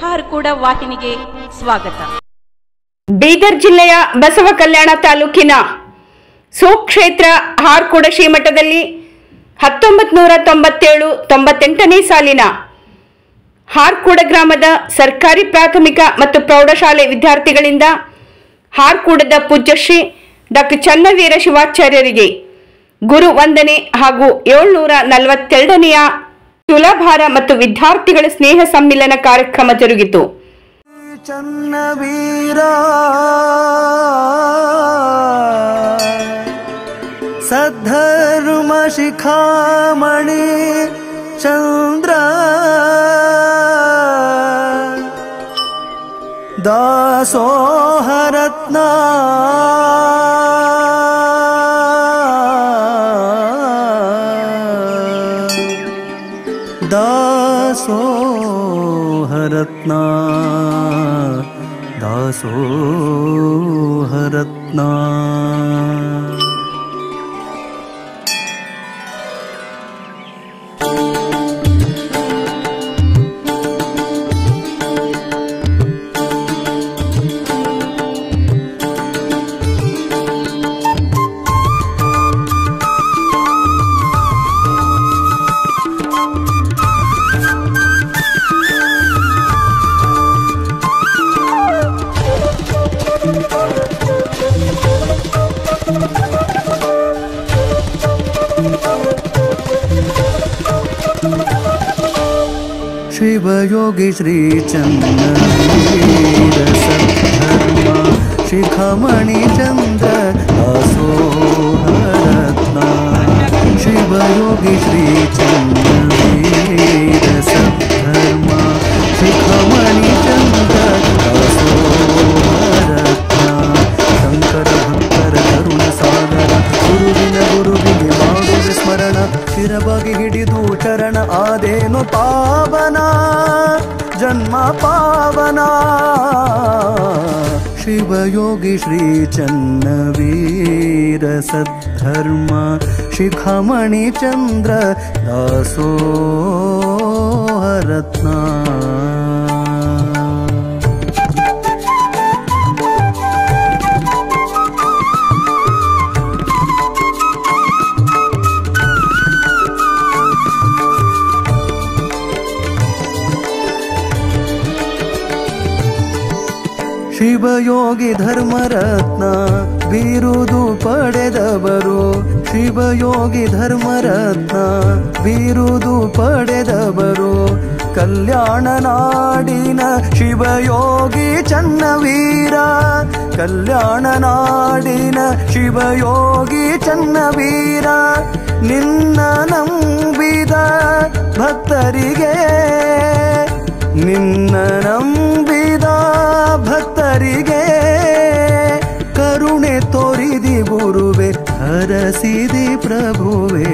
ಹಾರ್ಕೂಡ ವಾಹಿನಿಗೆ ಸ್ವಾಗತ. ಬೀದರ್ ಜಿಲ್ಲೆಯ ಬಸವ ಕಲ್ಯಾಣ ತಾಲೂಕಿನ ಸುಕ್ಷೇತ್ರ ಹಾರ್ಕೂಡ ಶ್ರೀಮಠದಲ್ಲಿ 1997-98ನೇ ಸಾಲಿನ ಹಾರ್ಕೂಡ ಗ್ರಾಮದ ಸರ್ಕಾರಿ ಪ್ರಾಥಮಿಕ ಮತ್ತು ಪ್ರೌಢಶಾಲೆ ವಿದ್ಯಾರ್ಥಿಗಳಿಂದ ಹಾರ್ಕೂಡದ ಪೂಜ್ಯ ಶ್ರೀ ಡಾಕ್ಟರ್ ಚನ್ನವೀರ ಶಿವಾಚಾರ್ಯರಿಗೆ ಗುರು ವಂದನೆ ಹಾಗೂ 742ನೆಯ ತುಲಾಭಾರ ಮತ್ತು ವಿದ್ಯಾರ್ಥಿಗಳ ಸ್ನೇಹ ಸಮ್ಮಿಲನ ಕಾರ್ಯಕ್ರಮ ಜರುಗಿತು. ಚನ್ನವೀರ ಸದ್ಧರ್ಮ ಶಿಖಾಮಣಿ ಚಂದ್ರ ದಾಸೋಹರತ್ನ ದಾಸೋಹರತ್ನ ದಾಸೋಹರತ್ನ शिवयोगी श्री चन्नवीर सद्धर्म शिखामणि चंद्र दासोहरत्न शिवयोगी श्री चन्नवीर सद्धर्म शिखामणि चंद्र दासोहरत्न शंकर भक्तर करुण सागर गुरुविನ ಮಾಡುವ ಸ್ಮರಣ ಶಿರಬಾಗಿ ಹಿಡಿದು ಚರಣ ಆದೇನು ಪಾವನ ಜನ್ಮ ಪಾವನ ಶಿವಯೋಗಿ ಶ್ರೀ ಚನ್ನವೀರ ಸದ್ಧರ್ಮ ಶಿಖಾಮಣಿ ಚಂದ್ರ ದಾಸೋಹರತ್ನ ಶಿವಯೋಗಿ ಧರ್ಮರತ್ನ ಬಿರುದು ಪಡೆದವರು ಶಿವಯೋಗಿ ಧರ್ಮರತ್ನ ಬಿರುದು ಪಡೆದವರು ಕಲ್ಯಾಣ ನಾಡಿನ ಶಿವಯೋಗಿ ಚನ್ನವೀರ ಕಲ್ಯಾಣ ನಾಡಿನ ಶಿವಯೋಗಿ ಚನ್ನವೀರ ನಿನ್ನ ನಂಬಿದ ಭಕ್ತರಿಗೆ ನಿನ್ನ ನಂಬಿದ ಭಕ್ತರಿಗೆ ಕರುಣೆ ತೋರಿದಿ ಗುರುವೆ ಹರಸಿದಿ ಪ್ರಭುವೆ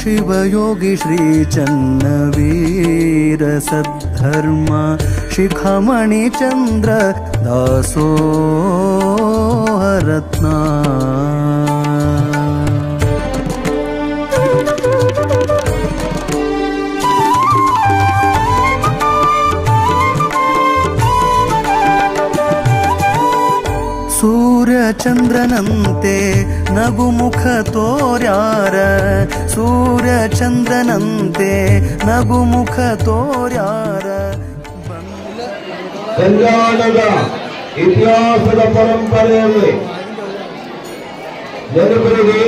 ಶಿವಯೋಗಿ ಶ್ರೀ ಚನ್ನವೀರ ಸದ್ಧರ್ಮ ಶಿಖಾಮಣಿ ಚಂದ್ರ ದಾಸೋಹರತ್ನ ಸೂರ್ಯ ಚಂದ್ರನಂತೆ ನಗುಮುಖ ತೋರ್ಯಾರ ಸೂರ್ಯ ಚಂದ್ರನಂತೆ ನಗುಮುಖ ತೋರ್ಯಾರ ಕಲ್ಯಾಣದ ಇತಿಹಾಸದ ಪರಂಪರೆಯಲ್ಲಿ ಜನರಿಗೆ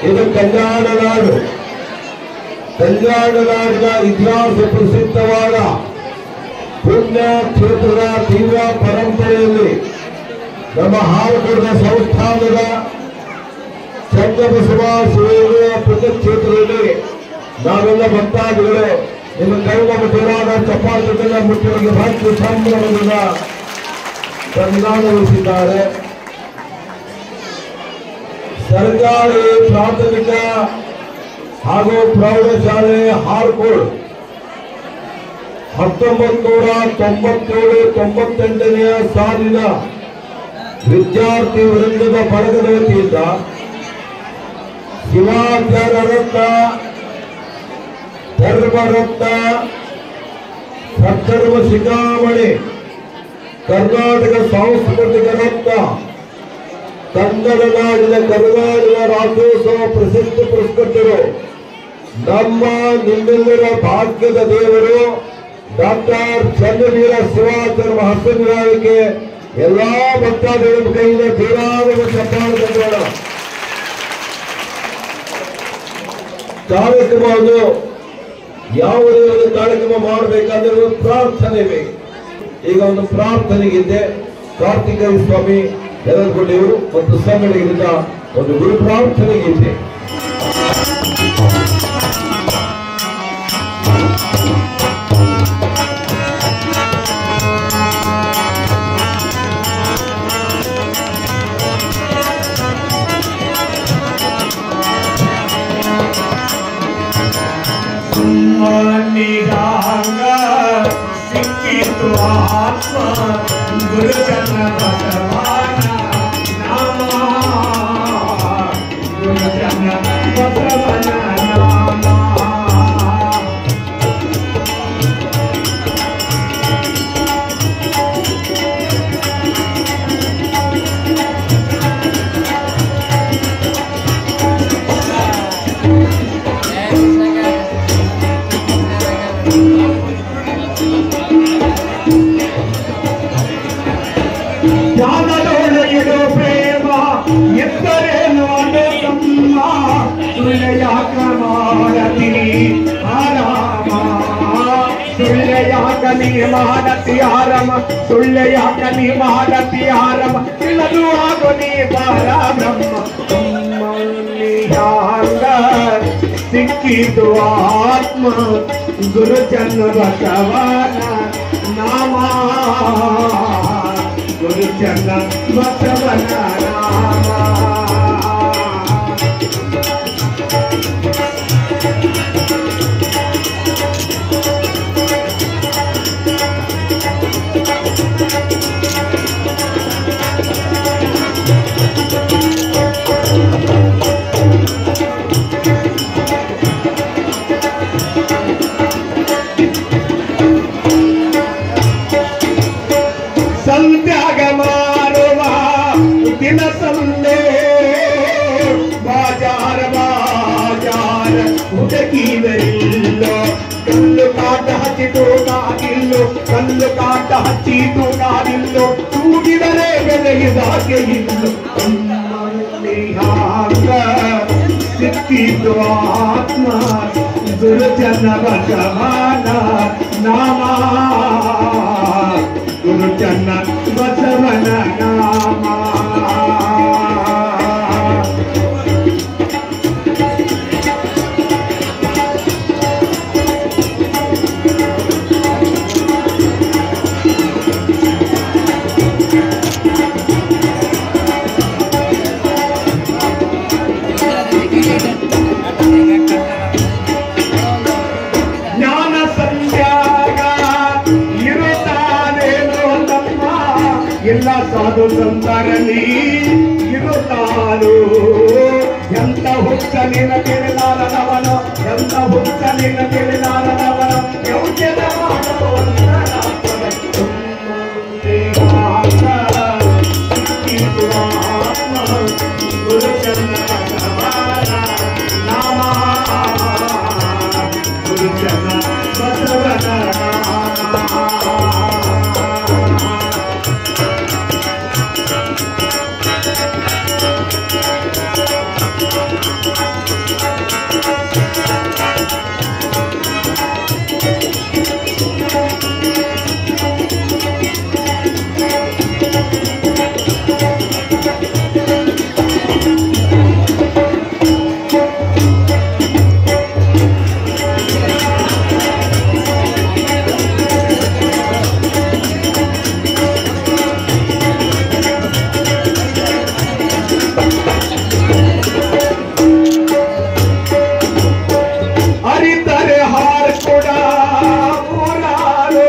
ಇದು ಕಲ್ಯಾಣ ನಾಡು. ಕಲ್ಯಾಣ ನಾಡಿನ ಇತಿಹಾಸ ಪ್ರಸಿದ್ಧವಾದ ಪುಣ್ಯ ಕ್ಷೇತ್ರದ ತೀವ್ರ ಪರಂಪರೆಯಲ್ಲಿ ನಮ್ಮ ಹಾರ್ಕೂಡದ ಸಂಸ್ಥಾನದ ಚನ್ನಬಸವ ಶಿವಯೋಗಿಯ ಪುಣ್ಯಕ್ಷೇತ್ರದಲ್ಲಿ ನಾವೆಲ್ಲ ಭಕ್ತಾದಿಗಳು ನಿಮ್ಮ ಕೈಗಳ ಮುಟ್ಟಲಾದ ಚಪಾತಿಗಳ ಮುಟ್ಟಲಿಗೆ ಭಕ್ತಿ ಸಂಭ್ರಮದಿಂದ ಸಂವಿಧಾನಗೊಳಿಸಿದ್ದಾರೆ. ಸರ್ಕಾರಿ ಪ್ರಾಥಮಿಕ ಹಾಗೂ ಪ್ರೌಢಶಾಲೆ ಹಾರ್ಕೂಡ್ 1997-98ನೇ ಸಾಲಿನ ವಿದ್ಯಾರ್ಥಿ ವೃಂದದ ಬಳಗದ ವತಿಯಿಂದ ಶಿವಾಚಾರ್ಯ ರತ್ನ ಧರ್ಮರತ್ನ ಸದ್ಧರ್ಮ ಶಿಖಾಮಣಿ, ಕರ್ನಾಟಕ ಸಾಂಸ್ಕೃತಿಕ ರತ್ನ, ಕನ್ನಡ ನಾಡಿನ ಕರ್ನಾಟಕ ರಾಜ್ಯೋತ್ಸವ ಪ್ರಶಸ್ತಿ ಪುರಸ್ಕೃತರು, ನಮ್ಮ ನಿಮ್ಮೆಲ್ಲರ ಭಾಗ್ಯದ ದೇವರು ಡಾಕ್ಟರ್ ಚನ್ನವೀರ ಶಿವಾಚಾರ್ಯ ಮಹಾಸಂಘಕ್ಕೆ ಎಲ್ಲಾ ಭಕ್ತಾದಿಗಳ ಕೈಯಿಂದ ತೀರಾದ ಚಪ್ಪಾಳೆ. ಕಾರ್ಯಕ್ರಮವನ್ನು ಯಾವುದೇ ಒಂದು ಕಾರ್ಯಕ್ರಮ ಮಾಡಬೇಕಾದ್ರೆ ಒಂದು ಪ್ರಾರ್ಥನೆ ಬೇಕು. ಈಗ ಒಂದು ಪ್ರಾರ್ಥನೆಗಿದ್ದೆ ಕಾರ್ತಿಕ ಸ್ವಾಮಿ ಯರಗೋಡಿಯವರು ಮತ್ತು ಸಂಘಟನೆಯಿಂದ ಒಂದು ಗುರು ಪ್ರಾರ್ಥನೆಗಿದ್ದೆ. ಸಿಕ್ಕಿತು ಆತ್ಮ ಗುರುಜನ ಬಸವನ ನಾಮ, ಗುರುಜನ ಬಸವನ ನಾಮ. ಜ್ಞಾನದೊಳೆಯದು ಪ್ರೇಮ ಎತ್ತರೇನು ಅನುತಮ್ಮ, ಸುಳ್ಳೆಯಾಕ ಮಾಡತಿ ಆರಾಮ, ಸುಳ್ಳೆಯಾಕ ನೀ ಮಾಡತಿ ಆರಾಮ, ಸುಳ್ಳೆಯಾಕ ನೀ ಮಾಡತಿ ಆರಾಮ, ಇಲ್ಲದು ಆಗು ನೀ ಬಾರ ಬ್ರಹ್ಮ. ಹ್ಯಾಂಗ ಸಿಕ್ಕಿತು ಆತ್ಮ ಗುರುಜನ ಬಸವನ ನಾಮ, ಗುರುಜನ ಬಸವನ ನಾಮ. ಸಂತ್ಯಾಗ ಮಾರುವ ದಿನ ಸಂದೇ ಬಾಜಾರ ಬಾಜಾರ ಹುಡುಕಿದರಿಲ್ಲೋ, ಕಲ್ಲು ಕಾಟ ಹಚ್ಚಿತು ಕಾದಿಲ್ಲೋ, ಕಲ್ಲು ಕಾಟ ಹಚ್ಚಿತು ಕಾದಿಲ್ಲೋ, ತೂಗಿದರೆ ಬೆಲೆಯಿದಾಗೆ ಇಲ್ಲೋ. ಹ್ಯಾಂಗ ಸಿಕ್ಕಿತು ಆತ್ಮ ಗುರುಜನ ಬಸವನ ನಾಮ, ಗುರುಜನ ಬಸವನ ನಾಮ. ಜ್ಞಾನ ಸಂಧ್ಯಾಗ ಇರುತ್ತಾನೇನೋ ತಮ್ಮ, ಎಲ್ಲ ಸಾಧು ಸಂತರಲ್ಲಿ ಇರುತ್ತಾನು. ಎಂತ ಹುಚ್ಚ ನಿನ್ನ ತಿಳಿಲಾರದವನು, ಎಂತ ಹುಚ್ಚ ನಿನ್ನ ತಿಳಿಲಾರದವನು, ಯೌಜನ ಗುರುಜನ ಬಸವನ ನಾಮ, ಗುರುಜನ ಬಸವನ ನಾಮ. ಅರಿತರೆ ಹಾರ್ ಕೂಡ ಊರಾರು,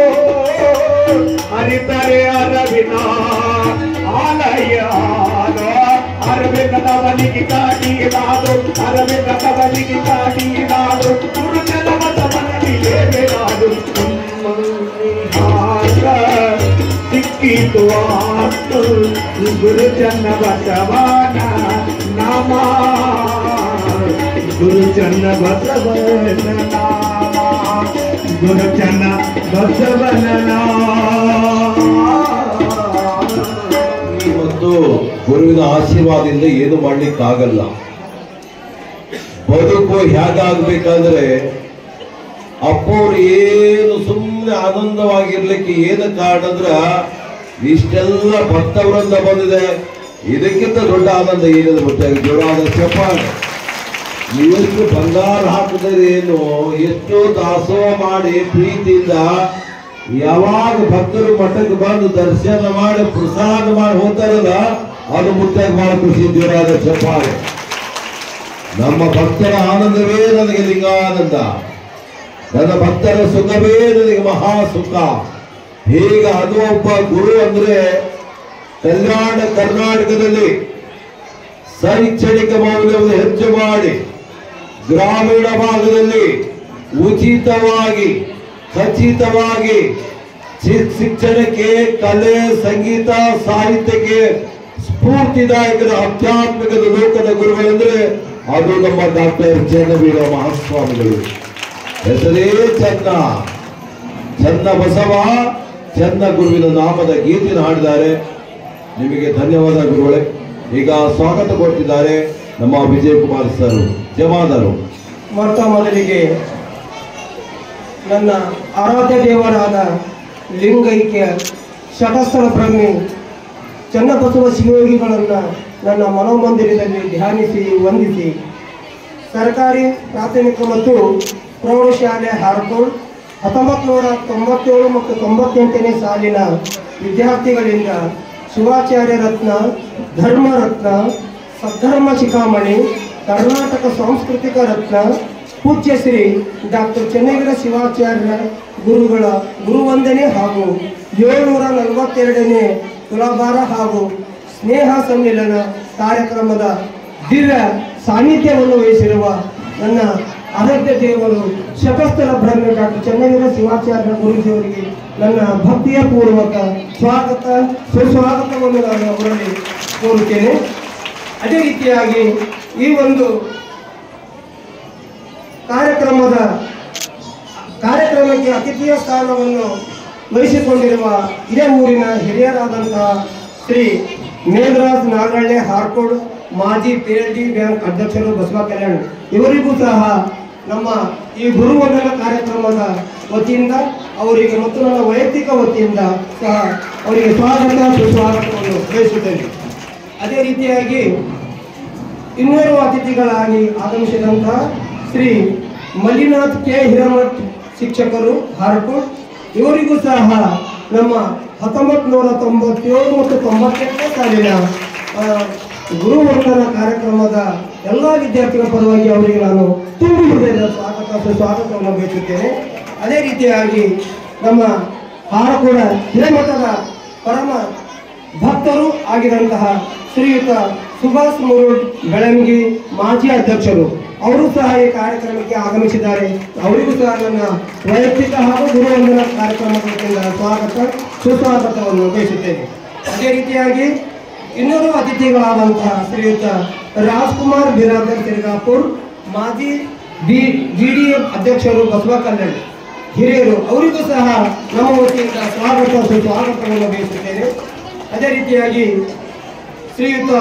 ಅರಿತರೆ ಅರವಿನ ಆಲಯ, ಅರವಿಂದವನಿಗೆ ಕಾಡಿದಾದು, ಅರವಿಂದವನಿಗೆ ಕಾಡಿದಾದು, ಗುರುಜನ ಬಸವನಿಗೆ ಬೇಡಾದು. ಆಗ ಸಿಕ್ಕಿತು ಆತು ಗುರುಚನ್ನ ಬಸವನ ನಾಮ ಗುರುಚನ್ನ ಬಸವನ ನಾಮ ಗುರುಚನ್ನ ಬಸವನ ಮತ್ತು ಗುರುವಿನ ಆಶೀರ್ವಾದದಿಂದ ಏನು ಮಾಡ್ಲಿಕ್ಕಾಗಲ್ಲ. ಬದುಕು ಹೇಗಾಗಬೇಕಾದ್ರೆ ಅಪ್ಪವ್ರು ಏನು ಸುಮ್ಮನೆ ಆನಂದವಾಗಿರ್ಲಿಕ್ಕೆ ಏನು ಕಾರಣ ಅಂದ್ರೆ ಇಷ್ಟೆಲ್ಲ ಭಕ್ತವೃಂದ ಬಂದಿದೆ. ಇದಕ್ಕಿಂತ ದೊಡ್ಡ ಆನಂದ ಏನಿದೆ ಗೊತ್ತಾಗ ಜೋರಾದ ಚಪ್ಪಾಳೆ. ನೀವೆಷ್ಟು ಬಂಗಾರ ಹಾಕಿದ್ರೆ ಏನು, ಎಷ್ಟೋ ದಾಸೋಹ ಮಾಡಿ ಪ್ರೀತಿಯಿಂದ ಯಾವಾಗ ಭಕ್ತರು ಮಠಕ್ಕೆ ಬಂದು ದರ್ಶನ ಮಾಡಿ ಪ್ರಸಾದ ಮಾಡಿ ಹೋಗ್ತಾರಲ್ಲ, ಅದು ಮುತ್ತಾಗಿ ಬಹಳ ಖುಷಿ. ಜೋರಾದ ಚಪ್ಪಾಳೆ. ನಮ್ಮ ಭಕ್ತರ ಆನಂದವೇ ನನಗೆ ಲಿಂಗಾನಂದ, ನನ್ನ ಭಕ್ತರ ಸುಖವೇ ನನಗೆ ಮಹಾ ಸುಖ. ಹೀಗ ಅದು ಒಬ್ಬ ಗುರು ಅಂದ್ರೆ ಕಲ್ಯಾಣ ಕರ್ನಾಟಕದಲ್ಲಿ ಶೈಕ್ಷಣಿಕ ಮೌಲ್ಯವನ್ನು ಹೆಚ್ಚು ಮಾಡಿ ಗ್ರಾಮೀಣ ಭಾಗದಲ್ಲಿ ಉಚಿತವಾಗಿ ಖಚಿತವಾಗಿ ಶಿಕ್ಷಣಕ್ಕೆ, ಕಲೆ, ಸಂಗೀತ, ಸಾಹಿತ್ಯಕ್ಕೆ ಸ್ಫೂರ್ತಿದಾಯಕದ ಆಧ್ಯಾತ್ಮಿಕದ ಲೋಕದ ಗುರುಗಳೆಂದ್ರೆ ಅದು ನಮ್ಮ ಡಾಕ್ಟರ್ ಚನ್ನವೀರ ಮಹಾಸ್ವಾಮಿಗಳು. ಹೆಸರೇ ಚನ್ನ, ಚನ್ನ ಬಸವ, ಚನ್ನ ಗುರುವಿನ ನಾಮದ ಗೀತೆಯನ್ನು ಹಾಡಿದ್ದಾರೆ. ನಿಮಗೆ ಧನ್ಯವಾದ ಗುರುಗಳೇ. ಈಗ ಸ್ವಾಗತ ಕೊಡ್ತಿದ್ದಾರೆ ನಮ್ಮ ವಿಜಯ್ ಕುಮಾರ್ ಸರ್, ಜಮಾದರು. ಮೊಟ್ಟ ಮೊದಲಿಗೆ ನನ್ನ ಆರಾಧ್ಯ ದೇವರಾದ ಲಿಂಗೈಕ್ಯ ಶತಸ್ಥಳ ಬ್ರಹ್ಮಿ ಚನ್ನಬಸವ ಶಿವಯೋಗಿಗಳನ್ನು ನನ್ನ ಮನೋಮಂದಿರದಲ್ಲಿ ಧ್ಯಾನಿಸಿ ವಂದಿಸಿ, ಸರ್ಕಾರಿ ಪ್ರಾಥಮಿಕ ಮತ್ತು ಪ್ರೌಢಶಾಲೆ ಹಾರ್ಕೋಡ್ 1997 ಮತ್ತು 98ನೇ ಸಾಲಿನ ವಿದ್ಯಾರ್ಥಿಗಳಿಂದ ಶಿವಾಚಾರ್ಯ ರತ್ನ, ಧರ್ಮ ರತ್ನ, ಸದ್ಧರ್ಮ ಶಿಖಾಮಣಿ, ಕರ್ನಾಟಕ ಸಾಂಸ್ಕೃತಿಕ ರತ್ನ, ಪೂಜ್ಯ ಶ್ರೀ ಡಾಕ್ಟರ್ ಚನ್ನವೀರ ಶಿವಾಚಾರ್ಯ ಗುರುಗಳ ಗುರುವಂದನೆ ಹಾಗೂ 742ನೇ ತುಲಾಭಾರ ಹಾಗೂ ಸ್ನೇಹ ಸಮ್ಮಿಲನ ಕಾರ್ಯಕ್ರಮದ ದಿವ್ಯ ಸಾನ್ನಿಧ್ಯವನ್ನು ವಹಿಸಿರುವ ನನ್ನ ಆರಾಧ್ಯ ದೇವರು ಶತಸ್ಥಲ ಬ್ರಹ್ಮ ಡಾಕ್ಟರ್ ಚನ್ನವೀರ ಶಿವಾಚಾರ್ಯ ಗುರುಜಿಯವರಿಗೆ ನನ್ನ ಭಕ್ತಿಯ ಪೂರ್ವಕ ಸ್ವಾಗತ ಸುಸ್ವಾಗತವನ್ನು ನಾನು ಅವರಲ್ಲಿ ಕೋರುತ್ತೇನೆ. ಅದೇ ರೀತಿಯಾಗಿ ಈ ಒಂದು ಕಾರ್ಯಕ್ರಮಕ್ಕೆ ಅತಿಥಿಯ ಸ್ಥಾನವನ್ನು ವಹಿಸಿಕೊಂಡಿರುವ ಇದೇ ಊರಿನ ಹಿರಿಯರಾದಂತಹ ಶ್ರೀ ಮೇಘರಾಜ್ ನಾಗರಳ್ಳಿ ಹಾರ್ಕೋಡ್, ಮಾಜಿ PLD ಬ್ಯಾಂಕ್ ಅಧ್ಯಕ್ಷರು ಬಸವ ಕಲ್ಯಾಣ, ಇವರಿಗೂ ಸಹ ನಮ್ಮ ಈ ಗುರುವಂದನ ಕಾರ್ಯಕ್ರಮದ ವತಿಯಿಂದ ಅವರಿಗೆ ಮತ್ತು ನನ್ನ ವೈಯಕ್ತಿಕ ವತಿಯಿಂದ ಸಹ ಅವರಿಗೆ ಸ್ವಾಗತ ಸುಸ್ವಾಗತವನ್ನು ಬಯಸುತ್ತೇನೆ. ಅದೇ ರೀತಿಯಾಗಿ ಇನ್ನೋರ್ವ ಅತಿಥಿಗಳಾಗಿ ಆಗಮಿಸಿದಂತಹ ಶ್ರೀ ಮಲ್ಲಿನಾಥ್ ಕೆ ಹಿರೇಮಠ್ ಶಿಕ್ಷಕರು ಹಾರ್ಕೋಡ್, ಇವರಿಗೂ ಸಹ ನಮ್ಮ 1997 ಮತ್ತು 98ನೇ ಸಾಲಿನ ಗುರುವಂದನ ಕಾರ್ಯಕ್ರಮದ ಎಲ್ಲ ವಿದ್ಯಾರ್ಥಿಗಳ ಪರವಾಗಿ ಅವರಿಗೆ ನಾನು ತುಂಬು ಹೃದಯದ ಸ್ವಾಗತವನ್ನು ಬಯಸುತ್ತೇನೆ. ಅದೇ ರೀತಿಯಾಗಿ ನಮ್ಮ ಹಾರಕೋಡ ಹಿರೇಮಠದ ಪರಮ ಭಕ್ತರು ಆಗಿದಂತಹ ಶ್ರೀಯುತ ಸುಭಾಷ್ ಮುರುಡ್ ಬೆಳಂಗಿ ಮಾಜಿ ಅಧ್ಯಕ್ಷರು, ಅವರು ಸಹ ಈ ಕಾರ್ಯಕ್ರಮಕ್ಕೆ ಆಗಮಿಸಿದ್ದಾರೆ. ಅವರಿಗೂ ಸಹ ನನ್ನ ವೈಯಕ್ತಿಕ ಹಾಗೂ ಗುರುವಂದನ ಕಾರ್ಯಕ್ರಮದಿಂದ ಸ್ವಾಗತ ಸುಸ್ವಾಗತವನ್ನು ಬಯಸುತ್ತೇನೆ. ಅದೇ ರೀತಿಯಾಗಿ ಇನ್ನೂರು ಅತಿಥಿಗಳಾದಂತಹ ಶ್ರೀಯುತ ರಾಜ್ಕುಮಾರ್ ಬಿರಾದರ್ ಸಿರ್ಗಾಪುರ್, ಮಾಜಿ GDF ಅಧ್ಯಕ್ಷರು ಬಸವ ಕಲ್ಯಾಣ ಹಿರಿಯರು, ಅವರಿಗೂ ಸಹ ನಮ್ಮ ವತಿಯಿಂದ ಸ್ವಾಗತ ಸುಸ್ವಾಗತವನ್ನು ಬಯಸುತ್ತೇನೆ. ಅದೇ ರೀತಿಯಾಗಿ ಶ್ರೀಯುತ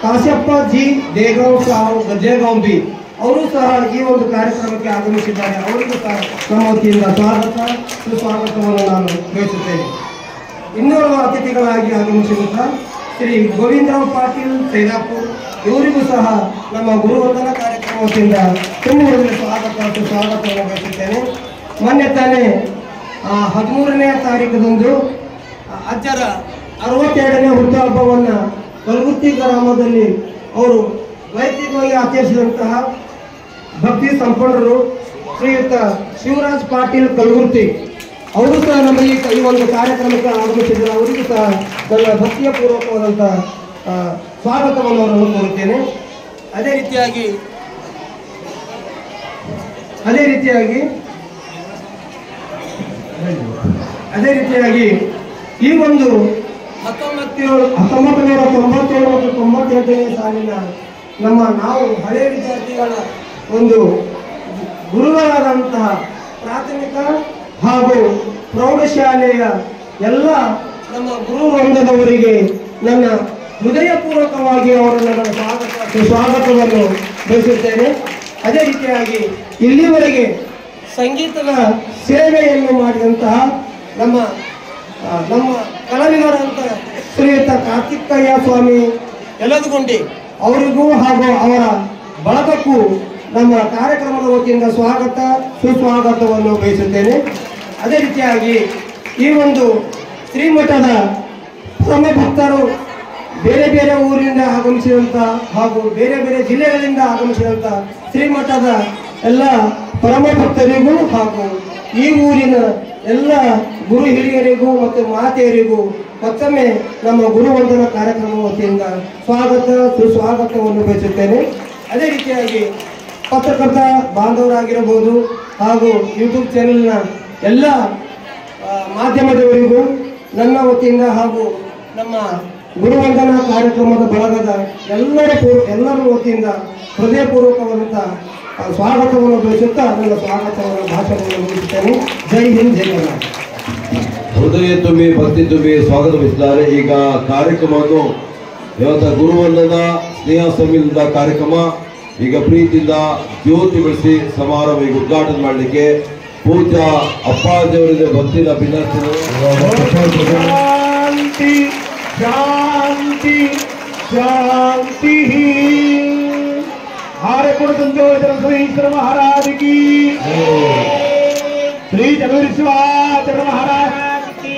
ಕಾಶ್ಯಪ್ಪ ಜಿ ದೇಗಾಂವ್ ಸಾವು ಗಜ್ಜೆಗಾಂವ್ ಬಿ, ಅವರು ಸಹ ಈ ಒಂದು ಕಾರ್ಯಕ್ರಮಕ್ಕೆ ಆಗಮಿಸಿದ್ದಾರೆ. ಅವರಿಗೂ ಸಹ ನಮ್ಮ ವತಿಯಿಂದ ಸ್ವಾಗತ ಸುಸ್ವಾಗತವನ್ನು ನಾನು ಬಯಸುತ್ತೇನೆ. ಇನ್ನೋರ್ವ ಅತಿಥಿಗಳಾಗಿ ಆಗಮಿಸಿದಂತಹ ಶ್ರೀ ಗೋವಿಂದರಾವ್ ಪಾಟೀಲ್ ಸೈದಾಪುರ್, ಇವರಿಗೂ ಸಹ ನಮ್ಮ ಗುರುವಂದನ ಕಾರ್ಯಕ್ರಮ ವತಿಯಿಂದ ತುಂಬ ಸ್ವಾಗತ ಸುಸ್ವಾಗತವನ್ನು ಬಯಸುತ್ತೇನೆ. ಮೊನ್ನೆ ತಾನೇ 13ನೇ ತಾರೀಕದಂದು ಅಜ್ಜರ 62ನೇ ಹುಟ್ಟುಹಬ್ಬವನ್ನು ಕಲಗುತ್ತಿ ಗ್ರಾಮದಲ್ಲಿ ಅವರು ವೈಯಕ್ತಿಕವಾಗಿ ಆಚರಿಸಿದಂತಹ ಭಕ್ತಿ ಸಂಪನ್ನರು ಶ್ರೀಯುತ ಶಿವರಾಜ್ ಪಾಟೀಲ್ ಕಲಗುರ್ತಿ, ಅವರು ಸಹ ನಮಗೆ ಈ ಒಂದು ಕಾರ್ಯಕ್ರಮಕ್ಕೆ ಆಗಮಿಸಿದ್ದಾರೆ. ಅವರಿಗೂ ಸಹ ನನ್ನ ಭಕ್ತಿಯ ಪೂರ್ವಕವಾದಂತಹ ಸ್ವಾಗತವನ್ನು ಅವರನ್ನು ಕೋರುತ್ತೇನೆ. ಅದೇ ರೀತಿಯಾಗಿ ಅದೇ ರೀತಿಯಾಗಿ ಈ ಒಂದು 1997 ಮತ್ತು 98ನೇ ಸಾಲಿನ ನಾವು ಹಳೆಯ ವಿದ್ಯಾರ್ಥಿಗಳ ಒಂದು ಗುರುಗಳಾದಂತಹ ಪ್ರಾಥಮಿಕ ಹಾಗೂ ಪ್ರೌಢಶಾಲೆಯ ಎಲ್ಲ ನಮ್ಮ ಗುರು ವೃಂದದವರಿಗೆ ನನ್ನ ಹೃದಯಪೂರ್ವಕವಾಗಿ ಅವರನ್ನು ಸ್ವಾಗತವನ್ನು ಬಯಸುತ್ತೇನೆ. ಅದೇ ರೀತಿಯಾಗಿ ಇಲ್ಲಿವರೆಗೆ ಸಂಗೀತದ ಸೇವೆಯನ್ನು ಮಾಡಿದಂತಹ ನಮ್ಮ ಕಲಾವಿದರಂತ ಶ್ರೀಯುತ ಕಾರ್ತಿಕಯ್ಯ ಸ್ವಾಮಿ ಯಲದಗುಂಡಿ ಅವರಿಗೂ ಹಾಗೂ ಅವರ ಬಳಗಕ್ಕೂ ನಮ್ಮ ಕಾರ್ಯಕ್ರಮದ ವತಿಯಿಂದ ಸುಸ್ವಾಗತವನ್ನು ಬಯಸುತ್ತೇನೆ. ಅದೇ ರೀತಿಯಾಗಿ ಈ ಒಂದು ಶ್ರೀಮಠದ ಪರಮ ಭಕ್ತರು ಬೇರೆ ಬೇರೆ ಊರಿನಿಂದ ಆಗಮಿಸಿದಂಥ ಹಾಗೂ ಬೇರೆ ಬೇರೆ ಜಿಲ್ಲೆಗಳಿಂದ ಆಗಮಿಸಿದಂಥ ಶ್ರೀಮಠದ ಎಲ್ಲ ಪರಮ ಭಕ್ತರಿಗೂ ಹಾಗೂ ಈ ಊರಿನ ಎಲ್ಲ ಗುರು ಹಿರಿಯರಿಗೂ ಮತ್ತು ಮಾತೆಯರಿಗೂ ಮತ್ತೊಮ್ಮೆ ನಮ್ಮ ಗುರುವಂದನಾ ಕಾರ್ಯಕ್ರಮ ವತಿಯಿಂದ ಸುಸ್ವಾಗತವನ್ನು ಬಯಸುತ್ತೇನೆ. ಅದೇ ರೀತಿಯಾಗಿ ಪತ್ರಕರ್ತ ಬಾಂಧವರಾಗಿರಬಹುದು ಹಾಗೂ ಯೂಟ್ಯೂಬ್ ಚಾನೆಲ್ನ ಎಲ್ಲ ಮಾಧ್ಯಮದವರಿಗೂ ನನ್ನ ವತಿಯಿಂದ ಹಾಗೂ ನಮ್ಮ ಗುರುವಂದನಾ ಕಾರ್ಯಕ್ರಮದ ಬಳಗದ ಎಲ್ಲರ ವತಿಯಿಂದ ಹೃದಯಪೂರ್ವಕವಾದಂಥ ಸ್ವಾಗತವನ್ನು ಬಯಸುತ್ತಾ ನನ್ನ ಸ್ವಾಗತವನ್ನು ಭಾಷಣವನ್ನು ಮುಗಿಸುತ್ತೇನೆ. ಜೈ ಹಿಂದ್, ಜೈ ಕರ್ನಾಟಕ. ಹೃದಯ ತುಂಬಿ ಭಕ್ತಿ ತುಂಬಿ ಸ್ವಾಗತ ಬಯಸಿದ್ದಾರೆ. ಈಗ ಕಾರ್ಯಕ್ರಮವನ್ನು ಇವತ್ತ ಗುರುವಂದನಾ ಸ್ನೇಹ ಸಮ್ಮಿಲನದ ಕಾರ್ಯಕ್ರಮ ಈಗ ಪ್ರೀತಿಯಿಂದ ಜ್ಯೋತಿ ಬೆಳೆಸಿ ಸಮಾರಂಭ ಈಗ ಉದ್ಘಾಟನೆ ಮಾಡಲಿಕ್ಕೆ ಪೂಜ್ಯ ಅಪ್ಪಾಜಿಯವರಿಂದ ಭಕ್ತಿನ ಭಿನ್ನರ್ಥಿಗಳು. ಶಾಂತಿ ಶಾಂತಿ ಶಾಂತಿ. हारकुड़ संजोजन श्रीश्वर महाराज की, श्री जगदीश्वर महाराज की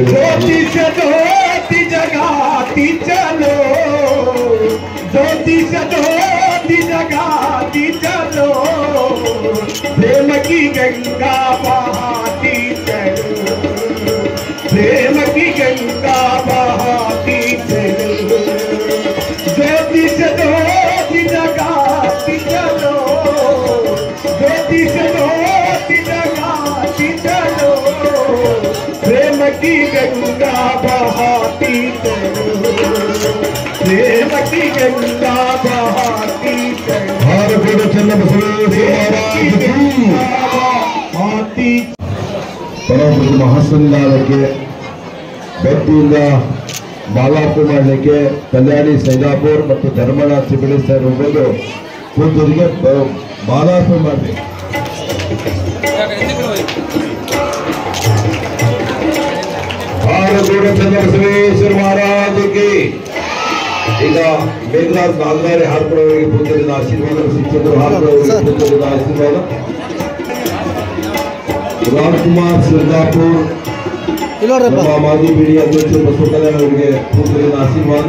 ज्योतिष ज्योति जगाती चलो, ज्योतिष ज्योति जगाती चलो, प्रेम की गंगा बहाती चलो, प्रेम की गंगा बहाती चलो, ज्योतिष ज्योति जगाती चलो, ज्योतिष ज्योति जगाती चलो, प्रेम की गंगा बहाती चलो, प्रेम की गंगा बहाती चलो. ಪರಮಪೂಜ್ಯ ಮಹಾಸನ್ನಿಧಾನಕ್ಕೆ ಭಕ್ತಿಯಿಂದ ಮಾಲಾರ್ಪಣೆ ಮಾಡಲಿಕ್ಕೆ ಕಲ್ಯಾಣಿ ಸೈದಾಪುರ್ ಮತ್ತು ಧರ್ಮಣ್ಣ ಚಿಬಳಿ ಸರ್ ಹೋಗೋದು ಕೂತೂರಿಗೆ ಮಾಲಾರ್ಪಣೆ ಮಾಡಬೇಕು. ಚಂದ್ರಬಸವೇಶ್ವರ ಮಹಾರಾಜಕ್ಕೆ ಈಗ ಮೇಘರಾಜ್ ನಾಗರಾರೆ ಹಾರ್ಪಡೋರಿಗೆ ಪೂಜೆಯಿಂದ ಆಶೀರ್ವಾದ, ಶಿಕ್ಷಕರು ಹಾರ್ಪಡೋರಿಗೆ ಪೂಜೆಯಿಂದ ಆಶೀರ್ವಾದ, ರಾಜ್ಕುಮಾರ್ ಸಿರ್ದಾಪುರ್ ನಮ್ಮ ಮಾಜಿ ಬಿಡಿ ಅಧ್ಯಕ್ಷ ಬಸವ ಕಲ್ಯಾಣ ಅವರಿಗೆ ಪೂಜೆಯಿಂದ ಆಶೀರ್ವಾದ,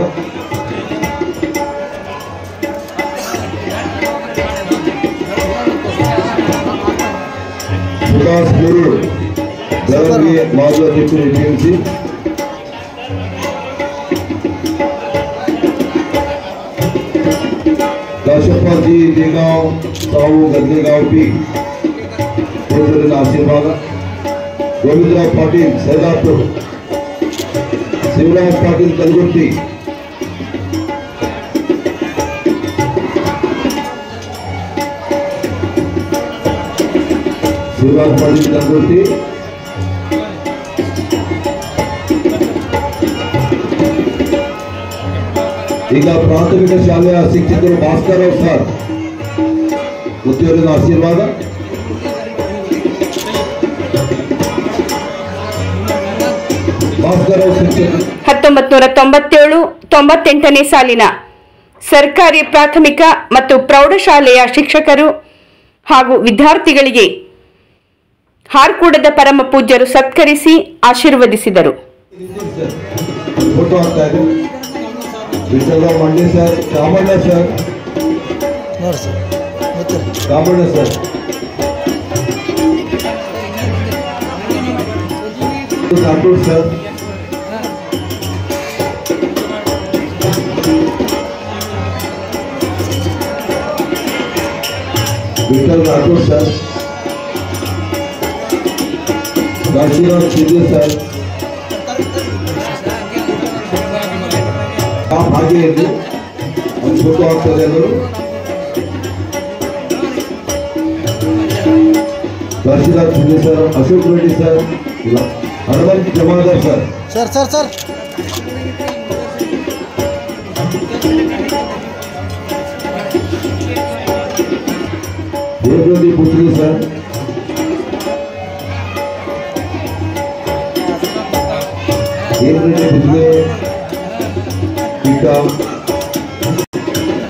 ಸುಭಾಷ್ ಗುರು ಬೆಳಗ್ಗೆ ಮಾಜಿ ಅಧ್ಯಕ್ಷರು ಟಿಎಂಸಿ, काशप्पाजी देगाव साहू गदलेगाव पी पूजन आशीर्वाद, गोविंदराव पाटील सैदापुर, शिवराज पाटील कलगुट्टी, शिवराज पाटील कलगुट्टी, ಈಗ ಪ್ರಾಥಮಿಕ ಶಾಲೆಯ ಶಿಕ್ಷಕರು ಭಾಸ್ಕರ್ ರಾವ್ ಸರ್ ಉದ್ಯೋಗದ ಆಶೀರ್ವಾದ, ಭಾಸ್ಕರ್ ರಾವ್ ಶಿಕ್ಷಕರು 1997-98ನೇ ಸಾಲಿನ ಸರ್ಕಾರಿ ಪ್ರಾಥಮಿಕ ಮತ್ತು ಪ್ರೌಢಶಾಲೆಯ ಶಿಕ್ಷಕರು ಹಾಗೂ ವಿದ್ಯಾರ್ಥಿಗಳಿಗೆ ಹಾರ್ಕೂಡದ ಪರಮ ಪೂಜ್ಯರು ಸತ್ಕರಿಸಿ ಆಶೀರ್ವದಿಸಿದರು. ಫೋಟೋ ಆಗ್ತಾ ಇದೆ. Vithalrao Mandya sir, Kamanna sir, Kamanna sir, Rathod sir, Vithal Rathod sir, Kashinath Shinde sir, आप आगे ಒಂದು ಫೋಟೋ ಆಗ್ತದೆ ಎಲ್ಲರೂ. Kashinath Shinde sir, Ashok Reddy sir, Hanumant Jamadar sir. Sir sir sir ದೇವರದಿ ಪುತ್ರಿ ಸರ್, ದೇವರದಿ ಪುತ್ರಿ टीका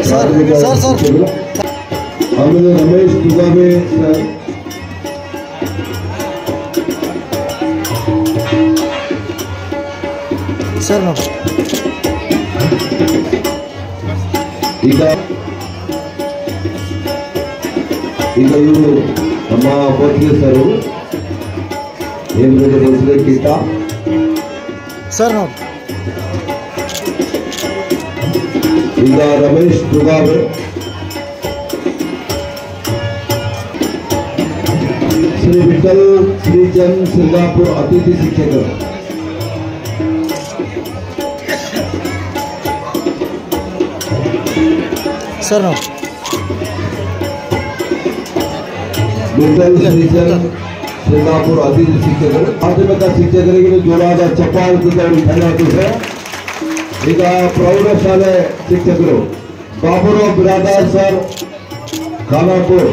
सर सर सर आमेಲೆ रमेश दुगाबे सर, सर नो ಈಗ ಇವರು ನಮ್ಮ ಪತ್ನಿ ಸರ್, ದೇವರದಿ ಪುತ್ರಿ टीका सर नो ಈಗ ರಮೇಶ್ ದುಗಾಬೆ, ಶ್ರೀ ವಿಠಲ್ ಶ್ರೀಚಂದ್ ಸಿಂಗಾಪುರ್ ಅತಿಥಿ ಶಿಕ್ಷಕರು. सर नो ವಿಠಲ್ ಶ್ರೀಚಂದ್ ಸಿಂಗಾಪುರ್ ಅತಿಥಿ ಶಿಕ್ಷಕರು. ಪ್ರಾಥಮಿಕ ಶಿಕ್ಷಕರಿಗೆ ಜೋರಾದ ಚಪ್ಪಾಳೆಯಿಂದ ಧನ್ಯವಾದ. ಈಗ ಪ್ರೌಢಶಾಲೆ ಶಿಕ್ಷಕರು ಬಾಬುರಾವ್ ಬಿರಾದಾರ್ ಸರ್, ಖಾನಾಪುರ್.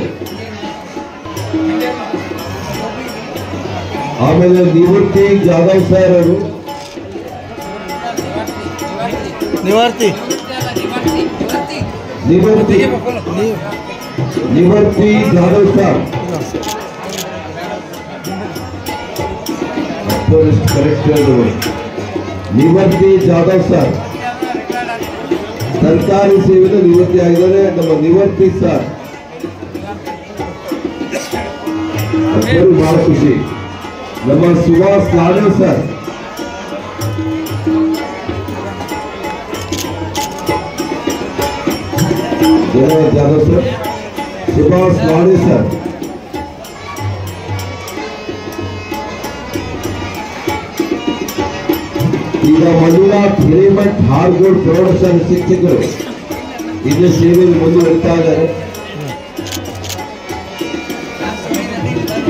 ಆಮೇಲೆ ನಿವೃತ್ತಿ ಜಾಧವ್ ಸರ್ ಅವರು, निवारती निवृत्ति जाधव सर, करेक्ट ನಿವೃತ್ತಿ ಜಾಧವ್ ಸರ್ ಸರ್ಕಾರಿ ಸೇವೆಯಿಂದ ನಿವೃತ್ತಿ ಆಗಿದ್ದಾರೆ. ನಮ್ಮ ನಿವೃತ್ತಿ ಸರ್ ಬಹಳ ಖುಷಿ. ನಮ್ಮ Subhash ಲಾಡೆ sir, Jadhav sir, Subhash ಲಾಡೆ sir. ಈಗ ಮಂಜುನಾಥ್ ಹಿರೇಮಠ್ ಹಾರ್ಗೋಡ್ ಪ್ರೌಢಶಾಲೆ ಶಿಕ್ಷಕರು ಇನ್ನು ಸೇವೆಯಲ್ಲಿ ಮುಂದುವರಿತಾ ಇದ್ದಾರೆ.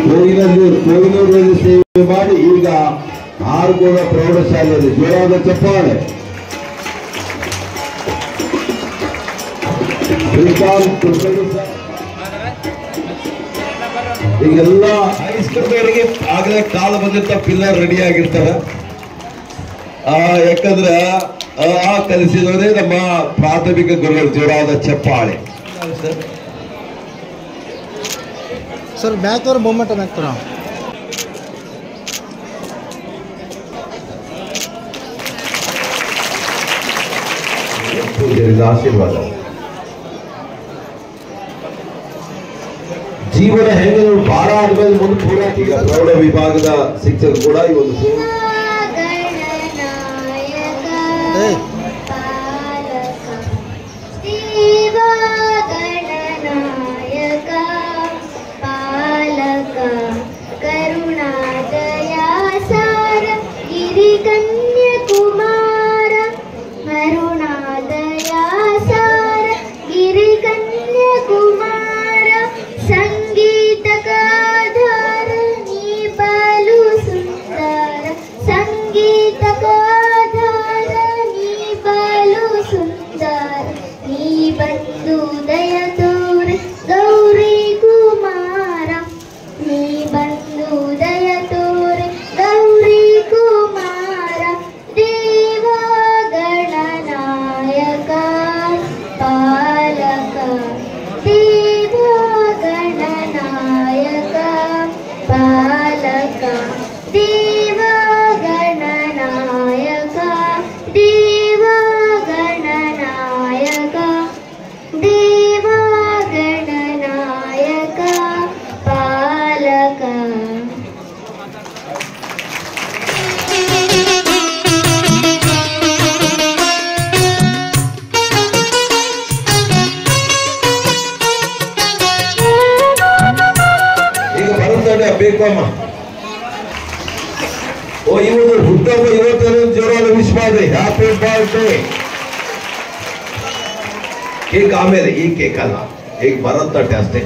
ಕೋವಿನೂರಲ್ಲಿ ಸೇವೆ ಮಾಡಿ ಈಗ ಹಾರ್ಗೋಡ ಪ್ರೌಢಶಾಲೆಯಲ್ಲಿ ಜೋರಾದ ಚಪ್ಪಾಳೆ. ಶ್ರೀಕಾಂತ್ ಕುಲಕರ್ಣಿ ಸರ್, ಈಗೆಲ್ಲ ಹೈಸ್ಕೂಲ್ಗಳಿಗೆ ಆಗಲೇ ಕಾಲ ಬಂದಿರ್ತ ಪಿಲ್ಲರ್ ರೆಡಿ ಆಗಿರ್ತಾರೆ. ಯಾಕಂದ್ರೆ ಆ ಕಲಿಸಿದವರೇ ನಮ್ಮ ಪ್ರಾಥಮಿಕ ಗುರುಗಳು. ಜೋರಾದ ಚಪ್ಪಾಳೆ. सर बैक और मोमेंट बैक करो. ಆಶೀರ್ವಾದ. ಜೀವನ ಹೆಂಗೆ ಭಾರ ಆದ್ಮೇಲೆ ಮುಂದೆ ಪೂರ. ಈಗ ಪ್ರೌಢ ವಿಭಾಗದ ಶಿಕ್ಷಕರು ಕೂಡ ಈ ಒಂದು ಬೇಕು ಅಮ್ಮ. ಇವರು ಹುಟ್ಟುಹಬ್ಬ ಇವತ್ತೇನು ಜೋರಾದ ವಿಶ್ ಮಾಡ್ರಿ. Happy birthday. ಕೇಕ್ ಆಮೇಲೆ, ಈ ಕೇಕ್ ಅಲ್ಲ, ಈಗ ಭರತನಾಟ್ಯ ಅಷ್ಟೇ.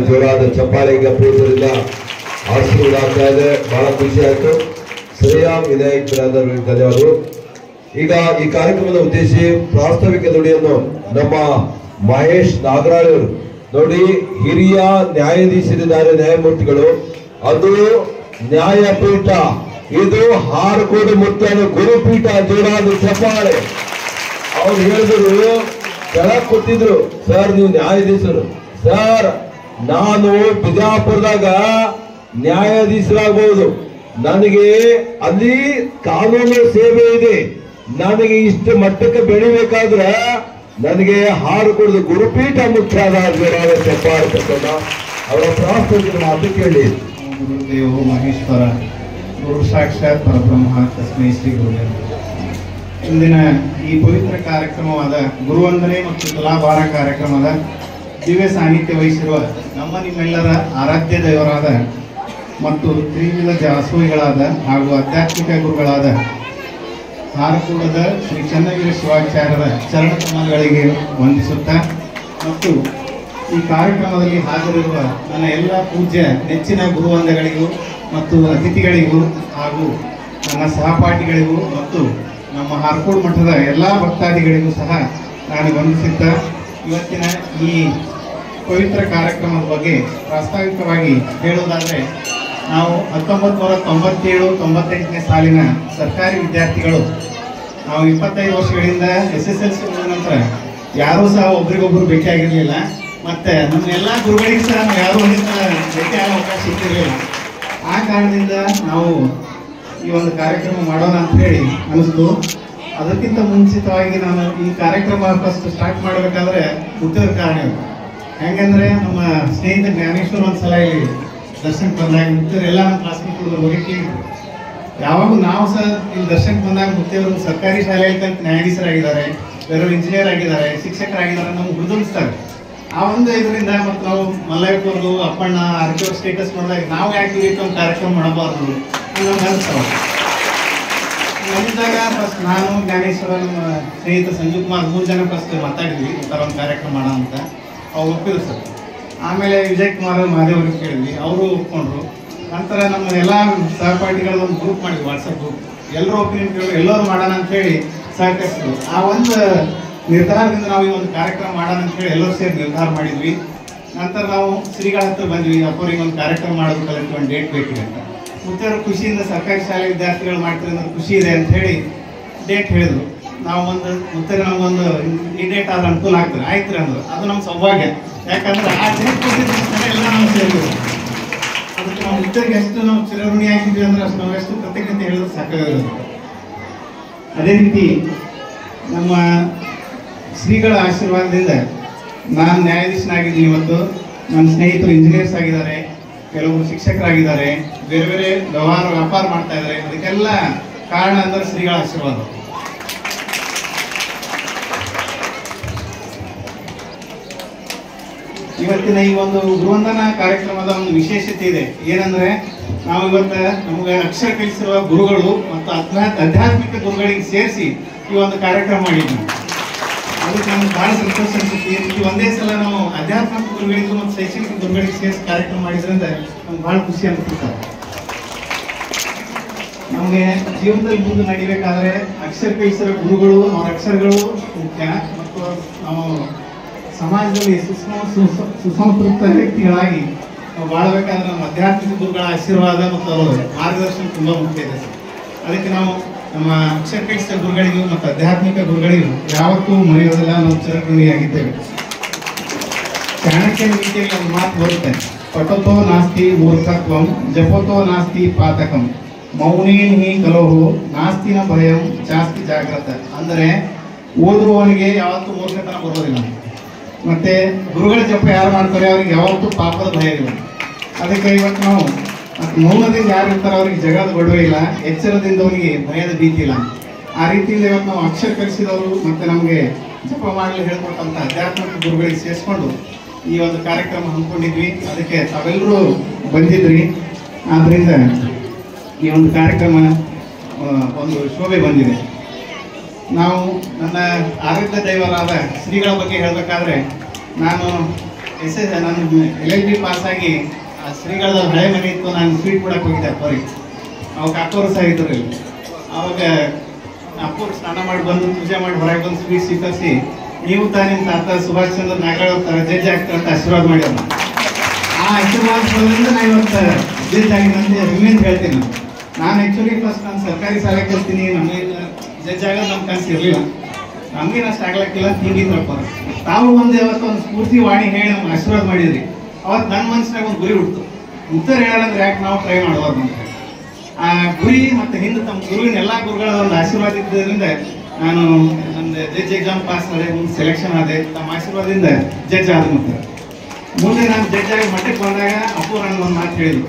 ಜೋರಾದ ಚಪ್ಪಾಳೆಗೆ ಪ್ರೀತಿಯಿಂದ ಆಶೀರ್ವಾದ ಆಗ್ತಾ ಇದೆ. ಬಹಳ ಖುಷಿ ಆಯ್ತು. ಶ್ರೇಯಾಮ್ ವಿನಾಯಕ್ ಬ್ರದರ್ ಧನ್ಯವಾದಗಳು. ಈಗ ಈ ಕಾರ್ಯಕ್ರಮದ ಉದ್ದೇಶ ಪ್ರಾಸ್ತಾವಿಕ ನುಡಿಯನ್ನು ನಮ್ಮ ಮಹೇಶ್ ನಾಗರಾಳ್ ಅವರು ನೋಡಿ, ಹಿರಿಯ ನ್ಯಾಯಾಧೀಶರಿದ್ದಾರೆ, ನ್ಯಾಯಮೂರ್ತಿಗಳು. ಅದು ನ್ಯಾಯಪೀಠ, ಇದು ಹಾರಕೋಡು ಮುತ್ಯಾನ ಗುರುಪೀಠ. ಜೋರಾದ ಚಪ್ಪಾಳೆ. ಅವ್ರು ಹೇಳಿದ್ರು, ಕೆಳಗ್ ಕೂತಿದ್ರು, ಸರ್ ನೀವು ನ್ಯಾಯಾಧೀಶರು. ಸರ್ ನಾನು ಬಿಜಾಪುರದಾಗ ನ್ಯಾಯಾಧೀಶರಾಗಬಹುದು, ನನಗೆ ಅಲ್ಲಿ ಕಾನೂನು ಸೇವೆ ಇದೆ, ನನಗೆ ಇಷ್ಟು ಮಟ್ಟಕ್ಕೆ ಬೆಳಿಬೇಕಾದ್ರೆ ನನಗೆ ಹಾರು ಕೊಡೋದು ಗುರುಪೀಠ ಮುಖ್ಯ ಆದ ಚಪ್ಪಾಡ್ತಕ್ಕಂಥ ಅವರ ಪ್ರಾಸ್ತಾವಿಕ ಮಾತು ಕೇಳಿ. ಗುರುದೇವೋ ಮಹೇಶ್ವರ, ಗುರು ಸಾಕ್ಷಾತ್ ಪರಬ್ರಹ್ಮ, ತಸ್ಮೈ ಶ್ರೀ ಗುರುದೇವ. ಇಂದಿನ ಈ ಪವಿತ್ರ ಕಾರ್ಯಕ್ರಮವಾದ ಗುರುವಂದನೆ ಮತ್ತು ತುಲಾಭಾರ ಕಾರ್ಯಕ್ರಮದ ದಿವ್ಯ ಸಾನ್ನಿಧ್ಯ ವಹಿಸಿರುವ ನಮ್ಮ ನಿಮ್ಮೆಲ್ಲರ ಆರಾಧ್ಯ ದೇವರಾದ ಮತ್ತು ತ್ರಿವಿಧ ದಾಸೋಹಿಗಳಾದ ಹಾಗೂ ಆಧ್ಯಾತ್ಮಿಕ ಗುರುಗಳಾದ ಹಾರಕೂಡದ ಶ್ರೀ ಚನ್ನಗಿರಿ ಶಿವಾಚಾರ್ಯರ ಚರಣ ಕಮಲಗಳಿಗೆ ವಂದಿಸುತ್ತಾ ಮತ್ತು ಈ ಕಾರ್ಯಕ್ರಮದಲ್ಲಿ ಹಾಜರಿರುವ ನನ್ನ ಎಲ್ಲ ಪೂಜ್ಯ ನೆಚ್ಚಿನ ಗುರುವಂದಗಳಿಗೂ ಮತ್ತು ಅತಿಥಿಗಳಿಗೂ ಹಾಗೂ ನನ್ನ ಸಹಪಾಠಿಗಳಿಗೂ ಮತ್ತು ನಮ್ಮ ಹಾರಕೋಡ್ ಮಠದ ಎಲ್ಲ ಭಕ್ತಾದಿಗಳಿಗೂ ಸಹ ನಾನು ವಂದಿಸುತ್ತಾ ಇವತ್ತಿನ ಈ ಪವಿತ್ರ ಕಾರ್ಯಕ್ರಮದ ಬಗ್ಗೆ ಪ್ರಾಸ್ತಾವಿಕವಾಗಿ ಹೇಳುವುದಾದರೆ, ನಾವು 1997-98ನೇ ಸಾಲಿನ ಸರ್ಕಾರಿ ವಿದ್ಯಾರ್ಥಿಗಳು. ನಾವು 25 ವರ್ಷಗಳಿಂದ SSLC ಮುಗಿದ ನಂತರ ಯಾರೂ ಸಹ ಒಬ್ರಿಗೊಬ್ಬರು ಭೇಟಿಯಾಗಿರಲಿಲ್ಲ. ಮತ್ತು ನಮ್ಮೆಲ್ಲ ಗುರುಗಳಿಗೆ ಸಹ ನಾವು ಯಾರೂ ಭೇಟಿಯಾಗೋ ಅವಕಾಶ ಸಿಗ್ತಿರಲಿಲ್ಲ. ಆ ಕಾರಣದಿಂದ ನಾವು ಈ ಒಂದು ಕಾರ್ಯಕ್ರಮ ಮಾಡೋಣ ಅಂತ ಹೇಳಿ ಅನಿಸ್ತು. ಅದಕ್ಕಿಂತ ಮುಂಚಿತವಾಗಿ ನಾನು ಈ ಕಾರ್ಯಕ್ರಮ ಫಸ್ಟ್ ಸ್ಟಾರ್ಟ್ ಮಾಡಬೇಕಾದ್ರೆ ಹುಟ್ಟಿದ ಕಾರಣ ಹೆಂಗಂದ್ರೆ, ನಮ್ಮ ಸ್ನೇಹಿತ ಜ್ಞಾನೇಶ್ವರ ಒಂದ್ಸಲ ಇಲ್ಲಿ ದರ್ಶನಕ್ಕೆ ಬಂದಾಗ ಮುಕ್ತರೆಲ್ಲ ನಮ್ಮ ಕ್ಲಾಸ್ಮೇಟ್ ಹೋಗಿ ಕೇಳಿದ್ರು, ಯಾವಾಗ ನಾವು ಸಹ ಇಲ್ಲಿ ದರ್ಶನಕ್ಕೆ ಬಂದಾಗ ಮುಕ್ತಿಯವರು ಸರ್ಕಾರಿ ಶಾಲೆಯಲ್ಲಿ ಕಲಿತು ನ್ಯಾಯಾಧೀಶರಾಗಿದ್ದಾರೆ, ಬೇರೆಯವರು ಇಂಜಿನಿಯರ್ ಆಗಿದ್ದಾರೆ, ಶಿಕ್ಷಕರಾಗಿದ್ದಾರೆ, ನಮ್ಗೆ ಹುರಿದುಂಬಿಸ್ತಾರೆ. ಆ ಒಂದು ಇದರಿಂದ ಮತ್ತು ನಾವು ಮಲ್ಲಯ್ಯವ್ರದ್ದು ಅಪ್ಪಣ್ಣ ಆರ್ಕಿಯವ್ರ ಸ್ಟೇಟಸ್ ನೋಡಿದಾಗ ನಾವು ಯಾಕೆ ಈ ರೀತಿ ಒಂದು ಕಾರ್ಯಕ್ರಮ ಮಾಡಬಾರ್ದು ನಮ್ಗೆ ಅನಿಸ್ತಾವ. ನಮ್ಮಿದ್ದಾಗ ಫಸ್ಟ್ ನಾನು ಜ್ಞಾನೇಶ್ವರ ನಮ್ಮ ಸ್ನೇಹಿತ ಸಂಜೀವ್ ಕುಮಾರ್ 3 ಜನ ಫಸ್ಟ್ ಮಾತಾಡಿದ್ವಿ ಈ ಥರ ಒಂದು ಕಾರ್ಯಕ್ರಮ ಮಾಡೋಣ ಅಂತ. ಅವ್ರು ಒಪ್ಪಿದ್ರು ಸರ್. ಆಮೇಲೆ ವಿಜಯ್ ಕುಮಾರ್ ಮಹಾದೇವ್ರಿಗೆ ಕೇಳಿದ್ವಿ, ಅವರು ಒಪ್ಕೊಂಡ್ರು. ನಂತರ ನಮ್ಮ ಎಲ್ಲ ಸಹಪಾಠಿಗಳ ಒಂದು ಗ್ರೂಪ್ ಮಾಡಿದ್ವಿ, ವಾಟ್ಸಪ್ ಗ್ರೂಪ್. ಎಲ್ಲರೂ ಒಪಿನಿಯನ್ ಕೇಳಿದ್ರು, ಎಲ್ಲರೂ ಮಾಡೋಣ ಅಂತೇಳಿ ಸಹಕರಿಸಿದ್ರು. ಆ ಒಂದು ನಿರ್ಧಾರದಿಂದ ನಾವು ಈ ಒಂದು ಕಾರ್ಯಕ್ರಮ ಮಾಡೋಣ ಅಂತೇಳಿ ಎಲ್ಲರೂ ಸೇರಿ ನಿರ್ಧಾರ ಮಾಡಿದ್ವಿ. ನಂತರ ನಾವು ಶ್ರೀಗಳ ಹತ್ರ ಬಂದ್ವಿ, ಅಪ್ಪರಿಗೆ ಒಂದು ಕಾರ್ಯಕ್ರಮ ಮಾಡೋದಕ್ಕೆ ಒಂದು ಡೇಟ್ ಬೇಕಿದೆ ಅಂತ. ಮುತ್ತೇರು ಖುಷಿಯಿಂದ ಸರ್ಕಾರಿ ಶಾಲೆ ವಿದ್ಯಾರ್ಥಿಗಳು ಮಾಡ್ತಾರೆ ಅನ್ನೋದು ಖುಷಿ ಇದೆ ಅಂತ ಹೇಳಿ ಡೇಟ್ ಹೇಳಿದ್ರು. ನಾವು ಒಂದು ಮುತ್ತೇರು ನಮಗೊಂದು ಈ ಡೇಟ್ ಆದ್ರೆ ಅನುಕೂಲ ಆಗ್ತದೆ, ಆಯ್ತು ರೀ ಅಂದರು. ಅದು ನಮ್ಮ ಸೌಭಾಗ್ಯ. ಯಾಕಂದ್ರೆ ಆ ಡೇಟ್ ಕೊಟ್ಟಿದ್ದ ಎಲ್ಲ ನಾವು ಸೇರಿದ್ವಿ. ಅದಕ್ಕೆ ನಾವು ಮುತ್ತೇರಿಗೆ ಎಷ್ಟು ನಾವು ಚಿರಋಣಿ ಆಗಿದ್ವಿ ಅಂದ್ರೆ ಅಷ್ಟು ನಾವು ಎಷ್ಟು ಕೃತಜ್ಞತೆ ಹೇಳಿದ್ರೆ ಸಾಕಾಗಿರೋದು. ಅದೇ ರೀತಿ ನಮ್ಮ ಶ್ರೀಗಳ ಆಶೀರ್ವಾದದಿಂದ ನಾನು ನ್ಯಾಯಾಧೀಶನಾಗಿದ್ದೀನಿ. ಇವತ್ತು ನನ್ನ ಸ್ನೇಹಿತರು ಇಂಜಿನಿಯರ್ಸ್ ಆಗಿದ್ದಾರೆ, ಕೆಲವರು ಶಿಕ್ಷಕರಾಗಿದ್ದಾರೆ, ಬೇರೆ ಬೇರೆ ವ್ಯಾಪಾರ ಮಾಡ್ತಾ ಇದ್ದಾರೆ. ಅದಕ್ಕೆಲ್ಲ ಕಾರಣ ಅಂದ್ರೆ ಶ್ರೀಗಳ ಆಶೀರ್ವಾದ. ಇವತ್ತಿನ ಈ ಒಂದು ಗುರುವಂದನಾ ಕಾರ್ಯಕ್ರಮದ ಒಂದು ವಿಶೇಷತೆ ಇದೆ. ಏನಂದ್ರೆ ನಾವು ಇವತ್ತು ನಮಗೆ ಅಕ್ಷರ ಕಲಿಸಿರುವ ಗುರುಗಳು ಮತ್ತು ಆಧ್ಯಾತ್ಮಿಕ ಗುರುಗಳಿಗೆ ಸೇರಿಸಿ ಈ ಒಂದು ಕಾರ್ಯಕ್ರಮ ಮಾಡಿದ್ವಿ. ಅದಕ್ಕೆ ನಮ್ಗೆ ಬಹಳ ಸಂತೋಷ ಅನಿಸುತ್ತೆ. ಈ ಒಂದೇ ಸಲ ನಾವು ಆಧ್ಯಾತ್ಮಿಕ ಗುರುಗಳಿಗೂ ಮತ್ತು ಶೈಕ್ಷಣಿಕ ಗುರುಗಳಿಗೆ ಸೇರಿಸಿ ಕಾರ್ಯಕ್ರಮ ಮಾಡಿದ್ರಿಂದ ನಮ್ಗೆ ಬಹಳ ಖುಷಿ ಅನಿಸುತ್ತೆ. ನಮಗೆ ಜೀವನದಲ್ಲಿ ಮುಂದೆ ನಡಿಬೇಕಾದ್ರೆ ಅಕ್ಷರ ಕಲಿಸಿರೋ ಗುರುಗಳು, ಅವರ ಅಕ್ಷರಗಳು ಮುಖ್ಯ. ಮತ್ತು ನಾವು ಸಮಾಜದಲ್ಲಿ ಸುಸಂಸ್ಕೃತ ವ್ಯಕ್ತಿಗಳಾಗಿ ನಾವು ಬಾಳಬೇಕಾದ್ರೆ ನಮ್ಮ ಆಧ್ಯಾತ್ಮಿಕ ಗುರುಗಳ ಆಶೀರ್ವಾದ ಮತ್ತು ಅವರ ಮಾರ್ಗದರ್ಶನ ತುಂಬಾ ಮುಖ್ಯ ಇದೆ. ಅದಕ್ಕೆ ನಾವು ನಮ್ಮ ಅಕ್ಷರ ಕಲಿಸಿದ ಗುರುಗಳಿಗೂ ಮತ್ತು ಆಧ್ಯಾತ್ಮಿಕ ಗುರುಗಳಿಗೂ ಯಾವತ್ತೂ ಮರೆಯೋದಿಲ್ಲ, ನಾವು ಚಿರಋಣಿಯಾಗಿದ್ದೇವೆ. ಚಾಣಕ್ಯನ ರೀತಿಯಲ್ಲಿ ಒಂದು ಮಾತು ಬರುತ್ತೆ, ಪಠತೋ ನಾಸ್ತಿ ಮೂರ್ಖತ್ವಂ ಜಪತೋ ನಾಸ್ತಿ ಪಾತಕಂ ಮೌನೇನ್ ಹಿ ಕಲೋಹು ನಾಸ್ತಿನ ಭಯಂ ಜಾಸ್ತಿ ಜಾಗ್ರತ. ಅಂದರೆ ಓದುವವನಿಗೆ ಯಾವತ್ತೂ ಮೂರ್ಖತನ ಬರೋದಿಲ್ಲ, ಮತ್ತೆ ಗುರುಗಳ ಜಪ ಯಾರು ಮಾಡ್ತಾರೆ ಅವ್ರಿಗೆ ಯಾವತ್ತೂ ಪಾಪದ ಭಯ ಇಲ್ಲ. ಅದಕ್ಕೆ ಇವತ್ತು ನಾವು ಮೌನದಿಂದ ಯಾರು ಇರ್ತಾರೆ ಅವ್ರಿಗೆ ಜಗಳದ ಗೊಡವೆ ಇಲ್ಲ, ಎಚ್ಚರದಿಂದ ಅವನಿಗೆ ಭಯದ ಭೀತಿ ಇಲ್ಲ. ಆ ರೀತಿಯಿಂದ ಇವತ್ತು ನಾವು ಅಕ್ಷರ ಕಲಿಸಿದವರು ಮತ್ತೆ ನಮಗೆ ಜಪ ಮಾಡಲು ಹೇಳ್ಕೊಟ್ಟಂತ ಆಧ್ಯಾತ್ಮಿಕ ಗುರುಗಳಿಗೆ ಸೇರಿಸ್ಕೊಂಡು ಈ ಒಂದು ಕಾರ್ಯಕ್ರಮ ಹಮ್ಮಿಕೊಂಡಿದ್ವಿ. ಅದಕ್ಕೆ ತಾವೆಲ್ಲರೂ ಬಂದಿದ್ರಿ. ಆದ್ರಿಂದ ಈ ಒಂದು ಕಾರ್ಯಕ್ರಮ ಒಂದು ಶೋಭೆ ಬಂದಿದೆ. ನಾವು ನನ್ನ ಆರಾಧ್ಯ ದೈವರಾದ ಶ್ರೀಗಳ ಬಗ್ಗೆ ಹೇಳಬೇಕಾದ್ರೆ ನಾನು ನಾನು LLB ಪಾಸಾಗಿ ಶ್ರೀಗಳ ಹಳೆ ಮನೆ ಇತ್ತು, ನಾನು ಸ್ವೀಟ್ ಕೊಡಕ್ಕೆ ಹೋಗಿದ್ದೆ ಅಪ್ಪರಿಗೆ. ಅವಾಗ ಅಪ್ಪರು ಸಹ ಇದ್ರು ಇಲ್ಲಿ. ಅವಾಗ ಅಪ್ಪರು ಸ್ನಾನ ಮಾಡಿ ಬಂದು ಪೂಜೆ ಮಾಡಿ ಹೊರಗೆ ಬಂದು ಸ್ವೀಟ್ ಸ್ವೀಕರಿಸಿ, ನೀವು ತಾನೇ ನಿಮ್ಮ ತಾತ ಸುಭಾಷ್ ಚಂದ್ರ ನಾಗರಾಳ್ ತರ ಜಡ್ಜ್ ಆಗ್ತಾರಂತ ಆಶೀರ್ವಾದ ಮಾಡ್ಯಾರ. ಆ ಆಶೀರ್ವಾದದಿಂದ ನಾನು ಇವತ್ತು ಜಡ್ಜ್ ಆಗಿದ್ದಂತೆ ಹೆಮ್ಮೆಂತ ಹೇಳ್ತೀನಿ. ನಾನು ಆ್ಯಕ್ಚುಲಿ ಫಸ್ಟ್ ನಾನು ಸರ್ಕಾರಿ ಶಾಲೆ ಕಲ್ತೀನಿ, ನಮಗೆ ಜಡ್ಜ್ ಆಗೋದು ನಮ್ಮ ಕನಸು ಇರಲಿಲ್ಲ, ನಮಗೇನು ಅಷ್ಟು ಆಗ್ಲಕ್ಕಿಲ್ಲ ತಿಂಗಿದ್ರಪ್ಪ. ತಾವು ಒಂದು ಯಾವತ್ತು ಒಂದು ಸ್ಫೂರ್ತಿ ವಾಣಿ ಹೇಳಿ ನಮ್ಗೆ ಆಶೀರ್ವಾದ ಮಾಡಿದ್ರಿ. ಅವತ್ತು ನನ್ನ ಮನಸ್ಸಿನಾಗ ಒಂದು ಗುರಿ ಹುಡ್ತು, ಉತ್ತರ ಹೇಳಂದ್ರೆ ಯಾಕೆ ನಾವು ಟ್ರೈ ಮಾಡೋದು ಅಂತ. ಆ ಗುರಿ ಮತ್ತು ಹಿಂದೆ ತಮ್ಮ ಗುರುವಿನ ಎಲ್ಲ ಗುರುಗಳ ಒಂದು ಆಶೀರ್ವಾದ ಇದ್ದರಿಂದ ನಾನು ನನ್ನ ಜಡ್ಜ್ ಎಕ್ಸಾಮ್ ಪಾಸ್ ಆದೆ, ಮುಂದೆ ಸೆಲೆಕ್ಷನ್ ಆದೆ. ತಮ್ಮ ಆಶೀರ್ವಾದದಿಂದ ಜಡ್ಜ್ ಆದ. ಮತ್ತೆ ಮುಂದೆ ನಾನು ಜಡ್ಜ್ ಆಗಿ ಮಠಕ್ಕೆ ಬಂದಾಗ ಅಪ್ಪು ನನಗೆ ಒಂದು ಮಾತು ಹೇಳಿದ್ರು,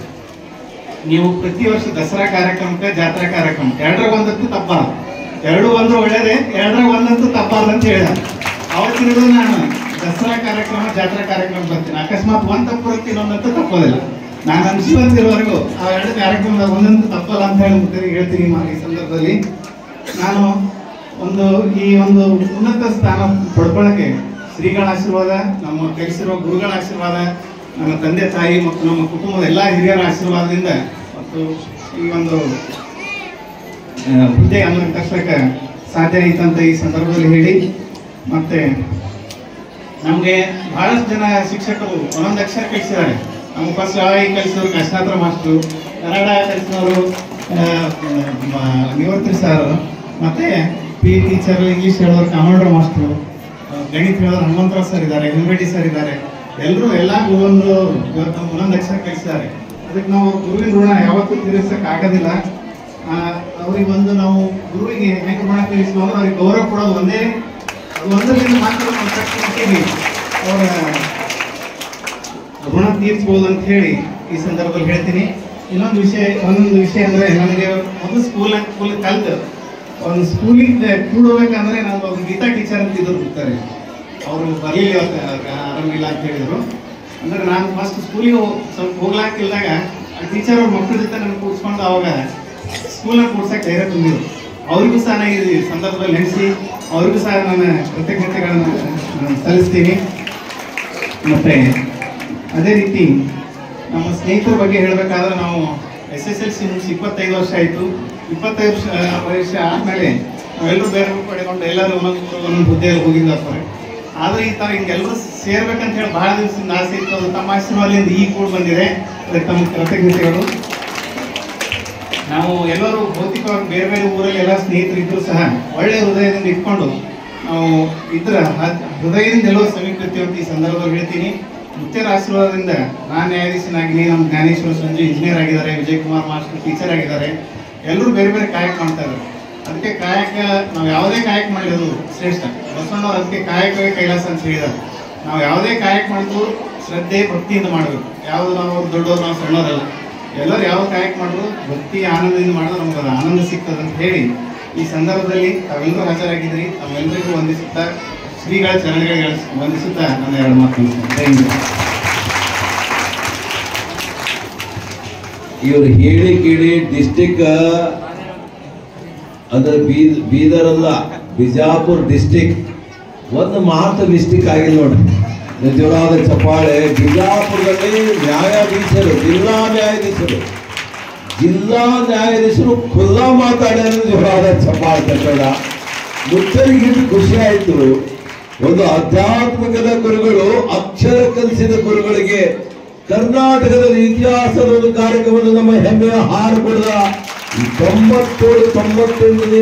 ನೀವು ಪ್ರತಿ ವರ್ಷ ದಸರಾ ಕಾರ್ಯಕ್ರಮಕ್ಕೆ ಜಾತ್ರಾ ಕಾರ್ಯಕ್ರಮ ಎರಡರಾಗ ಒಂದಂತೂ ತಪ್ಪಾರ್ದು, ಎರಡು ಬಂದ್ರೆ ಒಳ್ಳೇದೇ, ಎರಡರಾಗ ಒಂದಂತೂ ತಪ್ಪಾರ್ದು ಅಂತ ಹೇಳಿದ. ಅವತ್ತಿನ ನಾನು ದಸರಾ ಕಾರ್ಯಕ್ರಮ ಜಾತ್ರಾ ಕಾರ್ಯಕ್ರಮ ಬರ್ತೀನಿ. ಅಕಸ್ಮಾತ್ ಒಂದು ತಪ್ಪು ಬರುತ್ತೆ, ಇನ್ನೊಂದಂತೂ ತಪ್ಪೋದಿಲ್ಲ. ನಾನು ಅನಿಸುವಂತಿರೋವರೆಗೂ ಆ ಎರಡು ಕಾರ್ಯಕ್ರಮದಾಗ ಒಂದಂತೂ ತಪ್ಪಲ್ಲ ಅಂತ ಹೇಳಿ ಹೇಳ್ತೀನಿ. ಈ ಸಂದರ್ಭದಲ್ಲಿ ನಾನು ಈ ಒಂದು ಉನ್ನತ ಸ್ಥಾನ ಪಡ್ಕೊಳ್ಳೋಕ್ಕೆ ಶ್ರೀಗಳ ಆಶೀರ್ವಾದ, ನಮ್ಮ ಕಲಿಸಿರುವ ಗುರುಗಳ ಆಶೀರ್ವಾದ, ನಮ್ಮ ತಂದೆ ತಾಯಿ ಮತ್ತು ನಮ್ಮ ಕುಟುಂಬದ ಎಲ್ಲ ಹಿರಿಯರ ಆಶೀರ್ವಾದದಿಂದ ಮತ್ತು ಈ ಒಂದು ಹುದ್ದೆ ಅಲಂಕರಿಸಕ್ಕೆ ಸಾಧ್ಯ ಐತಂತ ಈ ಸಂದರ್ಭದಲ್ಲಿ ಹೇಳಿ, ಮತ್ತೆ ನಮಗೆ ಬಹಳಷ್ಟು ಜನ ಶಿಕ್ಷಕರು ಒಂದೊಂದು ಅಕ್ಷರ ಕಲಿಸಿದ್ದಾರೆ. ನಮ್ಗೆ ಫಸ್ಟ್ ಕಲಿಸಿದವರು ಕೃಷ್ಣಾತ್ರ ಮಾಸ್ಟ್ರು, ಕನ್ನಡ ಕಲಿಸಿದವರು ನಿವರ್ತಿ ಸರ್, ಮತ್ತೆ PE ಟೀಚರ್, ಇಂಗ್ಲೀಷ್ ಹೇಳೋರು ಕಮಾಂಡರ್ ಮಾಸ್ಟ್ರು, ಗಣಿತ ಹೇಳೋರು ಹನುಮಂತರಾವ್ ಸರ್ ಇದ್ದಾರೆ, ಹಿಮರೆಡ್ಡಿ ಸರ್ ಇದ್ದಾರೆ. ಎಲ್ಲರೂ ಎಲ್ಲ ಗುರುವಂದರು ಇವತ್ತು ಒಂದೊಂದು ಅಕ್ಷರ ಕಲಿಸಿದ್ದಾರೆ. ಅದಕ್ಕೆ ನಾವು ಗುರುವಿನ ಋಣ ಯಾವತ್ತೂ ತೀರಿಸಕ್ಕೆ ಆಗೋದಿಲ್ಲ. ಅವ್ರಿಗೆ ಒಂದು ನಾವು ಗುರುವಿಗೆ ಹೆಂಗೆ ಋಣ ತೀರಿಸುವ ಅವ್ರಿಗೆ ಗೌರವ ಕೊಡೋದು ಒಂದರಿಂದ ಮಾತ್ರ ನಾವು ತಕ್ಷಣಕ್ಕೆ ಅವರ ಋಣ ತೀರಿಸ್ಬೋದು ಅಂತ ಹೇಳಿ ಈ ಸಂದರ್ಭದಲ್ಲಿ ಹೇಳ್ತೀನಿ. ಒಂದೊಂದು ವಿಷಯ ಅಂದರೆ ನನಗೆ ಒಂದು ಸ್ಕೂಲ್ ಕಲ್ತು ಒಂದು ಸ್ಕೂಲಿಗೆ ಕೂಡಬೇಕಂದ್ರೆ ನಾನು ಒಂದು ಗೀತಾ ಟೀಚರ್ ಅಂತ ಇದ್ರು ಬಿಡ್ತಾರೆ. ಅವರು ಬರಲಿಲ್ಲ, ಆರಾಮಿಲ್ಲ ಅಂತ ಹೇಳಿದರು. ಅಂದರೆ ನಾನು ಫಸ್ಟ್ ಸ್ಕೂಲಿಗೆ ಸ್ವಲ್ಪ ಹೋಗ್ಲಾಕಿಲ್ದಾಗ ಆ ಟೀಚರ್ ಅವ್ರ ಮಕ್ಕಳ ಜೊತೆ ನನಗೆ ಕೂರಿಸ್ಕೊಂಡು ಅವಾಗ ಸ್ಕೂಲ್ನಾಗ ಕೂಡ್ಸಕ್ಕೆ ಧೈರ್ಯ ತುಂಬಿದ್ರು. ಅವರಿಗೂ ಸಹ ನಾನು ಈ ಸಂದರ್ಭದಲ್ಲಿ ನೆನೆಸಿ ಅವರಿಗೂ ಸಹ ನಾನು ಕೃತಜ್ಞತೆಗಳನ್ನು ಸಲ್ಲಿಸ್ತೀನಿ. ಮತ್ತು ಅದೇ ರೀತಿ ನಮ್ಮ ಸ್ನೇಹಿತರ ಬಗ್ಗೆ ಹೇಳಬೇಕಾದ್ರೆ ನಾವು SSLC ಮುಗಿಸಿ 25 ವರ್ಷ ಆಯಿತು. 25 ವರ್ಷ ಆದಮೇಲೆ ನಾವೆಲ್ಲರೂ ಬೇರೆ ಪಡೆದುಕೊಂಡು ಎಲ್ಲರೂ ಒಂದೊಂದು ಹುದ್ದೆಯಲ್ಲಿ ಹೋಗಿದ್ದಾರೆ. ಆದರೆ ಈ ಥರ ಹಿಂಗೆಲ್ಲರೂ ಸೇರ್ಬೇಕಂತ ಹೇಳಿ ಬಹಳ ದಿವಸದಿಂದ ಆಸೆ ಇತ್ತು. ಅದು ತಮ್ಮ ಆಶೀರ್ವಾದದಿಂದ ಈಗ ಕೂಡ ಬಂದಿದೆ. ಅದಕ್ಕೆ ತಮ್ಮ ಕೃತಜ್ಞತೆಗಳು. ನಾವು ಎಲ್ಲರೂ ಭೌತಿಕವಾಗಿ ಬೇರೆ ಬೇರೆ ಊರಲ್ಲಿ ಎಲ್ಲ ಸ್ನೇಹಿತರಿದ್ದರೂ ಸಹ ಒಳ್ಳೆಯ ಹೃದಯದಿಂದ ಇಟ್ಕೊಂಡು ನಾವು ಇದರ ಹೃದಯದಿಂದ ಎಲ್ಲರೂ ಸಮೀಪಿರ್ತೀವಿ ಅಂತ ಈ ಸಂದರ್ಭದಲ್ಲಿ ಹೇಳ್ತೀನಿ. ಮುಖ್ಯರ ಆಶೀರ್ವಾದದಿಂದ ನಾನು ನ್ಯಾಯಾಧೀಶನಾಗಿನಿ, ನಮ್ಮ ಜ್ಞಾನೇಶ್ವರ ಸಂಜು ಇಂಜಿನಿಯರ್ ಆಗಿದ್ದಾರೆ, ವಿಜಯ್ ಕುಮಾರ್ ಮಾಸ್ಟರ್ ಟೀಚರ್ ಆಗಿದ್ದಾರೆ. ಎಲ್ಲರೂ ಬೇರೆ ಬೇರೆ ಕಾಯಕ ಮಾಡ್ತಾ ಇದ್ದಾರೆ. ಅದಕ್ಕೆ ಕಾಯಕ ನಾವು ಯಾವುದೇ ಕಾಯಕ ಮಾಡಿರೋದು ಶ್ರೇಷ್ಠ. ಬಸವಣ್ಣವ್ರು ಅದಕ್ಕೆ ಕಾಯಕವೇ ಕೈಲಾಸ ಅಂತ ಹೇಳಿದ್ದಾರೆ. ನಾವು ಯಾವುದೇ ಕಾಯಕ ಮಾಡಿದ್ರು ಶ್ರದ್ಧೆ ಭಕ್ತಿಯಿಂದ ಮಾಡಬೇಕು. ಯಾವುದು ನಾವು ದೊಡ್ಡವರು ನಾವು ಸಣ್ಣವರಲ್ಲ. ಎಲ್ಲರೂ ಯಾವ ಕಾಯಕ ಮಾಡಿದ್ರು ಭಕ್ತಿ ಆನಂದದಿಂದ ಮಾಡಿದ್ರೆ ನಮ್ಗೆ ಅದು ಆನಂದ ಸಿಗ್ತದೆ ಅಂತ ಹೇಳಿ ಈ ಸಂದರ್ಭದಲ್ಲಿ ತಾವೆಲ್ಲರೂ ಹಾಜರಾಗಿದ್ರಿ. ತಾವೆಲ್ಲರಿಗೂ ವಂದಿಸುತ್ತಾ ಶ್ರೀಗಳ ಚರಣಗಳಿಗೆ ವಂದಿಸುತ್ತಾ ನನ್ನ 2 ಮಾತು ಮುಗಿಸ್ತೇನೆ. ಇವರು ಹೇಳಿ ಕೇಳಿ ಡಿಸ್ಟಿಕ್ ಅಂದ್ರೆ ಬೀದರ್ ಅಲ್ಲ, ಬಿಜಾಪುರ ಡಿಸ್ಟಿಕ್ ಒಂದು ಮಾತ್ರ ಡಿಸ್ಟಿಕ್ ಆಗಿಲ್ಲ ನೋಡ್ರಿ. ನಿಜವಾದ ಚಪ್ಪಾಳೆ. ಬಿಜಾಪುರದಲ್ಲಿ ನ್ಯಾಯಾಧೀಶರು, ಜಿಲ್ಲಾ ನ್ಯಾಯಾಧೀಶರು ಖುಲ್ಲಾ ಮಾತಾಡ್ಯಾರ. ನಿಜವಾದ ಚಪ್ಪಾಳೆ ಕಟ್ಟಡ. ಮುಚ್ಚರಿಗೆ ಖುಷಿ ಆಯ್ತು. ಒಂದು ಆಧ್ಯಾತ್ಮಿಕದ ಗುರುಗಳು, ಅಕ್ಷರ ಕಲಿಸಿದ ಗುರುಗಳಿಗೆ ಕರ್ನಾಟಕದ ಇತಿಹಾಸದ ಒಂದು ಕಾರ್ಯಕ್ರಮವನ್ನು ನಮ್ಮ ಹೆಮ್ಮೆಯ ಹಾರಿಬಿಡದ 97-98ನೇ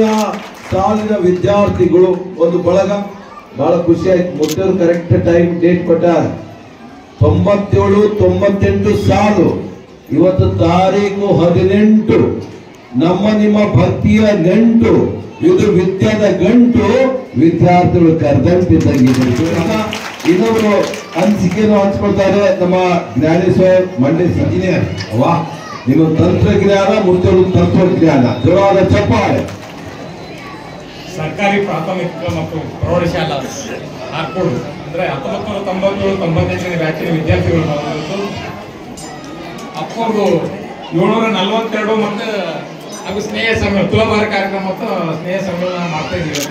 ಸಾಲಿನ ವಿದ್ಯಾರ್ಥಿಗಳು ಒಂದು ಬಳಗ. ಬಹಳ ಖುಷಿ ಆಯ್ತು. ಮುದ್ದವರು ಕರೆಕ್ಟ್ ಟೈಮ್ ಡೇಟ್ ಕೊಟ್ಟಾರ. 97-98 ಸಾಲು. ಇವತ್ತು ತಾರೀಕು 18. ನಿಮ್ಮ ಭಕ್ತಿಯ ನೆಂಟು, ಇದು ವಿದ್ಯಾದ ಗಂಟು. ವಿದ್ಯಾರ್ಥಿಗಳು ಕರೆದಂತಿದ್ದಂಗಿದ್ದಾರೆ. ಇನ್ನೊಬ್ರು ಅನಿಸಿಕೆಯನ್ನು ಹಂಚ್ಕೊಳ್ತಾರೆ. ನಮ್ಮ ಜ್ಞಾನೇಶ್ವರ್ ಮಂಡೇಶ್ ಇಂಜಿನಿಯರ್. ವಾ, ನಿಮ್ಮ ತಂತ್ರಜ್ಞಾನ ಮುಂಚೆ ತತ್ವಜ್ಞಾನ. ಜೋರಾದ ಚಪ್ಪಾಳೆ. ಸರ್ಕಾರಿ ಪ್ರಾಥಮಿಕ ಮತ್ತು ಪ್ರೌಢಶಾಲಾ ಹಾರ್ಕೋಡು ಅಂದರೆ 1997-98ನೇ ಬ್ಯಾಚಿನ ವಿದ್ಯಾರ್ಥಿಗಳು ನಾವು ಅಪ್ಪವ್ರದ್ದು 742 ಮತ್ತು ಹಾಗೂ ಸ್ನೇಹ ಸಮ್ಮೇಳನ, ತುಲಾಭಾರ ಕಾರ್ಯಕ್ರಮ ಮತ್ತು ಸ್ನೇಹ ಸಮ್ಮೇಳನ ಮಾಡ್ತಾ ಇದ್ದೀವಿ.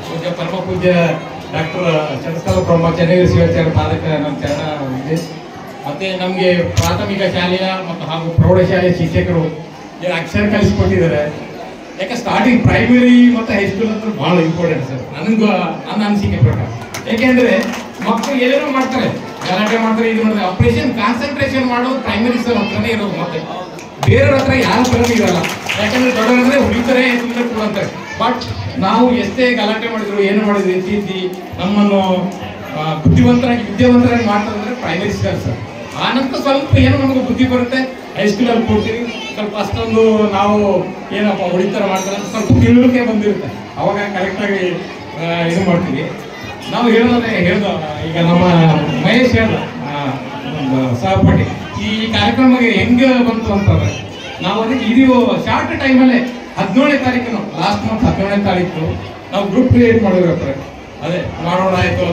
ಪೂಜ್ಯ ಪರಮ ಪೂಜ್ಯ ಡಾಕ್ಟರ್ ಚಂದ್ರಸ್ಥಳ ಬ್ರಹ್ಮ ಚೆನ್ನಗಿರಿ ಶಿವಾಚಾರ್ಯ ಪಾದಕ ನಮ್ಮ ಚರಣ ಇದೆ. ಮತ್ತು ನಮಗೆ ಪ್ರಾಥಮಿಕ ಶಾಲೆಯ ಮತ್ತು ಹಾಗೂ ಪ್ರೌಢಶಾಲೆಯ ಶಿಕ್ಷಕರು ಏನು ಅಕ್ಷರ ಕಲಿಸ್ಕೊಟ್ಟಿದ್ದಾರೆ. ಯಾಕೆ ಸ್ಟಾರ್ಟಿಂಗ್ ಪ್ರೈಮರಿ ಮತ್ತು ಹೈಸ್ಕೂಲ್ ಅಂತ ಭಾಳ ಇಂಪಾರ್ಟೆಂಟ್ ಸರ್ ನನಗೂ, ನನ್ನ ಅನಿಸಿಕೆ ಪ್ರಕಾರ. ಯಾಕೆಂದರೆ ಮಕ್ಕಳು ಏನೇನೋ ಮಾಡ್ತಾರೆ, ಗಲಾಟೆ ಮಾಡ್ತಾರೆ, ಇದು ಮಾಡ್ತಾರೆ. ಆಪರೇಷನ್ ಕಾನ್ಸಂಟ್ರೇಷನ್ ಮಾಡೋದು ಪ್ರೈಮರಿ ಸರ್ ಹತ್ರನೇ ಇರೋದು. ಮತ್ತೆ ಬೇರೆಯವ್ರ ಹತ್ರ ಯಾರ ಥರನೂ ಇರಲ್ಲ. ಯಾಕಂದರೆ ದೊಡ್ಡವರಂದ್ರೆ ಹುಡುಕ್ತಾರೆ, ಸುಮ್ಮನೆ ಕೊಡ್ತಾರೆ. ಬಟ್ ನಾವು ಎಷ್ಟೇ ಗಲಾಟೆ ಮಾಡಿದ್ರು, ಏನು ಮಾಡಿದ್ವಿ, ತಿದ್ದಿ ನಮ್ಮನ್ನು ವಿದ್ಯಾವಂತರಾಗಿ ಮಾಡ್ತಾರೆ ಪ್ರೈಮರಿ ಸ್ಕೂಲ್ ಸರ್. ಆ ನಂತರ ಸ್ವಲ್ಪ ಏನೋ ನಮಗೆ ಬುದ್ಧಿ ಬರುತ್ತೆ, ಹೈಸ್ಕೂಲಲ್ಲಿ ಕೊಡ್ತೀವಿ. ಸ್ವಲ್ಪ ಅಷ್ಟೊಂದು ನಾವು ಏನಪ್ಪ ಹೊಡಿತರ ಮಾಡ್ತಾರೆ ಅಂತ ಸ್ವಲ್ಪ ತಿಳುವಳಿಕೆ ಬಂದಿರುತ್ತೆ. ಅವಾಗ ಕರೆಕ್ಟಾಗಿ ಇದು ಮಾಡ್ತೀವಿ. ನಾವು ಹೇಳ್ದೆ ಈಗ ನಮ್ಮ ಮಹೇಶ್ ಹೇಳ್ದ ಸಹಪಾಠಿ ಈ ಕಾರ್ಯಕ್ರಮಕ್ಕೆ ಹೆಂಗೆ ಬಂತು ಅಂತಂದ್ರೆ, ನಾವು ಅದಕ್ಕೆ ಇದು ಶಾರ್ಟ್ ಟೈಮಲ್ಲೇ 17ನೇ ತಾರೀಕು, ಲಾಸ್ಟ್ ಮಂತ್ 17ನೇ ತಾರೀಕು ನಾವು ಗ್ರೂಪ್ ಕ್ರಿಯೇಟ್ ಮಾಡಿದ್ವಿ. ಅದೇ ಮಾಡೋಣ ಆಯ್ತು.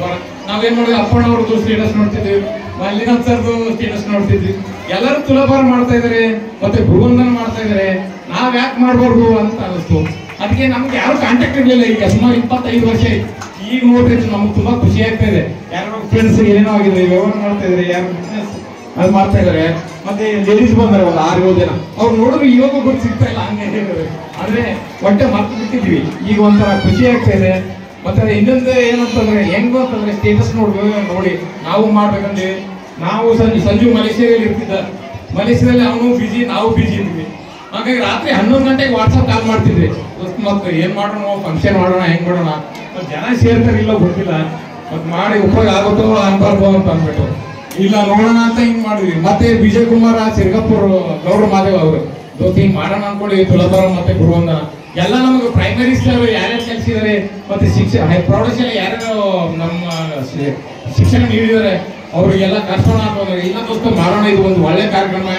ನಾವೇನ್ ಮಾಡಿದ್ವಿ, ಅಪ್ಪಣ್ಣವ್ರದ್ದು ಸ್ಟೇಟಸ್ ನೋಡ್ತಿದ್ವಿ, ಮಲ್ಲಿನಾಥ್ ಸರ್ದು ಸ್ಟೇಟಸ್ ನೋಡ್ತಿದ್ವಿ. ಎಲ್ಲರೂ ತುಲಾಭಾರ ಮಾಡ್ತಾ ಇದಾರೆ, ಮತ್ತೆ ಗುರುವಂದನ ಮಾಡ್ತಾ ಇದಾರೆ. ನಾವ್ ಯಾಕೆ ಮಾಡ್ಬಾರ್ದು ಅಂತ ಅನಿಸ್ತು. ಅದಕ್ಕೆ ನಮ್ಗೆ ಯಾರು ಕಾಂಟ್ಯಾಕ್ಟ್ ಇರಲಿಲ್ಲ. ಈಗ ಸುಮಾರು 25 ವರ್ಷ ಆಯ್ತು. ಈಗ ನೋಡ್ರಿ ನಮ್ಗೆ ತುಂಬಾ ಖುಷಿ ಆಗ್ತಾ ಇದೆ. ಯಾರೋ ಫ್ರೆಂಡ್ಸ್ ಏನೇನೋ ಆಗಿದೆ, ವ್ಯವಹಾರ ಮಾಡ್ತಾ ಇದಾರೆ, ಯಾರು ಬಿಸ್ನೆಸ್ ಅದು ಮಾಡ್ತಾ ಇದಾರೆ. ಮತ್ತೆ ಲೇಡೀಸ್ ಬಂದಾರೆ ಒಂದು 6-7 ಜನ. ಅವ್ರು ನೋಡಿದ್ರೆ ಇವಾಗ ಗೊತ್ತು ಸಿಗ್ತಾ ಇಲ್ಲ, ಹಂಗೆ ಅಂದ್ರೆ ಹೊಟ್ಟೆ ಮರ್ತು ಬಿಟ್ಟಿದ್ವಿ. ಈಗ ಒಂಥರ ಖುಷಿ ಆಗ್ತಾ ಇದೆ. ಮತ್ತೆ ಇನ್ನೊಂದು ಏನಂತಂದ್ರೆ ಹೆಂಗು ಅಂತಂದ್ರೆ ಸ್ಟೇಟಸ್ ನೋಡಿ ನಾವು ಮಾಡ್ಬೇಕಂದ್ರೆ, ನಾವು ಸಂಜು ಮಲೇಷಿಯಾದಲ್ಲಿ ಇರ್ತಿದ್ದ, ಮಲೇಷಿಯಾದಲ್ಲಿ ಅವನು ಬಿಜಿ, ನಾವು ಬಿಜಿ ಇದ್ವಿ. ಹಾಗಾಗಿ ರಾತ್ರಿ 11 ಗಂಟೆಗೆ ವಾಟ್ಸಪ್ ಕಾಲ್ ಮಾಡ್ತಿದ್ವಿ. ಮತ್ತೆ ಏನ್ ಮಾಡೋಣ, ಫಂಕ್ಷನ್ ಮಾಡೋಣ, ಹೆಂಗ್ ಮಾಡೋಣ. ಜನ ಸೇರ್ತಾರಿಲ್ಲ ಗೊತ್ತಿಲ್ಲ, ಮತ್ತೆ ಮಾಡಿ ಉಪಯೋಗ ಆಗುತ್ತೋ ಅನ್ಬಾರ್ದು ಅಂತ ಅಂದ್ಬಿಟ್ಟು ಇಲ್ಲ ನೋಡೋಣ ಅಂತ ಹಿಂಗ್ ಮಾಡಿದ್ವಿ. ಮತ್ತೆ ವಿಜಯ್ ಕುಮಾರ್ ಸಿರ್ಗಾಪುರ್ ಗೌಡ್ರ ಮಾದೇವ್ ಅವರು ದೋಸ್ತಿ ಹಿಂಗ್ ಮಾಡೋಣ ಅನ್ಕೊಳ್ಳಿ. ತುಲಾಭಾರ ಮತ್ತೆ ಗುರುವಂದನ ಎಲ್ಲ ನಮಗೆ ಪ್ರೈಮರಿ ಸರ್ ಯಾರ್ಯಾರು ಕಲಿಸಿದ್ದಾರೆ, ಮತ್ತೆ ಪ್ರೌಢಶಾಲೆ ಯಾರ್ಯಾರು ನಮ್ಮ ಶಿಕ್ಷಣ ನೀಡಿದ್ದಾರೆ ಅವ್ರಿಗೆಲ್ಲ ಕರ್ಸೋಣ ಅಂತಂದ್ರೆ, ಇಲ್ಲ ದೋಸ್ತ ಮಾಡೋಣ, ಇದು ಒಂದು ಒಳ್ಳೆ ಕಾರ್ಯಕ್ರಮ,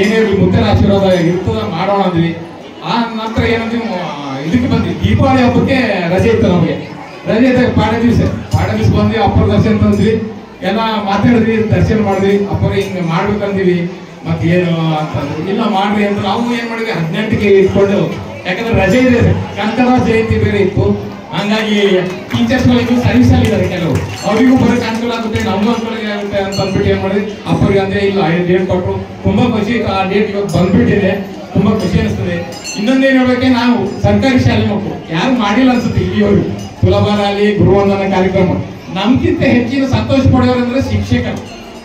ಏನೇ ಮುಖ್ಯರ ಆಶೀರ್ವಾದ ಇರ್ತದ ಮಾಡೋಣ ಅಂದ್ವಿ. ಆ ನಂತರ ಏನಂದ್ವಿ, ಇದಕ್ಕೆ ಬಂದ್ವಿ ದೀಪಾವಳಿ ಹಬ್ಬಕ್ಕೆ ರಜೆ ಇತ್ತು ನಮಗೆ. ರಜೆ ಇದ್ದಾಗ ಪಾಡ ದಿವಸ ಬಂದ್ವಿ. ಅಪ್ಪರ ದರ್ಶನ ತಂದ್ವಿ, ಎಲ್ಲ ಮಾತಾಡಿದ್ವಿ, ದರ್ಶನ ಮಾಡಿದ್ವಿ. ಅಪ್ಪರ ಹಿಂಗೆ ಮಾಡ್ಬೇಕಂದಿವಿ. ಮತ್ತೇನು ಅಂತಂದ್ವಿ, ಇಲ್ಲ ಮಾಡ್ರಿ ಅಂತ ನಾವು ಏನ್ ಮಾಡಿದ್ವಿ 18ಗೆ ಇಟ್ಕೊಂಡು. ಯಾಕಂದ್ರೆ ರಜೆ ಇದೆ, ಕನಕದಾಸ ಜಯಂತಿ ಬೇರೆ ಇತ್ತು. ಹಂಗಾಗಿ ಟೀಚರ್ಸ್ಗಳಿಗೂ ಸರ್ವಿಸ್ ಅಲ್ಲಿ ಇದ್ದಾರೆ ಕೆಲವು, ಅವರಿಗೂ ಬರೋಕೆ ಅನುಕೂಲ ಆಗುತ್ತೆ, ನಮಗೂ ಅನುಕೂಲ ಆಗುತ್ತೆ ಅಂತ ಅಂದ್ಬಿಟ್ಟು ಏನ್ ಮಾಡಿದ್ವಿ ಅಪ್ಪರಿಗೆ ಅಂದ್ರೆ ಇಲ್ಲ ಡೇಟ್ ಕೊಟ್ಟರು. ತುಂಬಾ ಖುಷಿ, ಆ ಡೇಟ್ ಇವಾಗ ಬಂದ್ಬಿಟ್ಟಿದೆ, ತುಂಬಾ ಖುಷಿ ಅನಿಸ್ತದೆ. ಇನ್ನೊಂದೇನು ಹೇಳ್ಬೇಕೆ, ನಾವು ಸರ್ಕಾರಿ ಶಾಲೆ ಮಕ್ಕಳು ಯಾರು ಮಾಡಿಲ್ಲ ಅನ್ಸುತ್ತೆ ಇಲ್ಲಿಯವರು ತುಲಾಭಾರ ಗುರುವಂದನ ಕಾರ್ಯಕ್ರಮ. ನಮ್ಗಿಂತ ಹೆಚ್ಚಿನ ಸಂತೋಷ ಪಡೆಯೋರಂದ್ರೆ ಶಿಕ್ಷಕರು.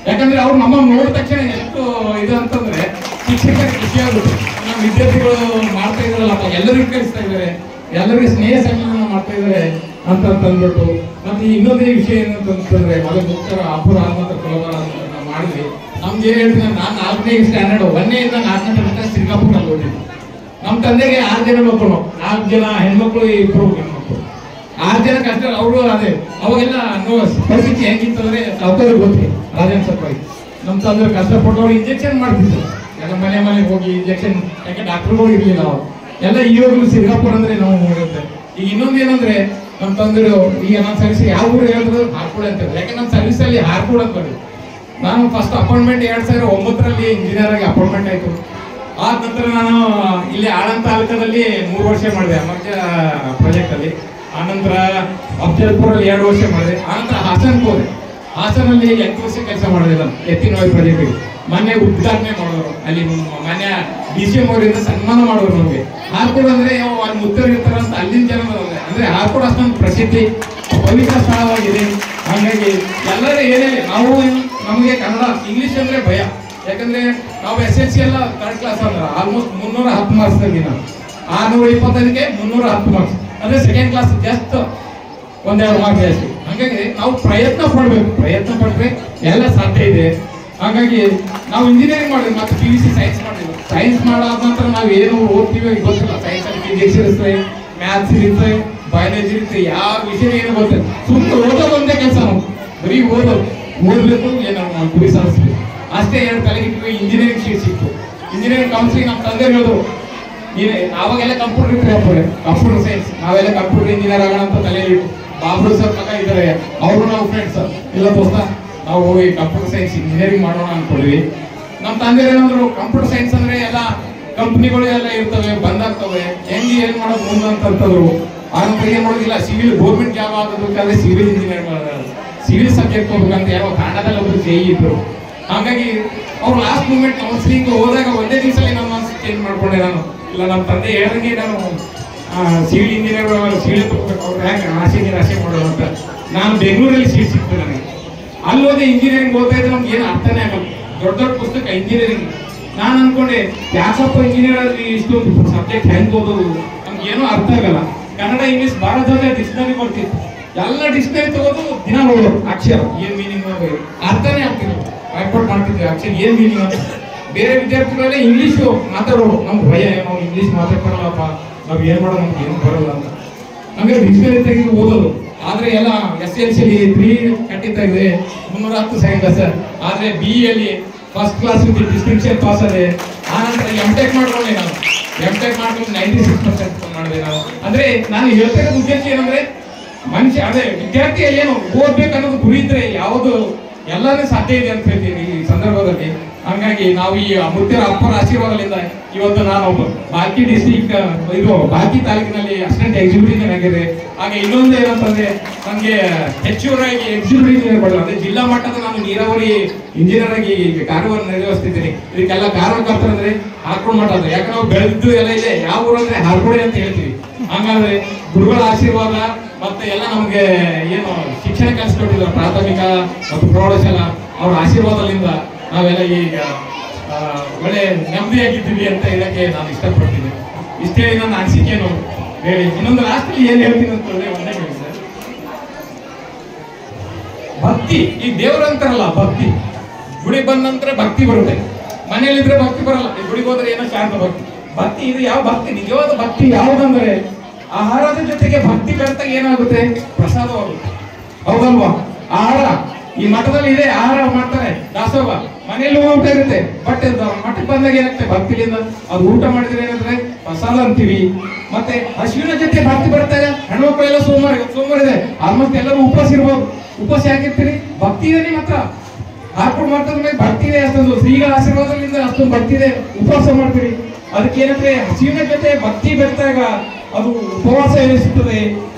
ಯಾಕಂದ್ರೆ ಅವ್ರು ನಮ್ಮನ್ನು ನೋಡಿದ ತಕ್ಷಣ ಎಷ್ಟು ಇದು ಅಂತಂದ್ರೆ ಶಿಕ್ಷಕರ ಖುಷಿ ಆಗುತ್ತೆ. ನಮ್ಮ ವಿದ್ಯಾರ್ಥಿಗಳು ಮಾಡ್ತಾ ಇದಾರಲ್ಲಪ್ಪ, ಎಲ್ಲರಿಗೂ ಕಲಿಸ್ತಾ ಇದ್ದಾರೆ, ಎಲ್ಲರಿಗೂ ಸ್ನೇಹ ಸಂಘಟನೆ ಮಾಡ್ತಾ ಇದ್ದಾರೆ ಅಂತ ಅಂದ್ಬಿಟ್ಟು. ಮತ್ತೆ ಇನ್ನೊಂದೇ ವಿಷಯ ಏನಂತಂದ್ರೆ, ಮೊದಲು ಮುಖ್ಯ ಅಪುರ ಮತ್ತು ತುಲಾಭಾರ ನಾವು ಮಾಡಿದ್ವಿ. ನಮ್ದು ಏನ್ ಹೇಳ್ತೀನಿ, ನಾನು 4ನೇ ಸ್ಟ್ಯಾಂಡರ್ಡ್ 1ನೇಯಿಂದ 4ನೇ ತನಕ ಸಿಂಗಾಪುರಲ್ಲಿ ಓದಿದ್ವಿ. ನಮ್ಮ ತಂದೆಗೆ 6 ಜನ ಮಕ್ಕಳು, 4 ಜನ ಹೆಣ್ಮಕ್ಳು, 2 ಹೆಣ್ಮಕ್ಳು. 6 ಜನಕ್ಕೆ ಅಷ್ಟೇ ಅವರು ಅದೇ ಅವಾಗೆಲ್ಲ ಪರಿಸ್ಥಿತಿ ಹೆಂಗಿತ್ತಂದ್ರೆ ಸಾವುಕಾರ ಗೊತ್ತಿ ರಾಜೇಂದ್ರ ಸರ್ಪಾಯಿ ನಮ್ಮ ತಂದೆ ಕಷ್ಟಪಟ್ಟವ್ರು ಇಂಜೆಕ್ಷನ್ ಮಾಡ್ತಿದ್ರು. ಎಲ್ಲ ಮನೆಗೆ ಹೋಗಿ ಇಂಜೆಕ್ಷನ್, ಯಾಕೆ ಡಾಕ್ಟರ್ಗಳು ಇರ್ಲಿಲ್ಲ ಅವಾಗ ಎಲ್ಲ. ಇವಾಗಲೂ ಸಿಂಗಾಪುರ್ ಅಂದ್ರೆ ನಾವು ನೋಡುತ್ತೆ. ಈಗ ಇನ್ನೊಂದು ಏನಂದ್ರೆ ನಮ್ಮ ತಂದರು ಈಗ ನನ್ನ ಸರ್ವಿಸ್ ಯಾವ ಊರು ಹೇಳಿದ್ರು ಹಾರ್ಕೋಡ್ ಅಂತ. ಯಾಕೆ ನನ್ನ ಸರ್ವಿಸ್ ಅಲ್ಲಿ ಹಾರ್ಕೋಡ್ ಅಂತ ಬರ್ತದೆ. ನಾನು ಫಸ್ಟ್ ಅಪಾಯಿಂಟ್ಮೆಂಟ್ 2009ರಲ್ಲಿ ಇಂಜಿನಿಯರ್ ಆಗಿ ಅಪಾಯಿಂಟ್ಮೆಂಟ್ ಆಯ್ತು. ಆದ ನಂತರ ನಾನು ಇಲ್ಲಿ ಆಳಂದ ತಾಲೂಕದಲ್ಲಿ 3 ವರ್ಷ ಮಾಡಿದೆ ಅಮರ್ಜ ಪ್ರಾಜೆಕ್ಟ್ ಅಲ್ಲಿ. ಆನಂತರ ಅಫ್ಜಲ್ಪುರಲ್ಲಿ 2 ವರ್ಷ ಮಾಡಿದೆ. ಆನಂತರ ಹಾಸನ್ಗೆ ಹೋದೆ. ಹಾಸನಲ್ಲಿ 8 ವರ್ಷ ಕೆಲಸ ಮಾಡಿದೆ ನಾನು ಎತ್ತಿನವಾಯು ಪ್ರಾಜೆಕ್ಟಿಗೆ. ಮೊನ್ನೆ ಉದ್ಘಾಟನೆ ಮಾಡೋರು ಅಲ್ಲಿ, ಮೊನ್ನೆ DCM ಅವರಿಂದ ಸನ್ಮಾನ ಮಾಡೋರು ನಮಗೆ. ಹಾರ್ಕೋಡ್ ಅಂದ್ರೆ ಅಲ್ಲಿ ಮುತ್ತರು ಇರ್ತಾರಂತ ಅಲ್ಲಿನ ಜನ ಅಂದ್ರೆ ಹಾರ್ಕೋಡ್ ಅಷ್ಟೊಂದು ಪ್ರಸಿದ್ಧಿ ಪವಿತ್ರ ಸ್ಥಳವಾಗಿದೆ. ಹಾಗಾಗಿ ಎಲ್ಲರೂ ಏನೇಳಿ ನಾವು ನಮಗೆ ಕನ್ನಡ ಇಂಗ್ಲಿಷ್ ಅಂದ್ರೆ ಭಯ. ಯಾಕಂದ್ರೆ ನಾವು SSLC ಎಲ್ಲ 3rd ಕ್ಲಾಸ್ ಅಂದ್ರೆ ಆಲ್ಮೋಸ್ಟ್ 310 ಮಾರ್ಕ್ಸ್ ನಲ್ಲಿ ನಾವು 625ಕ್ಕೆ 310 ಮಾರ್ಕ್ಸ್ ಅಂದ್ರೆ 2nd ಕ್ಲಾಸ್ ಜಸ್ಟ್ 1-2 ಮಾರ್ಕ್ಸ್ ಜಾಸ್ತಿ. ಹಾಗಾಗಿ ನಾವು ಪ್ರಯತ್ನ ಪಡ್ಬೇಕು, ಪ್ರಯತ್ನ ಪಟ್ರೆ ಎಲ್ಲ ಸಾಧ್ಯ ಇದೆ. ಹಾಗಾಗಿ ನಾವು ಇಂಜಿನಿಯರಿಂಗ್ ಮಾಡಿದ್ವಿ, ಮತ್ತೆ PUC ಸೈನ್ಸ್ ಮಾಡಿದ್ವಿ. ಸೈನ್ಸ್ ಮಾಡಾದ ನಂತರ ನಾವು ಏನು ಓದ್ತೀವಿ ಗೊತ್ತಿಲ್ಲ. ಸೈನ್ಸ್ ಅಲ್ಲಿ ಫಿಸಿಕ್ಸ್ ಇರುತ್ತೆ, ಮ್ಯಾಥ್ಸ್ ಇರುತ್ತೆ, ಬಯಾಲಜಿ ಇರುತ್ತೆ, ಯಾವ ವಿಷಯ ಏನು ಗೊತ್ತಿಲ್ಲ. ಸುಮ್ಮನೆ ಓದೋದು ಒಂದೇ ಕೆಲಸ, ನಾವು ಬರೀ ಓದ್ಬೇಕು, ಏನೋ ಗುರಿ ಸಾಧಿಸ್ಬೇಕು ಅಷ್ಟೇ. 2 ತಲೆಗಿಟ್ಟು ಇಂಜಿನಿಯರಿಂಗ್ ಸೀಟ್ ಸಿಕ್ತು. ಇಂಜಿನಿಯರಿಂಗ್ ಕೌನ್ಸಿಲಿಂಗ್ ನಮ್ಮ ತಂದೆ ಹೇಳಿದ್ರು, ಅವಾಗೆಲ್ಲ ಕಂಪ್ಯೂಟರ್ ಇರ್ತಾರೆ, ಕಂಪ್ಯೂಟರ್ ಸೈನ್ಸ್, ನಾವೆಲ್ಲ ಕಂಪ್ಯೂಟರ್ ಇಂಜಿನಿಯರ್ ಆಗೋಣ ಅಂತ ತಲೆಯಲ್ಲಿ ಇಟ್ಟು. ಬಾಬು ಸರ್ ಮಗ ಇದ್ದಾರೆ, ಅವರು ನಾವು ಫ್ರೆಂಡ್ಸ್. ಇಲ್ಲ ದೋಸ್ತ, ನಾವು ಹೋಗಿ ಕಂಪ್ಯೂಟರ್ ಸೈನ್ಸ್ ಇಂಜಿನಿಯರಿಂಗ್ ಮಾಡೋಣ ಅನ್ಕೊಂಡ್ವಿ. ನಮ್ಮ ತಂದೆ ಏನಂದ್ರು, ಕಂಪ್ಯೂಟರ್ ಸೈನ್ಸ್ ಅಂದ್ರೆ ಎಲ್ಲ ಕಂಪ್ನಿಗಳು ಎಲ್ಲ ಇರ್ತವೆ, ಬಂದಾಗ್ತವೆ, ಹೆಂಗೆ ಏನ್ ಮಾಡೋದು ಮುಂದೆ ಅಂತಂತಂದ್ರು. ಆನಂತರ ಏನ್ ಮಾಡೋದಿಲ್ಲ, ಸಿವಿಲ್ ಗೌರ್ಮೆಂಟ್ ಜಾಬ್ ಆಗಬೇಕಾದ್ರೆ ಸಿವಿಲ್ ಇಂಜಿನಿಯರ್ ಸಿವಿಲ್ ಸಬ್ಜೆಕ್ಟ್ ಹೋಗ್ಬೇಕಂತ ಯಾವ ಕಾರಣದಲ್ಲಿ ಒಬ್ರು JE ಇದ್ರು. ಹಾಗಾಗಿ ಅವ್ರು ಲಾಸ್ಟ್ ಮೂಮೆಂಟ್ ಕೌನ್ಸಿಲಿಂಗ್ ಹೋದಾಗ ಒಂದೇ ದಿವಸದಲ್ಲಿ ನಮ್ಮ ಮನಸ್ಸು ಚೇಂಜ್ ಮಾಡ್ಕೊಂಡೆ ನಾನು. ಇಲ್ಲ, ನಮ್ಮ ತಂದೆ ಹೇಳಿದಂಗೆ ನಾನು ಸಿವಿಲ್ ಇಂಜಿನಿಯರ್ ಸಿವಿಲ್ ತಗೋಬೇಕು, ಅವ್ರು ಯಾಕೆ ಆಸೆ ಮಾಡೋದು ಅಂತ. ನಾನು ಬೆಂಗಳೂರಲ್ಲಿ ಸೀಟ್ ಸಿಕ್ತು ನನಗೆ. ಅಲ್ಲಿ ಹೋದೆ ಇಂಜಿನಿಯರಿಂಗ್ ಓದ್ತಾ ಇದ್ರೆ ನಮ್ಗೆ ಏನು ಅರ್ಥನೇ ಆಗಲ್ಲ. ದೊಡ್ಡ ಪುಸ್ತಕ ಇಂಜಿನಿಯರಿಂಗ್. ನಾನು ಅನ್ಕೊಂಡೆ, ಯಾಕಪ್ಪ ಇಂಜಿನಿಯರ್ ಆದ್ರೆ ಇಷ್ಟೊಂದು ಸಬ್ಜೆಕ್ಟ್ ಹೆಂಗ್ ಓದೋದು, ನಮ್ಗೆ ಏನೂ ಅರ್ಥ ಆಗಲ್ಲ. ಕನ್ನಡ ಇಂಗ್ಲಿಷ್ ಭಾರತದಲ್ಲೇ ಡಿಕ್ಷನರಿ ಬರ್ತಿತ್ತು, ಎಲ್ಲ ಡಿಕ್ಷನರಿ ತಗೋದು ದಿನ ನೋಡೋದು, ಅಕ್ಷರ ಏನ್ ಮೀನಿಂಗ್ ಅರ್ಥನೇ ಆಗ್ತಿದ್ರು. ರೆಕಾರ್ಡ್ ಮಾಡ್ತಿದ್ವಿ ಅಕ್ಷರ ಏನ್ ಮೀನಿಂಗ್ ಅಂತ. ಬೇರೆ ವಿದ್ಯಾರ್ಥಿಗಳೆಲ್ಲ ಇಂಗ್ಲೀಷು ಮಾತಾಡೋರು, ನಮ್ಗೆ ಭಯ, ನಾವು ಇಂಗ್ಲೀಷ್ ಮಾತಾಡ್ತಾರಲ್ಲಪ್ಪ, ನಾವು ಏನ್ ಮಾಡೋದು, ನಮ್ಗೆ ಏನು ಬರಲ್ಲ ಅಂತ. ಹಂಗೆ ಡಿಕ್ಷನರಿ ತೆಗೆದು ಓದೋದು. ಆದ್ರೆ ಎಲ್ಲ SSLC 3 ಖಂಡಿತ ಇದೆ, 310 ಸೈನ್ಸ್ ಸರ್. ಆದ್ರೆ BE ಅಲ್ಲಿ first class with distinction pass ಅದೇ. ಆನಂತರ M.Tech ಮಾಡ್ಕೊಂಡೆ ನಾನು. M.Tech ಮಾಡ್ಕೊಂಡು 96% ಮಾಡಿದೆ ನಾವು. ಅಂದ್ರೆ ನಾನು ಹೇಳ್ತಿರೋದು ಉದ್ದೇಶ ಏನಂದ್ರೆ, ಮನುಷ್ಯ ಅದೇ ವಿದ್ಯಾರ್ಥಿ ಏನು ಓದ್ಬೇಕು ಅನ್ನೋದು ಗುರಿ ಇದ್ರೆ ಯಾವುದು ಎಲ್ಲಾನು ಸಾಧ್ಯ ಇದೆ ಅಂತ ಹೇಳ್ತೀನಿ ಈ ಸಂದರ್ಭದಲ್ಲಿ. ಹಂಗಾಗಿ ನಾವು ಈ ಮುತ್ತರ ಅಪ್ಪರ ಆಶೀರ್ವಾದದಿಂದ ಇವತ್ತು ನಾನು ಬಾಕಿ ಡಿಸ್ಟ್ರಿಕ್ಟ್ ಬಾಕಿ ತಾಲೂಕಿನಲ್ಲಿ ಅಸಿಸ್ಟೆಂಟ್ ಎಕ್ಸಿಕ್ಯೂಟಿವ್ ಆಗಿದೆ. ಹಾಗೆ ಇನ್ನೊಂದು ಏನಂತಂದ್ರೆ, ನನಗೆ ಹೆಚ್ಚುವರಾಗಿ ಎಕ್ಸಿಕ್ಯೂಟಿವ್ ಇಂಜಿನಿಯರ್ ಮಾಡಲ್ಲ, ಅಂದ್ರೆ ಜಿಲ್ಲಾ ಮಟ್ಟದ ನಾನು ನೀರಾವರಿ ಇಂಜಿನಿಯರ್ ಆಗಿ ಕಾರ್ಯವನ್ನು ನಿರ್ವಹಿಸ್ತಿದ್ದೀನಿ. ಇದಕ್ಕೆಲ್ಲ ಕಾರಣಕರ್ತರಂದ್ರೆ ಹಾರ್ಕೋಡ್ ಮಠ ಅಂದ್ರೆ, ಯಾಕಂದ್ರೆ ನಾವು ಬೆಳೆದಿದ್ದು ಎಲ್ಲ ಇದೆ. ಯಾವ ಊರು ಅಂದ್ರೆ ಹಾರ್ಕೋಡೆ ಅಂತ ಹೇಳ್ತೀವಿ. ಹಂಗಾದ್ರೆ ಗುರುಗಳ ಆಶೀರ್ವಾದ ಮತ್ತೆ ಎಲ್ಲ ನಮ್ಗೆ ಏನು ಶಿಕ್ಷಣ ಕಲಿಸ್ಕೊಟ್ಟಿದ್ರು ಪ್ರಾಥಮಿಕ ಮತ್ತು ಪ್ರೌಢಶಾಲಾ, ಅವ್ರ ಆಶೀರ್ವಾದದಿಂದ ನಾವೆಲ್ಲ ಈಗ ಒಳ್ಳೆ ನೆಮ್ಮದಿಯಾಗಿದ್ದೀವಿ ಅಂತ ಹೇಳಕ್ಕೆ ನಾನು ಇಷ್ಟಪಡ್ತೀನಿ. ಇಷ್ಟೇ ನನ್ನ ಅನಿಸಿಕೆಯನ್ನು ಹೇಳಿ. ಇನ್ನೊಂದು ಲಾಸ್ಟ್ ಏನ್ ಹೇಳ್ತೀನಿ ಅಂತಂದ್ರೆ, ಒಂದೇ ಹೇಳಿ ಸರ್, ಭಕ್ತಿ ಈ ದೇವರು ಅಂತಾರಲ್ಲ, ಭಕ್ತಿ ಗುಡಿಗೆ ಬಂದ ನಂತರ ಭಕ್ತಿ ಬರುತ್ತೆ. ಮನೆಯಲ್ಲಿದ್ರೆ ಭಕ್ತಿ ಬರಲ್ಲ, ಈ ಗುಡಿಗೆ ಹೋದ್ರೆ ಏನೋ ಶಾಂತ ಭಕ್ತಿ. ಭಕ್ತಿ ಇದು ಯಾವ ಭಕ್ತಿ, ನಿಜವಾದ ಭಕ್ತಿ ಯಾವುದಂದ್ರೆ, ಆಹಾರದ ಜೊತೆಗೆ ಭಕ್ತಿ ಬೆರೆತಾಗ ಏನಾಗುತ್ತೆ, ಪ್ರಸಾದವಾಗುತ್ತೆ. ಹೌದಲ್ವಾ? ಆಹಾರ ಈ ಮಠದಲ್ಲಿ ಇದೆ, ಆಹಾರ ಮಾಡ್ತಾರೆ, ದಾಸೋಹ. ಮನೆಯಲ್ಲಿ ಊಟ ಇರುತ್ತೆ, ಬಟ್ ಮಠಕ್ಕೆ ಬಂದಾಗ ಏನಾಗುತ್ತೆ, ಭಕ್ತಿಲಿಂದ ಅದು ಊಟ ಮಾಡಿದ್ರೆ ಏನಂದ್ರೆ ಪ್ರಸಾದ ಅಂತೀವಿ. ಮತ್ತೆ ಹಸುವಿನ ಜೊತೆ ಭಕ್ತಿ ಬರ್ತಾಗ ಹೆಣ್ಮಕ್ಳು ಎಲ್ಲ ಸೋಮವಾರ ಇದೆ, ಆಲ್ಮೋಸ್ಟ್ ಎಲ್ಲರೂ ಉಪವಾಸ ಇರ್ಬೋದು. ಉಪವಾಸ ಯಾಕಿರ್ತೀರಿ? ಭಕ್ತಿ ಇದೆ ನಿಮ್ಮ ಹತ್ರ. ಹಾರ್ಕೊಂಡು ಮಾಡ್ತಾರೆ, ಭಕ್ತಿ ಇದೆ ಅಷ್ಟೊಂದು, ಶ್ರೀಗಳ ಆಶೀರ್ವಾದದಿಂದ ಅಷ್ಟೊಂದು ಭಕ್ತಿ ಇದೆ, ಉಪವಾಸ ಮಾಡ್ತೀರಿ. ಅದಕ್ಕೇನಂದ್ರೆ ಹಸಿವಿನ ಜೊತೆ ಭಕ್ತಿ ಬೆರೆತಾಗ ಅದು ಉಪವಾಸ ಎನಿಸುತ್ತದೆ.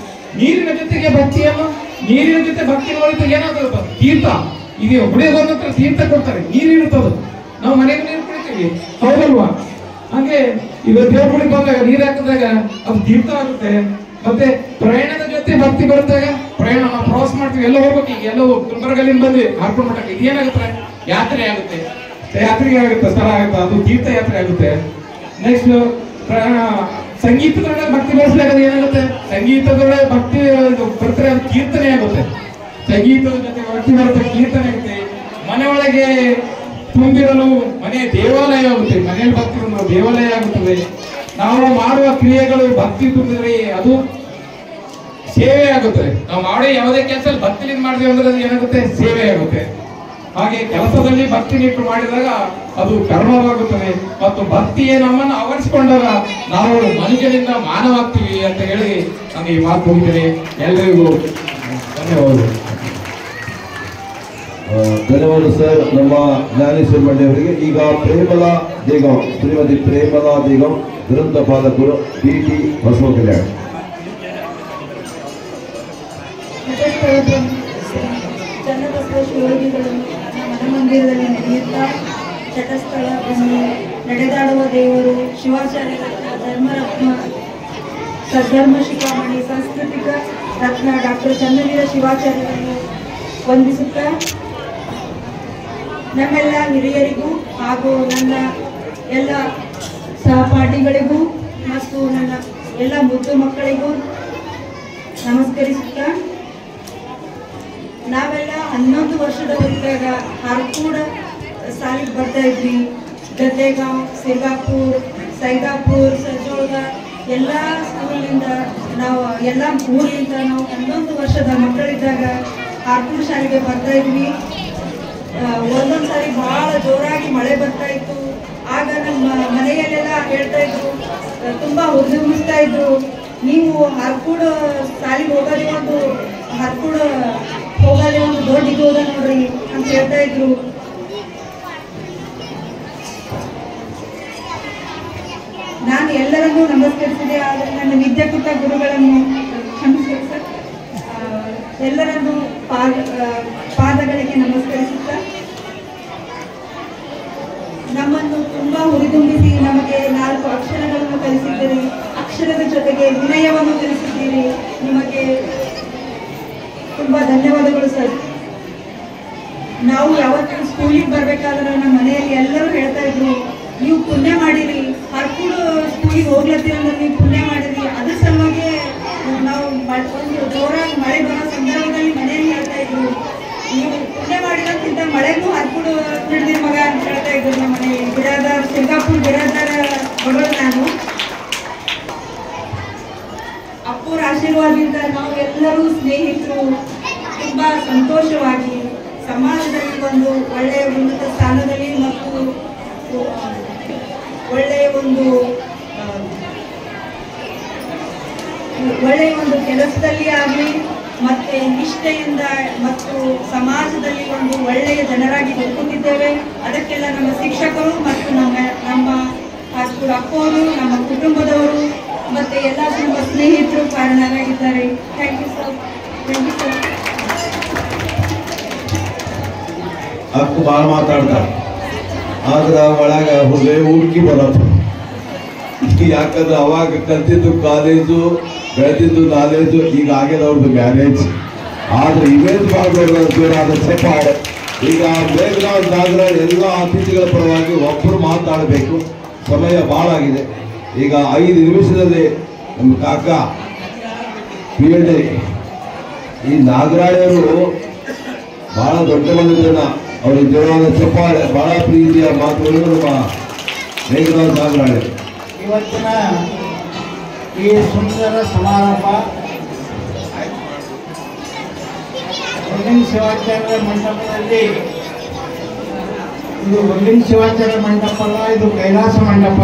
ನೀರಿನ ಜೊತೆಗೆ ಭಕ್ತಿಯನ್ನು, ನೀರಿನ ಜೊತೆ ಭಕ್ತಿ ನೋಡಿದ್ರೆ ಏನಾಗುತ್ತೆ? ತೀರ್ಥ. ಈಗ ಹುಡಿಯೋದ್ರ ನಂತರ ತೀರ್ಥ ಕೊಡ್ತಾರೆ, ನೀರು ಇರುತ್ತದು. ನಾವು ಮನೆಗೆ ನೀರು ಕುಡಿತೀವಿ, ಹೌದಲ್ವಾ? ಹಾಗೆ ಈಗ ದೇವರುಗಳಿಗೆ ಬಂದಾಗ ನೀರು ಹಾಕಿದಾಗ ಅದು ತೀರ್ಥ ಆಗುತ್ತೆ. ಮತ್ತೆ ಪ್ರಯಾಣದ ಜೊತೆ ಭಕ್ತಿ ಬರುತ್ತಾಗ ಪ್ರಯಾಣ, ನಾವು ಪ್ರವಾಸ ಮಾಡ್ತೀವಿ, ಎಲ್ಲ ಹೋಗ್ಬೇಕು. ಈಗ ಎಲ್ಲೋ ಗುಲ್ಬರ್ಗಲ್ಲಿಂದ ಬಂದು ಹಾರ್ಕೊಂಡು ಮಠಕ್ಕೆ ಇದೇನಾಗುತ್ತೆ? ಯಾತ್ರೆ ಆಗುತ್ತೆ, ಯಾತ್ರೆಗೆ ಆಗುತ್ತೆ, ಸ್ಥಳ ಆಗುತ್ತೆ, ಅದು ತೀರ್ಥ ಯಾತ್ರೆ ಆಗುತ್ತೆ. ನೆಕ್ಸ್ಟ್ ಸಂಗೀತದೊಳಗೆ ಭಕ್ತಿ ಬೆಳೆಸಿದಾಗ ಏನಾಗುತ್ತೆ? ಸಂಗೀತದೊಳಗೆ ಭಕ್ತಿ ಬರ್ತಾರೆ, ಅದು ಕೀರ್ತನೆ ಆಗುತ್ತೆ. ಸಂಗೀತದ ಜೊತೆ ಭಕ್ತಿ ಬರುತ್ತೆ, ಕೀರ್ತನೆ ಆಗುತ್ತೆ. ಮನೆ ಒಳಗೆ ತುಂಬಿರಲು ಮನೆ ದೇವಾಲಯ ಆಗುತ್ತೆ, ಮನೆಯಲ್ಲಿ ಭಕ್ತಿ ದೇವಾಲಯ ಆಗುತ್ತದೆ. ನಾವು ಮಾಡುವ ಕ್ರಿಯೆಗಳು ಭಕ್ತಿ ತುಂಬಿದ್ರೆ ಅದು ಸೇವೆ ಆಗುತ್ತದೆ. ನಾವು ಮಾಡೋ ಯಾವುದೇ ಕೆಲಸ ಭಕ್ತಿಲಿಂದ ಮಾಡಿದ್ವಿ ಅಂದ್ರೆ ಅದು ಏನಾಗುತ್ತೆ? ಸೇವೆ ಆಗುತ್ತೆ. ಹಾಗೆ ಕೆಲಸದಲ್ಲಿ ಭಕ್ತಿ ನಿಟ್ಟು ಮಾಡಿದಾಗ ಅದು ಕರ್ಮವಾಗುತ್ತದೆ. ಮತ್ತು ಭಕ್ತಿಯೇ ನಮ್ಮನ್ನು ಆವರಿಸಿಕೊಂಡಾಗ ನಾವು ಮನುಷ್ಯನಿಂದ ಮಾನವಾಗ್ತೀವಿ ಅಂತ ಹೇಳಿ ನಾನು ಈ ಮಾತು ಮುಗಿದ್ದೇನೆ. ಎಲ್ಲರಿಗೂ ಧನ್ಯವಾದಗಳು. ಧನ್ಯವಾದ ಸರ್ ನಮ್ಮ ಜ್ಞಾನೇಶ್ವರ ಮಂಡ್ಯ ಅವರಿಗೆ. ಈಗ ಪ್ರೇಮಲಾ ದೇಗಾಂವ್, ಶ್ರೀಮತಿ ಪ್ರೇಮಲಾ ದೇಗಾಂವ್, ದುರಂತ ಪಾಲಕರು, ಡಿ.ಟಿ. ಬಸವ ಕಲ್ಯಾಣ. ಚನ್ನಬಸವ ಶಿವಯೋಗಿಗಳು ಮನಮಂದಿರದಲ್ಲಿ ನಡೆಯುತ್ತಾ ಚಟಸ್ಥಳ ಬಂದು ನಡೆದಾಡುವ ದೇವರು ಶಿವಾಚಾರ್ಯರ ಧರ್ಮರತ್ನ ಸದ್ಧರ್ಮ ಶಿಖಾಮಣಿ ಸಾಂಸ್ಕೃತಿಕ ರತ್ನ ಡಾಕ್ಟರ್ ಚನ್ನವೀರ ಶಿವಾಚಾರ್ಯರನ್ನು ವಂದಿಸುತ್ತಾ ನಮ್ಮೆಲ್ಲ ಹಿರಿಯರಿಗೂ ಹಾಗೂ ನನ್ನ ಎಲ್ಲ ಸಹಪಾಠಿಗಳಿಗೂ ಮತ್ತು ನನ್ನ ಎಲ್ಲ ಮುದ್ದು ಮಕ್ಕಳಿಗೂ ನಮಸ್ಕರಿಸುತ್ತಾ, ನಾವೆಲ್ಲ 11 ವರ್ಷದವರಿದ್ದಾಗ ಹಾರ್ಕೂಡ ಸಾಲಿಗೆ ಬರ್ತಾ ಇದ್ವಿ. ಗದ್ದೆಗಾಂವ್, ಸಿರ್ಗಾಪುರ್, ಸೈದಾಪುರ್, ಸಜ್ಜೋಳ ಎಲ್ಲ ಸ್ಕೂಲಿಂದ ನಾವು ಎಲ್ಲ ಊರಿಂದ ನಾವು 11 ವರ್ಷದ ಮಕ್ಕಳಿದ್ದಾಗ ಹಾರ್ಕೂಡ್ ಶಾಲೆಗೆ ಬರ್ತಾ ಇದ್ವಿ. ಒಂದೊಂದು ಸಾರಿ ಭಾಳ ಜೋರಾಗಿ ಮಳೆ ಬರ್ತಾ ಇತ್ತು. ಆಗ ನಮ್ಮ ಮನೆಯಲ್ಲೆಲ್ಲ ಹೇಳ್ತಾ ಇದ್ರು, ತುಂಬ ಹುರಿದುಂಬಿಸ್ತಾ ಇದ್ರು, ನೀವು ಹಾರ್ಕೂಡ್ ಸಾಲಿಗೆ ಹೋಗೋದೇ ಒಂದು ಹಾರ್ಕೂಡ್ ಹೋಗೋದೇ ಒಂದು ದೊಡ್ಡ ಇದು ಹೋದ ನೋಡ್ರಿ ಅಂತ ಹೇಳ್ತಾ ಇದ್ರು. ನಾನು ಎಲ್ಲರನ್ನೂ ನಮಸ್ಕರಿಸಿದೆ, ಆದರೆ ನನ್ನ ವಿದ್ಯಾಪೀಠ ಗುರುಗಳನ್ನು ಕ್ಷಮಿಸಿ ಸರ್, ಎಲ್ಲರನ್ನೂ ಪಾದಗಳಿಗೆ ನಮಸ್ಕರಿಸುತ್ತಾ, ನಮ್ಮನ್ನು ತುಂಬಾ ಹುರಿದುಂಬಿಸಿ ನಮಗೆ 4 ಅಕ್ಷರಗಳನ್ನು ಕಲಿಸಿದ್ದೀರಿ. ಅಕ್ಷರದ ಜೊತೆಗೆ ವಿನಯವನ್ನು ತಿಳಿಸಿದ್ದೀರಿ. ನಿಮಗೆ ತುಂಬಾ ಧನ್ಯವಾದಗಳು ಸರ್. ನಾವು ಯಾವತ್ತೂ ಸ್ಕೂಲಿಗೆ ಬರ್ಬೇಕಾದ್ರೆ ನಮ್ಮ ಮನೆಯಲ್ಲಿ ಎಲ್ಲರೂ ಹೇಳ್ತಾ ಇದ್ರು, ನೀವು ಪುಣ್ಯ ಮಾಡಿರಿ, ಹಾರ್ಕೂಡ್ ಸ್ಕೂಲಿಗೆ ಹೋಗ್ಲತ್ತೀರಂದ್ರೆ ನೀವು ಪುಣ್ಯ ಮಾಡಿರಿ. ಅದ್ರ ಸಲುವಾಗಿ ನಾವು ಒಂದು ಜೋರಾಗಿ ಮಳೆ ಬರೋ ಸಂದರ್ಭದಲ್ಲಿ ಮನೆಯಲ್ಲಿ ಹೇಳ್ತಾ ಇದ್ರು, ನೀವು ಪುಣ್ಯ ಮಾಡಿರೋಕ್ಕಿಂತ ಮಳೆನೂ ಹಾರ್ಕೂಡ್ ನಡೆದಿರ ಮಗ ಅಂತ ಹೇಳ್ತಾ ಇದ್ರು ನಮ್ಮ ಮನೆಯಲ್ಲಿ. ಬಿರಾದಾರ್, ಸಿರ್ಗಾಪುರ್ ಬಿರಾದಾರ ಮಗಳು ನಾನು. ಅಪ್ಪರ ಆಶೀರ್ವಾದದಿಂದ ನಾವು ಎಲ್ಲರೂ ಸ್ನೇಹಿತರು ತುಂಬಾ ಸಂತೋಷವಾಗಿ ಸಮಾಜದಲ್ಲಿ ಒಂದು ಒಳ್ಳೆಯ ಉನ್ನತ ಸ್ಥಾನದಲ್ಲಿ ಮತ್ತು ಒಳ್ಳೆಯ ಒಂದು ಕೆಲಸದಲ್ಲಿ ಆಗಲಿ ಮತ್ತೆ ನಿಷ್ಠೆಯಿಂದ ಮತ್ತು ಸಮಾಜದಲ್ಲಿ ಒಂದು ಒಳ್ಳೆಯ ಜನರಾಗಿ ಬದುಕುತ್ತಿದ್ದೇವೆ. ಅದಕ್ಕೆಲ್ಲ ನಮ್ಮ ಶಿಕ್ಷಕರು ಮತ್ತು ನಮ್ಮ ಅಪ್ಪವರು, ನಮ್ಮ ಕುಟುಂಬದವರು ಮತ್ತೆ ಎಲ್ಲ ನಮ್ಮ ಸ್ನೇಹಿತರು ಕಾರಣರಾಗಿದ್ದಾರೆ. Thank you sir. Thank you sir. ಅಕ್ಕ ಭಾಳ ಮಾತಾಡ್ತಾರೆ, ಆದ್ರೆ ಒಳಗ ಹೃದಯ ಹುಡುಕಿ ಬರೋದು. ಯಾಕಂದ್ರೆ ಅವಾಗ ಕಲ್ತಿದ್ದು ಕಾಲೇಜು, ಬೆಳೆದಿದ್ದು ನಾಲೇಜು, ಈಗ ಆಗ್ಯದ ಅವ್ರದ್ದು ಮ್ಯಾರೇಜ್. ಆದ್ರೆ ಇಮೇಜ್ ಮಾಡಬೇಕಾದ ಸೆಪಾಡ್. ಈಗ ಮೇಘನಾಥ್ ನಾಗರಾಜ್ ಎಲ್ಲ ಅತಿಥಿಗಳ ಪರವಾಗಿ ಒಬ್ಬರು ಮಾತಾಡಬೇಕು, ಸಮಯ ಭಾಳ ಆಗಿದೆ. ಈಗ 5 ನಿಮಿಷದಲ್ಲಿ ನಮ್ಮ ಕಾಕ PhD ಈ ನಾಗರಾಜರು ಬಹಳ ದೊಡ್ಡ ಜನ, ಅವ್ರ ಜೋರಾದ ಚಪ್ಪಾಳೆ, ಬಹಳ ಪ್ರೀತಿಯ ಮಾತುಗಳು ನಮ್ಮ ಮೇಘನಾಥ್ ನಾಗರಾಜ್. ಇವತ್ತಿನ ಈ ಸುಂದರ ಸಮಾರಂಭ ಒಳ್ಳಿನ ಶಿವಾಚಾರ್ಯ ಮಂಟಪದಲ್ಲಿ, ಇದು ಒಳ್ಳಿನ ಶಿವಾಚಾರ್ಯ ಮಂಟಪ ಅಲ್ಲ, ಇದು ಕೈಲಾಸ ಮಂಟಪ.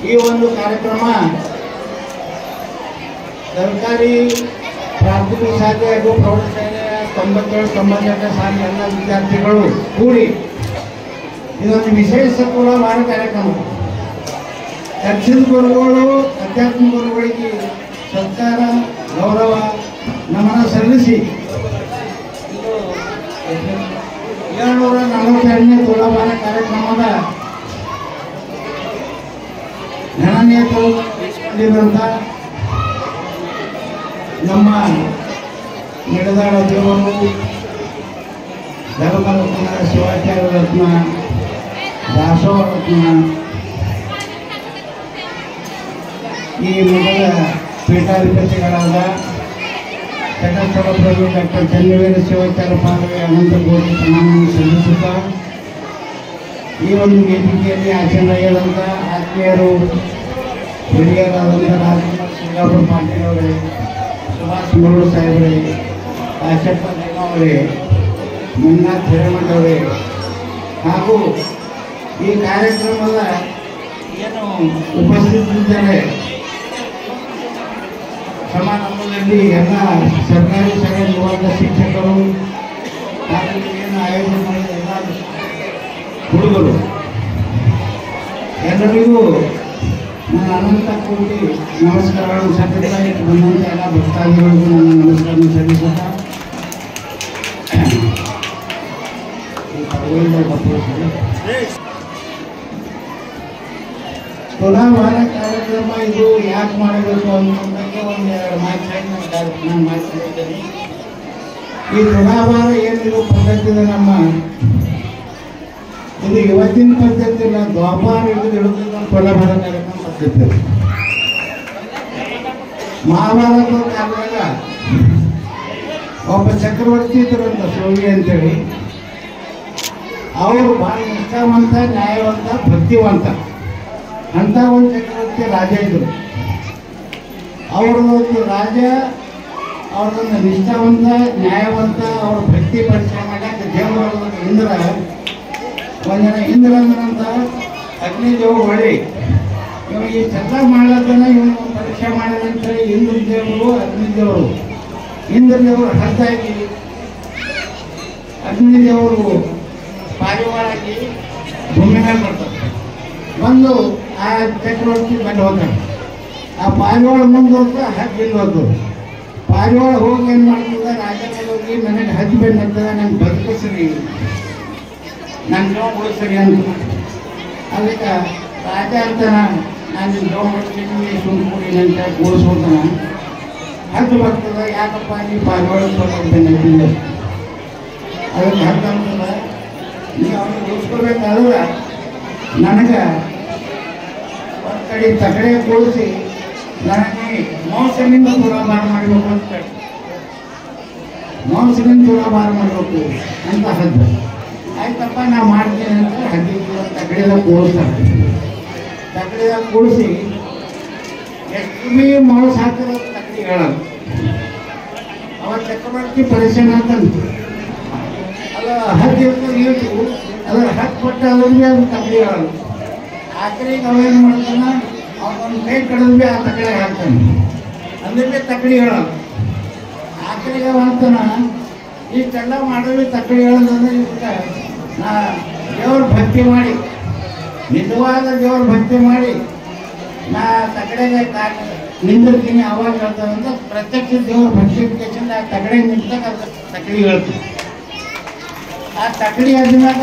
ಈ ಒಂದು ಕಾರ್ಯಕ್ರಮ ಸರ್ಕಾರಿ ಪ್ರಾಥಮಿಕ ಶಾಲೆ ಹಾಗೂ ಪ್ರೌಢಶಾಲೆಯ 97-98 ಸಾಲಿನ ಎಲ್ಲ ವಿದ್ಯಾರ್ಥಿಗಳು ಕೂಡಿ ಇದೊಂದು ವಿಶೇಷ ತುಲಾಭಾರ ಕಾರ್ಯಕ್ರಮ. ದಕ್ಷಿಣ ಗುರುಗಳು ಅಧ್ಯಾತ್ಮ ಗುರುಗಳಿಗೆ ಸತ್ಕಾರ ಗೌರವ ನಮನ ಸಲ್ಲಿಸಿ 742ನೇ ತುಲಾಭಾರ ಕಾರ್ಯಕ್ರಮದ ನೇತೃತ್ವದಲ್ಲಿರುವಂಥ ನಮ್ಮ ನಡೆದಾಡ ದೇವರು ಧರ್ಮರತ್ನ ಶಿವಾಚಾರ್ಯ ರತ್ನ ದಾಸೋಹ ರತ್ನ ಈ ಮೊದಲ ಪೀಠಾಧಿಪತಿಗಳಾದ ಚಟಸ್ಥಳ ಪ್ರಭು ಡಾಕ್ಟರ್ ಚನ್ನವೀರ ಶಿವಾಚಾರ್ಯ ಪಾದವೇ ಅನಂತ ಕೋಟಿ ಪ್ರಣಾಮವನ್ನು ಸಲ್ಲಿಸುತ್ತಾ ಈ ಒಂದು ವೇದಿಕೆಯಲ್ಲಿ ಆಚರಣೆಯಾದಂಥ ಆತ್ಮೀಯರು ಹಿರಿಯರಾದಂಥ ರಾಜಕುಮಾರ್ ಸಿಂಗಾಪುರ ಪಾಟೀಲ್ ಅವರೇ, ಸುಭಾಷ್ ಮುರುಳು ಸಾಹೇಬರೇ, ಕಾಶಪ್ಪ ಅವರೇ, ಮಂಜುನಾಥ್ ಹಿರೇಮಠ ಅವರೇ ಹಾಗೂ ಈ ಕಾರ್ಯಕ್ರಮದ ಏನು ಉಪಸ್ಥಿತರಿದ್ದಾರೆ ಸಮಾರಂಭದಲ್ಲಿ ಎಲ್ಲ ಸರ್ಕಾರಿ ಶಾಲೆ ನಿವಾಸ ಶಿಕ್ಷಕರು ಹಾಗೂ ಏನು ಆಯೋಜನೆ ಮಾಡಿದ ಎಲ್ಲ ಹುಡುಗರು ಎಲ್ಲರಿಗೂ ನನ್ನ ಅನಂತ ಕೋಟಿ ನಮಸ್ಕಾರಗಳು ಸಲ್ಲಿಸುತ್ತಾ ಬಂದಂಥ ಎಲ್ಲ ಭಕ್ತಾದಿಗಳಿಗೂ ನನ್ನ ನಮಸ್ಕಾರ ಸಲ್ಲಿಸುತ್ತಾ ತುಲಾಭಾರ ಕಾರ್ಯಕ್ರಮ ಇದು ಯಾಕೆ ಮಾಡಬೇಕು ಅನ್ನೋದಕ್ಕೆ ಒಂದೆರಡು ಮಾತು ನಾನು ಮಾತಾಡ್ತೀನಿ. ಈ ತುಲಾಭಾರ ಏನಿದು ಪದ್ಧತಿ ನಮ್ಮ ಇದು ಇವತ್ತಿನ ಪದ್ಧತಿ ಇಲ್ಲ, ದ್ವಾಪಾರ ಹಿಡಿದು ತುಲಾಭಾರ ಕಾರ್ಯಕ್ರಮ ಪದ್ಧತಿ. ಮಹಾಭಾರತ ಕಾಲದಾಗ ಒಬ್ಬ ಚಕ್ರವರ್ತಿ ಇದ್ರಂತ ಸೋವಿ ಅಂತೇಳಿ. ಅವರು ಭಾಳ ನಿಷ್ಠಾವಂತ, ನ್ಯಾಯವಂತ, ಭಕ್ತಿವಂತ ಅಂತ ಒಂದು ಚಕ್ರವರ್ತಿ ರಾಜ ಇದ್ರು. ಅವ್ರದ್ದೊಂದು ರಾಜ ಅವ್ರದೊಂದು ನಿಷ್ಠಾವಂತ, ನ್ಯಾಯವಂತ, ಅವ್ರ ಭಕ್ತಿ ಪರಿಚಯ ಮಾಡಕ್ಕೆ ದೇವರ ಇಂದ್ರ ಒಂದಿನ ಇಂದ್ರ ಅಂದ್ರಂತ ಅಗ್ನಿದೇವರು ಹೊಳಿ ಇವಾಗ ಚಕ್ರ ಮಾಡ್ಲತ್ತನ ಇವನು ಪರೀಕ್ಷೆ ಮಾಡಿದಂತೆ ಇಂದ್ರ ದೇವರು ಅಗ್ನಿದೇವರು ಇಂದ್ರದೇವರು ಹದ್ದಾಗಿ ಅಗ್ನಿದೇವರು ಪಾರಿವಾಳಾಗಿ ಭೂಮಿ ಮೇಲೆ ಬರ್ತಾರೆ. ಬಂದು ಆ ಚಕ್ರವರ್ತಿ ಬಂದು ಹೋಗ್ತಾರೆ. ಆ ಪಾರಿವಾಳ ಮುಂದೆ ಹೋಗ್ತಾ ಹದ್ದು ಇಲ್ಲಿ ಹೋಗ್ತದೆ. ಪಾರಿವಾಳ ಹೋಗಿ ಏನು ಮಾಡ್ತದೆ, ರಾಜನೇ ಹೋಗಿ ನನಗೆ ಹದ್ದು ಬಂದು ಆಗ್ತದೆ, ನಂಗೆ ಬದುಕಿಸ್ರಿ, ನನ್ನ ಜೀವ ಉಳಿಸ್ರಿ ಅಂತ. ಅದಕ್ಕೆ ರಾಜ ಅಂತಾನ ನಾನು ಜೀವ ಉಳಿಸ್ತೀನಿ ಸುಮ್ಕೂಡಿ ಅಂತ ಕೂಡಿಸ್ಕೊತಾನ. ಹದ್ದು ಬರ್ತದೆ, ಯಾಕಪ್ಪ ನೀ ಪಾರಿವಾಳ ಬಂದಿದ್ದ. ಅದಕ್ಕೆ ಹದ್ದು ಅಂತದ, ನೀವು ಅವ್ರಿಗೆ ಉಳಿಸ್ಕೋಬೇಕಾದ್ರೆ ನನಗೆ ಒಂದು ಕಡೆ ತಗಡೆ ಕೂಡಿಸಿ ನನಗೆ ಮಾಂಸದಿಂದ ತುಲಾಭಾರ ಮಾಡಬೇಕು ಅಂತ ಹೇಳಿ, ಮಾಂಸದಿಂದ ತುಲಾಭಾರ ಮಾಡಬೇಕು ಅಂತ ಹದ್ದು. ಆಯ್ತಪ್ಪ ನಾ ಮಾಡ್ತೀನಿ ಅಂತ ಹದ್ದಿಗೆ ತಗಡೆದಾಗ ಕೂಡಿಸ್ತಾರೆ. ತಗಡೆದಾಗ ಕೂಡಿಸಿ ಎಷ್ಟು ಭೀ ಮಾಂಸ ಹಾಕಿರೋ ತಗಡಿ ಹೇಳೋದು. ಅವ ಚಕ್ರವರ್ತಿ ಪರಿಶೀಲನೆ ಅಂತಂದು ಅಲ್ಲ ಹದ್ದು ಇರ್ತದೆ ಇಟ್ಟು ಅದರ ಹತ್ತು ಪಟ್ಟ ಅದ್ರಿಗೆ ಅದು ತಗಡಿ ಹೇಳೋದು. ಆಕರಿಗೆ ಅವೇನು ಮಾಡ್ತಾನ, ಅವನೊಂದು ಕೈ ಕಡಿದು ಭೀ ಆ ತಗಡೆ ಹಾಕ್ತಾನೆ, ಅಂದ್ರೆ ತಗಡಿ ಹೇಳೋದು. ಆಕರಿಗೆ ಅಂತಾನ ಇಷ್ಟೆಲ್ಲ ಮಾಡೋದು ತಗಡಿ ಹೇಳೋದಂದ್ರೆ ಇದಕ್ಕೆ ನಾ ದೇವ್ರ ಭಕ್ತಿ ಮಾಡಿ, ನಿಜವಾದ ದೇವ್ರ ಭಕ್ತಿ ಮಾಡಿ ನಾ ತಗಡೆಗೆ ನಿಂದಿರ್ತೀನಿ. ಅವಾಗ ಹೇಳ್ತಾರಂತ ಪ್ರತ್ಯಕ್ಷ ದೇವ್ರ ಭಕ್ತಿ ಕೇಸಿಂದ ಆ ತಗಡೆ ನಿಂತಾಗ ತಗಡಿ ಹೇಳ್ತೀನಿ. ಆ ತಗಡಿ ಆದ್ಮ್ಯಾಗ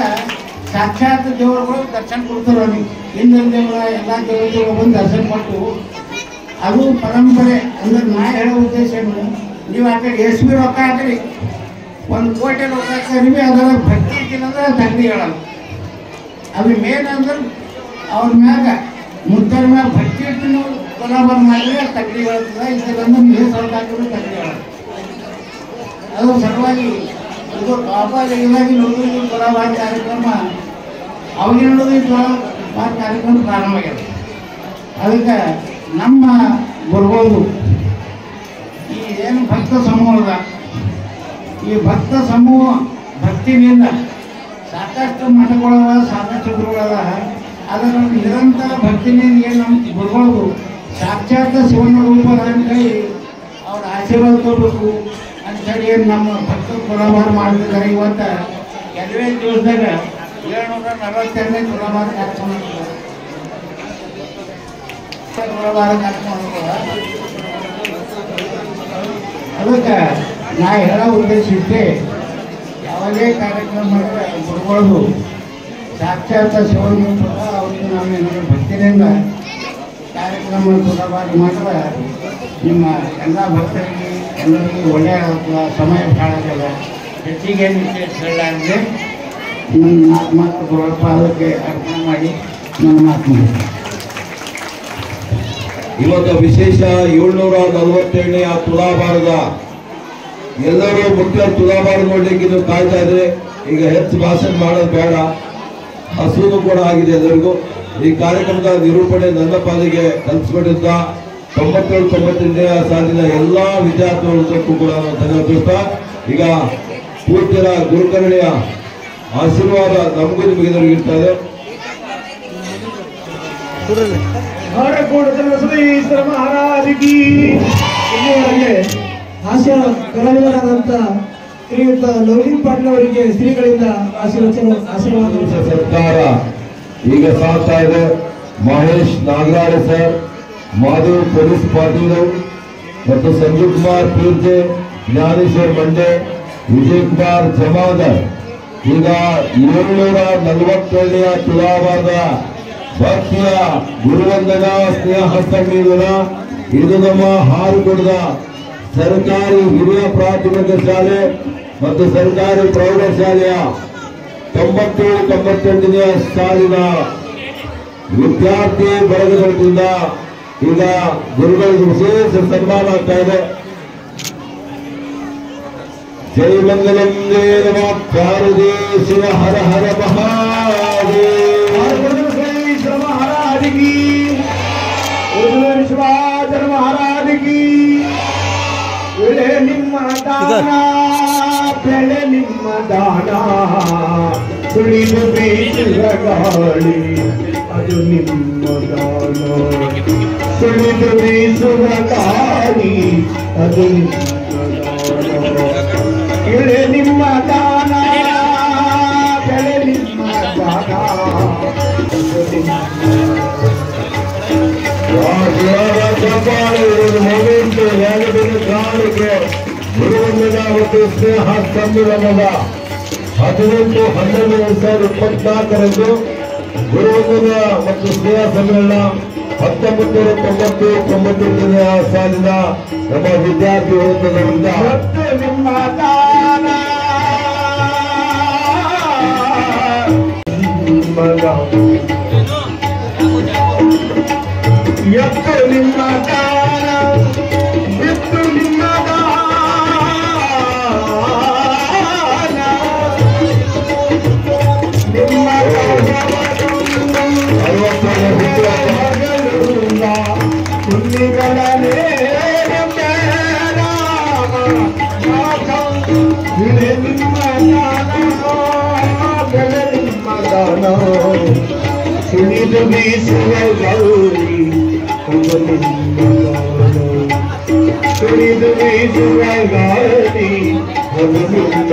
ಸಾಕ್ಷಾತ್ ದೇವರುಗಳು ದರ್ಶನ ಕೊಡ್ತಾರೆ. ಅವ್ರಿಗೆ ಹಿಂದಿನ ದೇವರ ಎಲ್ಲ ದೇವತೆಗಳು ಬಂದು ದರ್ಶನ ಕೊಟ್ಟು, ಅದು ಪರಂಪರೆ. ಅಂದ್ರೆ ನಾ ಹೇಳೋ ಉದ್ದೇಶ ಏನು, ನೀವು ಆ ಕಡೆ ಎಷ್ಟು ಭೀ ರೊಕ್ಕ ಹಾಕ್ರಿ, 1 ಕೋಟಿ ರೊಕ್ಕ ಹಾಕ್ರಿ, ಅದರ ಭಕ್ತಿ ಇಟ್ಟಿಲ್ಲ ತಗಡಿ ಹೇಳಲ್ಲ. ಅದು ಮೇನ್ ಅಂದ್ರೆ ಅವ್ರ ಮ್ಯಾಗ ಮುದ್ದರ ಮ್ಯಾಗ ಭಕ್ತಿ ಇಟ್ಟು ನೀವು ತುಲಾಭಾರ ಮಾಡಿದ್ರೆ ತಗಡಿ ಹೇಳ್ತದೆ. ಇದರಿಂದ ನೀವು ಸ್ವಲ್ಪ ಹಾಕಿದ್ರೆ ತಗಡಿ ಹೇಳಲ್ಲ. ಅದು ಸಲುವಾಗಿ ಇದು ದ್ವಾಪಾರಯುಗದಾಗಿ ನೋಡಿದ್ರು ತುಲಾಭಾರ ಕಾರ್ಯಕ್ರಮ, ಅವಾಗಿನ ನೋಡಿದ್ರು ತುಲಾಭಾರ ಕಾರ್ಯಕ್ರಮ ಪ್ರಾರಂಭ ಆಗ್ಯದ. ಅದಕ್ಕೆ ನಮ್ಮ ಗುರುಗಳು ಈ ಏನು ಭಕ್ತ ಸಮೂಹದ ಈ ಭಕ್ತ ಸಮೂಹ ಭಕ್ತಿನಿಂದ ಸಾಕಷ್ಟು ಮಠಗಳವ, ಸಾಕಷ್ಟು ಗುರುಗಳದ. ಅದರ ನಿರಂತರ ಭಕ್ತಿನಿಂದ ಏನು ನಮ್ಮ ಗುರುಗಳು ಸಾಕ್ಷಾತ್ ಶಿವನ ರೂಪದಲ್ಲಿ ಕೈ ಅವ್ರ ಆಶೀರ್ವಾದ ತಗೋಬೇಕು ಅಂಥೇಳಿ ಏನು ನಮ್ಮ ಭಕ್ತ ತುಲಾಭಾರ ಮಾಡ್ತಿದ್ದಾರೆ. ಇವತ್ತು ಕೆಲವೇ ದಿವಸದಾಗ 742ನೇ ತುಲಾಭಾರ ಕಾರ್ಯಕ್ರಮ ಅದಕ್ಕೆ ನಾ ಹೇಳೋ ಉದ್ದೇಶ ಇದ್ದೆ, ಯಾವುದೇ ಕಾರ್ಯಕ್ರಮ ಮಾಡಿದ್ರೆ ಗುರುಗಳು ಸಾಕ್ಷಾತ್ ಶಿವನಿಗೆ ಕೂಡ ಅವ್ರಿಗೆ ನಾವೇನಾದ್ರು ಭಕ್ತಿಯಿಂದ ಕಾರ್ಯಕ್ರಮ ತುಲಾಭಾರ ಮಾಡಿದ್ರೆ ನಿಮ್ಮ ಎಲ್ಲ ಭಕ್ತರಿಗೆ ಎಲ್ಲರಿಗೂ ಒಳ್ಳೆಯ ಸಮಯ ಕಾಣೋದಿಲ್ಲ. ಹೆಚ್ಚಿಗೆ ಹೇಳ ಅಂದರೆ ನನ್ನ ಮಾತು ಗುರುಗಳ ಪಾದಕ್ಕೆ ಅರ್ಪಣೆ ಮಾಡಿ ನನ್ನ ಮಾತು ಮುಗಿಸ್ತೇನೆ. ಇವತ್ತು ವಿಶೇಷ 747ನೇ ತುಲಾಭಾರದ ಎಲ್ಲರೂ ಮುಖ್ಯ ತುಲಾಭಾರ ನೋಡ್ಲಿಕ್ಕೆ ನೀವು ಕಾಯ್ತಾ ಇದ್ರೆ. ಈಗ ಹೆಚ್ಚು ಭಾಷಣ ಮಾಡೋದು ಬೇಡ, ಹಸುನು ಕೂಡ ಆಗಿದೆ ಎಲ್ಲರಿಗೂ. ಈ ಕಾರ್ಯಕ್ರಮದ ನಿರೂಪಣೆ ನನ್ನ ಪಾಲಿಗೆ ಕಲ್ಪಿಸಿಕೊಂಡಿದ್ದ 97-98ನೇ ಸಾಲಿನ ಎಲ್ಲಾ ವಿದ್ಯಾರ್ಥಿಗಳಿಗೂ ಕೂಡ ಧನ್ಯವಾದ. ಈಗ ಪೂಜ್ಯರ ಗುರುಕರುಣೆಯ ಆಶೀರ್ವಾದ ನಮಗೂ ನಿಮಗೆ ಇರ್ತಾರೆ. ಶ್ರೀ ಮಹಾರಾಜಗಿ ಇಲ್ಲಿವರೆಗೆ ಹಾಸ್ಯ ಕಲಾವಿದರಾದಂಥ ಶ್ರೀಯುತ ನವೀನ್ ಪಾಟೀಲ್ ಅವರಿಗೆ ಶ್ರೀಗಳಿಂದ ಆಶೀರ್ವಾದ ಸರ್ಕಾರ ಈಗ ಸಾಗ್ತಾ ಇದೆ. ಮಹೇಶ್ ನಾಗರಾಳೆ ಸರ್, ಮಾಧವ್ ಪೊಲೀಸ್ ಪಾಟೀಲ್ ಮತ್ತು ಸಂಜೀವ್ ಕುಮಾರ್ ಪೀರ್ಜೆ, ಜ್ಞಾನೇಶ್ವರ್ ಮಂಡೆ, ವಿಜಯ್ ಕುಮಾರ್ ಜಮಾದರ್. ಈಗ 747ನೇ ತುಲಾಭಾರದ ಭಕ್ತಿಯ ಗುರುವಂದನಾ ಸ್ನೇಹ ಸಮ್ಮೇಳನ ಇದು ನಮ್ಮ ಹಾರುಗೊಡದ ಸರ್ಕಾರಿ ಹಿರಿಯ ಪ್ರಾಥಮಿಕ ಶಾಲೆ ಮತ್ತು ಸರ್ಕಾರಿ ಪ್ರೌಢಶಾಲೆಯ 97-98ನೇ ಸಾಲಿನ ವಿದ್ಯಾರ್ಥಿ ಬಳಗದಿಂದ ಈಗ ಗುರುಗಳಿಗೆ ವಿಶೇಷ ಸನ್ಮಾನ ಆಗ್ತಾ ಇದೆ. ಜೈ ಮಂಗಲಂ ದೇವ ಪಾರ್ವತಿ ಶಿವ ಹರ ಹರ ಮಹಾದೇವ. महाराज की विश्वाचर महाराज की ಬೆಳೆ ನಿಮ್ಮ ದಾನ ಬೆಳೆ ನಿಮ್ಮ ದಾನ ಸುಳಿದು ಬೀಸುವ ಗಾಳಿ ಅದು ನಿಮ್ಮ ದಾನ ಸುಳಿದು ಬೀಸುವ ಗಾಳಿ ಅದು ನಿಮ್ಮ ದಾನ ಬೆಳೆ ನಿಮ್ಮ ದಾನ ಬೆಳೆ ನಿಮ್ಮ ದಾನ ಗುರುವಂದನಾ ಮತ್ತು ಸ್ನೇಹ ಸಮ್ಮೇಳನದ 18-12-2024 ಗುರುವಂದನಾ ಮತ್ತು ಸ್ನೇಹ ಸಮ್ಮೇಳನ 1990-98ನೇ ಸಾಲಿನ ನಮ್ಮ ವಿದ್ಯಾರ್ಥಿ ವೃಂದದಿಂದ ನಿಮ್ಮ ದಾನ ಎತ್ತು ನಿಮ್ಮ ದಾನ ಎತ್ತು ನಿಮ್ಮ ದಾನ ನಿಮ್ಮ ಪುಣ್ಯಗಳ ನಿಮ್ಮ ದಾನ ಸುಳಿದು ಬೀಸುವ ಗೌರಿ ಸುಳಿದು ಬೀಸುವ ಗಾಳಿ ಅದು ನಿಮ್ಮ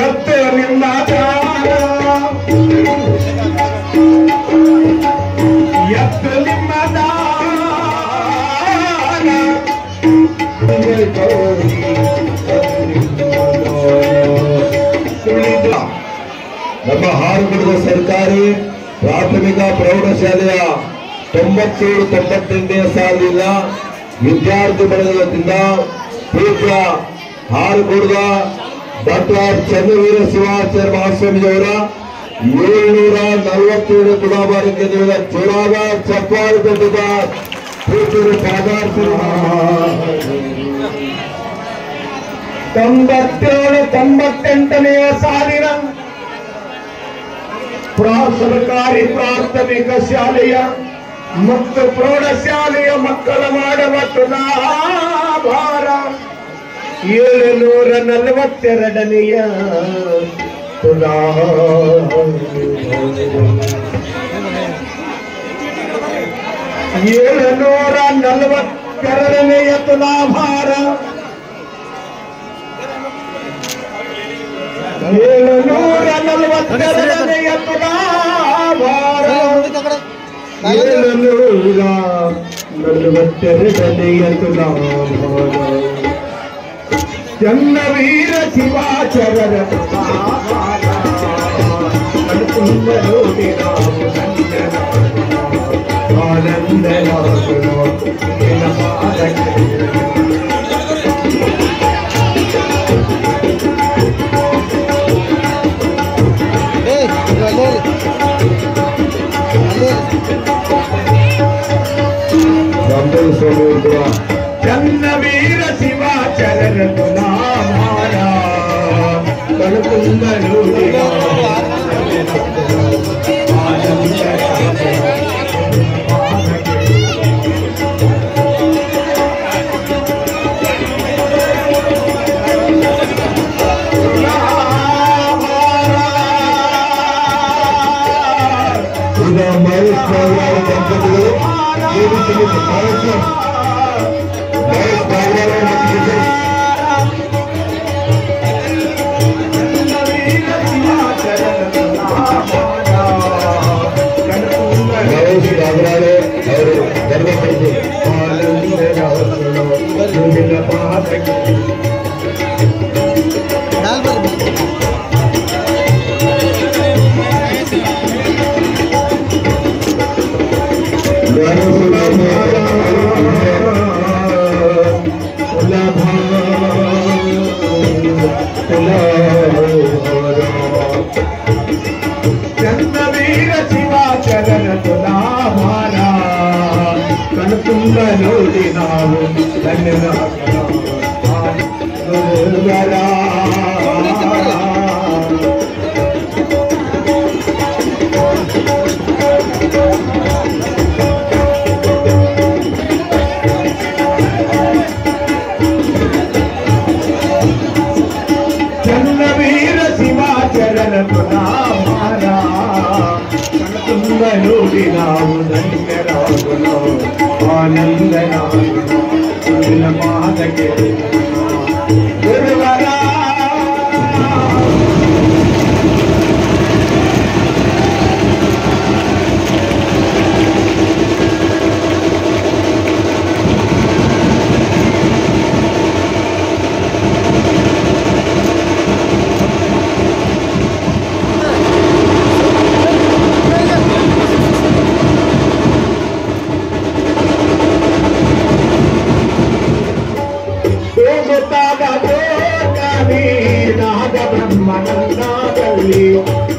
ಎತ್ತ ನಿಮ್ಮ ದಾನ ಎತ್ತ ನಿಮ್ಮ ದಾನ ನಮ್ಮ ಹಾರುಗುಡದ ಸರ್ಕಾರಿ ಪ್ರಾಥಮಿಕ ಪ್ರೌಢಶಾಲೆಯ 97-98ನೇ ಸಾಲಿನ ವಿದ್ಯಾರ್ಥಿ ಬಳಗದಿಂದ ಪೂಜ್ಯ ಹಾರುಗುಡದ ಡಾಕ್ಟರ್ ಚನ್ನವೀರ ಶಿವಾಚಾರ್ಯ ಮಹಾಸ್ವಾಮಿಯವರ 747 ತುಲಾಭಾರಕ್ಕೆ ನೀಡಿದ ಚುನಾವ ಚಪ್ಪಾಳೆ ತಟ್ಟಿದ ಪೂಜ್ಯರು ಪಾದಾರ್ಪಣೆ 97-98ನೇ ಸಾಲಿನ ಸರ್ಕಾರಿ ಪ್ರಾಥಮಿಕ ಶಾಲೆಯ ಮತ್ತು ಪ್ರೌಢಶಾಲೆಯ ಮಕ್ಕಳ ಮಾಡುವ ತುಲಾಭಾರ 742ನೆಯ 742ನೆಯ ತುಲಾಭಾರ 742ನೆಯ ತುಲಾಭಾರ 742ನೆಯ ತುಲಾಭಾರ ಚನ್ನವೀರ ಶಿವಾಚಾರ್ಯರ ತುಲಾಭಾರ ಕಣ್ತುಂಬಲೋಡಿ ನಾವು ಆನಂದನಾಗುವ ನಿನ್ನ ಪಾದಕ್ಕೆ ಚನ್ನವೀರ ಶಿವಾಚಾರ್ಯರ ತುಲಾಭಾರ ಕಣ್ತುಂಬಲೋಡಿ ಚನ್ನವೀರ ಶಿವಾಚಾರ್ಯರ ತುಲಾಭಾರ ಕಣ್ತುಂಬ ನೋಡಿ ನಾವು ಚನ್ನವೀರ ಶಿವಾಚಾರ್ಯರ ತುಲಾಭಾರ ಕಣ್ತುಂಬ ನೋಡಿ ನಾವು ಧನ್ಯರಾಗುಣ ಆನಂದನಾಗುಣ ಮಾದಕ್ಕೆ ಗುರುವರ ನಾದ ಬ್ರಹ್ಮನಂದಾದಲ್ಲಿ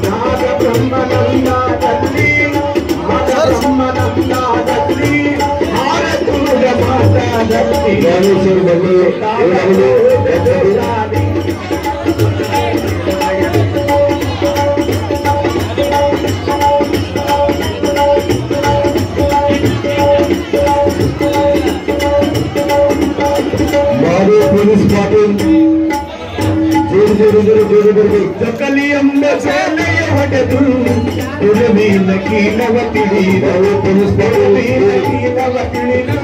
ನಾದ ಬ್ರಹ್ಮನಂದಾದಲ್ಲಿ ನಾದ ಬ್ರಹ್ಮನಂದಾದಲ್ಲಿ ಭಾರತೂರ ಮಾತಾದಲ್ಲಿ ಪೊಲೀಸ್ ಪಾಟೀಲ್ ಕಲಿಯಂಬ ಸೇನೆಯ ಹೊಡೆದು ಉರಮೀನ ಕೀಲವ ತಿಳಿದವು ಪೊಲೀಸ್ ಕೀಲವ ತಿಳಿದು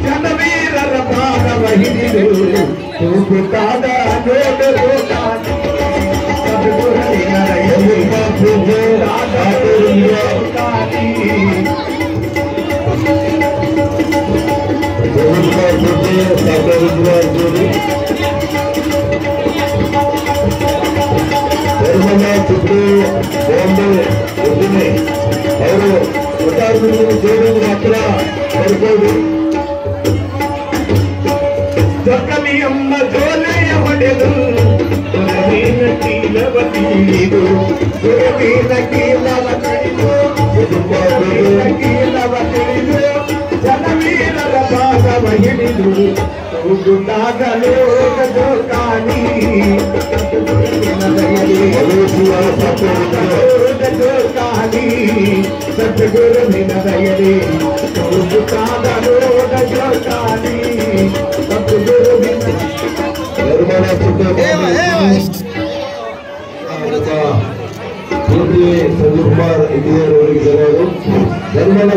ಜನವೀರರ ಭಾಗವ ಹಿಡಿದು ತೂಗುತ್ತಾದ ನೋಡಲು ಅವರು ಮಾತ್ರ ಬರ್ಬೋದು ಜಕಲಿಯಮ್ಮ ಜೋಲೆಯ ಹೊಡೆದು ಸುರವೀನ ಕೀಲವ ತಿಳಿದು ಸುರವೀನ ಕೀಲವ ತಿಳಿದು ಕೀಲವ ತಿಳಿದು ಜನವೀರರ ಭಾಗವ ಹಿಡಿದು ತೂಗುತ್ತಾಗಲೋ ಕಾಣಿ ಸದ್ಗುರು ನಿನದಯಲಿ ತೂಗುತ್ತಾಗಲೋ ಕಾಣಿ ಸದ್ಗುರು ಶ್ರೀಮತಿ ಸಂಜೀವ್ ಕುಮಾರ್ ಇಂಜಿನಿಯರ್ ಅವರಿಗೆ ಧನ್ಯವಾದ.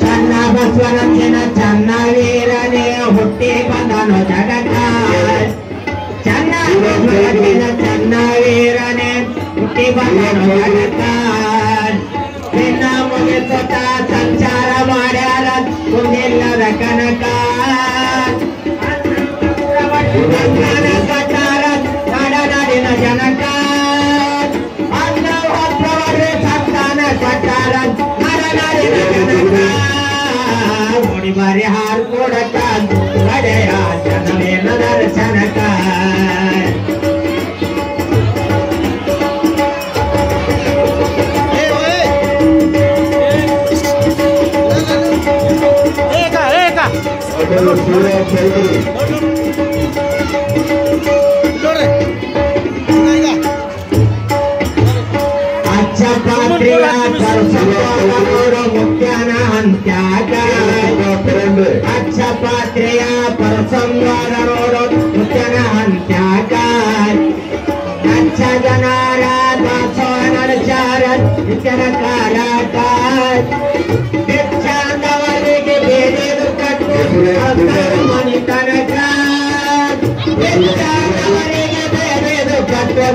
ಚನ್ನ ಬಸವನಂದನ ಚನ್ನ ವೀರನೇ ಹುಟ್ಟಿ ಬಂದನು ಜಗತ್ತ. ಚನ್ನ ಬಸವನಂದನ ಚನ್ನ ವೀರನೇ ಹುಟ್ಟಿ ಬಂದನು ಜಗತ್ತ. ನಿನ್ನ ಮುಗಿಸುತ್ತ ಸಂಚಾರ ಮಾಡ್ಯಾರ ಕುಂದಿಲ್ಲದ ಕನಕ. ಕಟ್ಟಾರ ನಾಡಿನ ಜನಕ. ಓಡಿ ಬಾರಿ ಹಾರು ಕೊಡಕ ಕಡೆಯ ಜನವೇನ ದರ್ಶನಕ. ಅಚ್ಚ ಪಾತ್ರಿಯ ಪರಸಂಗೋರ ಮುಖ್ಯನ ಅಂತ್ಯಾಗ. ಅಚ್ಚ ಪಾತ್ರೆಯ ಪರಸಂಗೋರ ನೋಡು ಮುಖ್ಯನ ಅಂತ್ಯಾಗ. ಅಚ್ಚ ಜನರ ದಾಸೋನಚಾರ ನಿತ್ಯನ ಕಾರಾಟ. ಭಿಕ್ಷಾಂದವರಿಗೆ ಬೇರೆದು ಕಟ್ಟು ಮನಿ ತನಕ. ಭಿಕ್ಷಾಂದವರಿಗೆ ಬೇರೆದು ಕಟ್ಟು.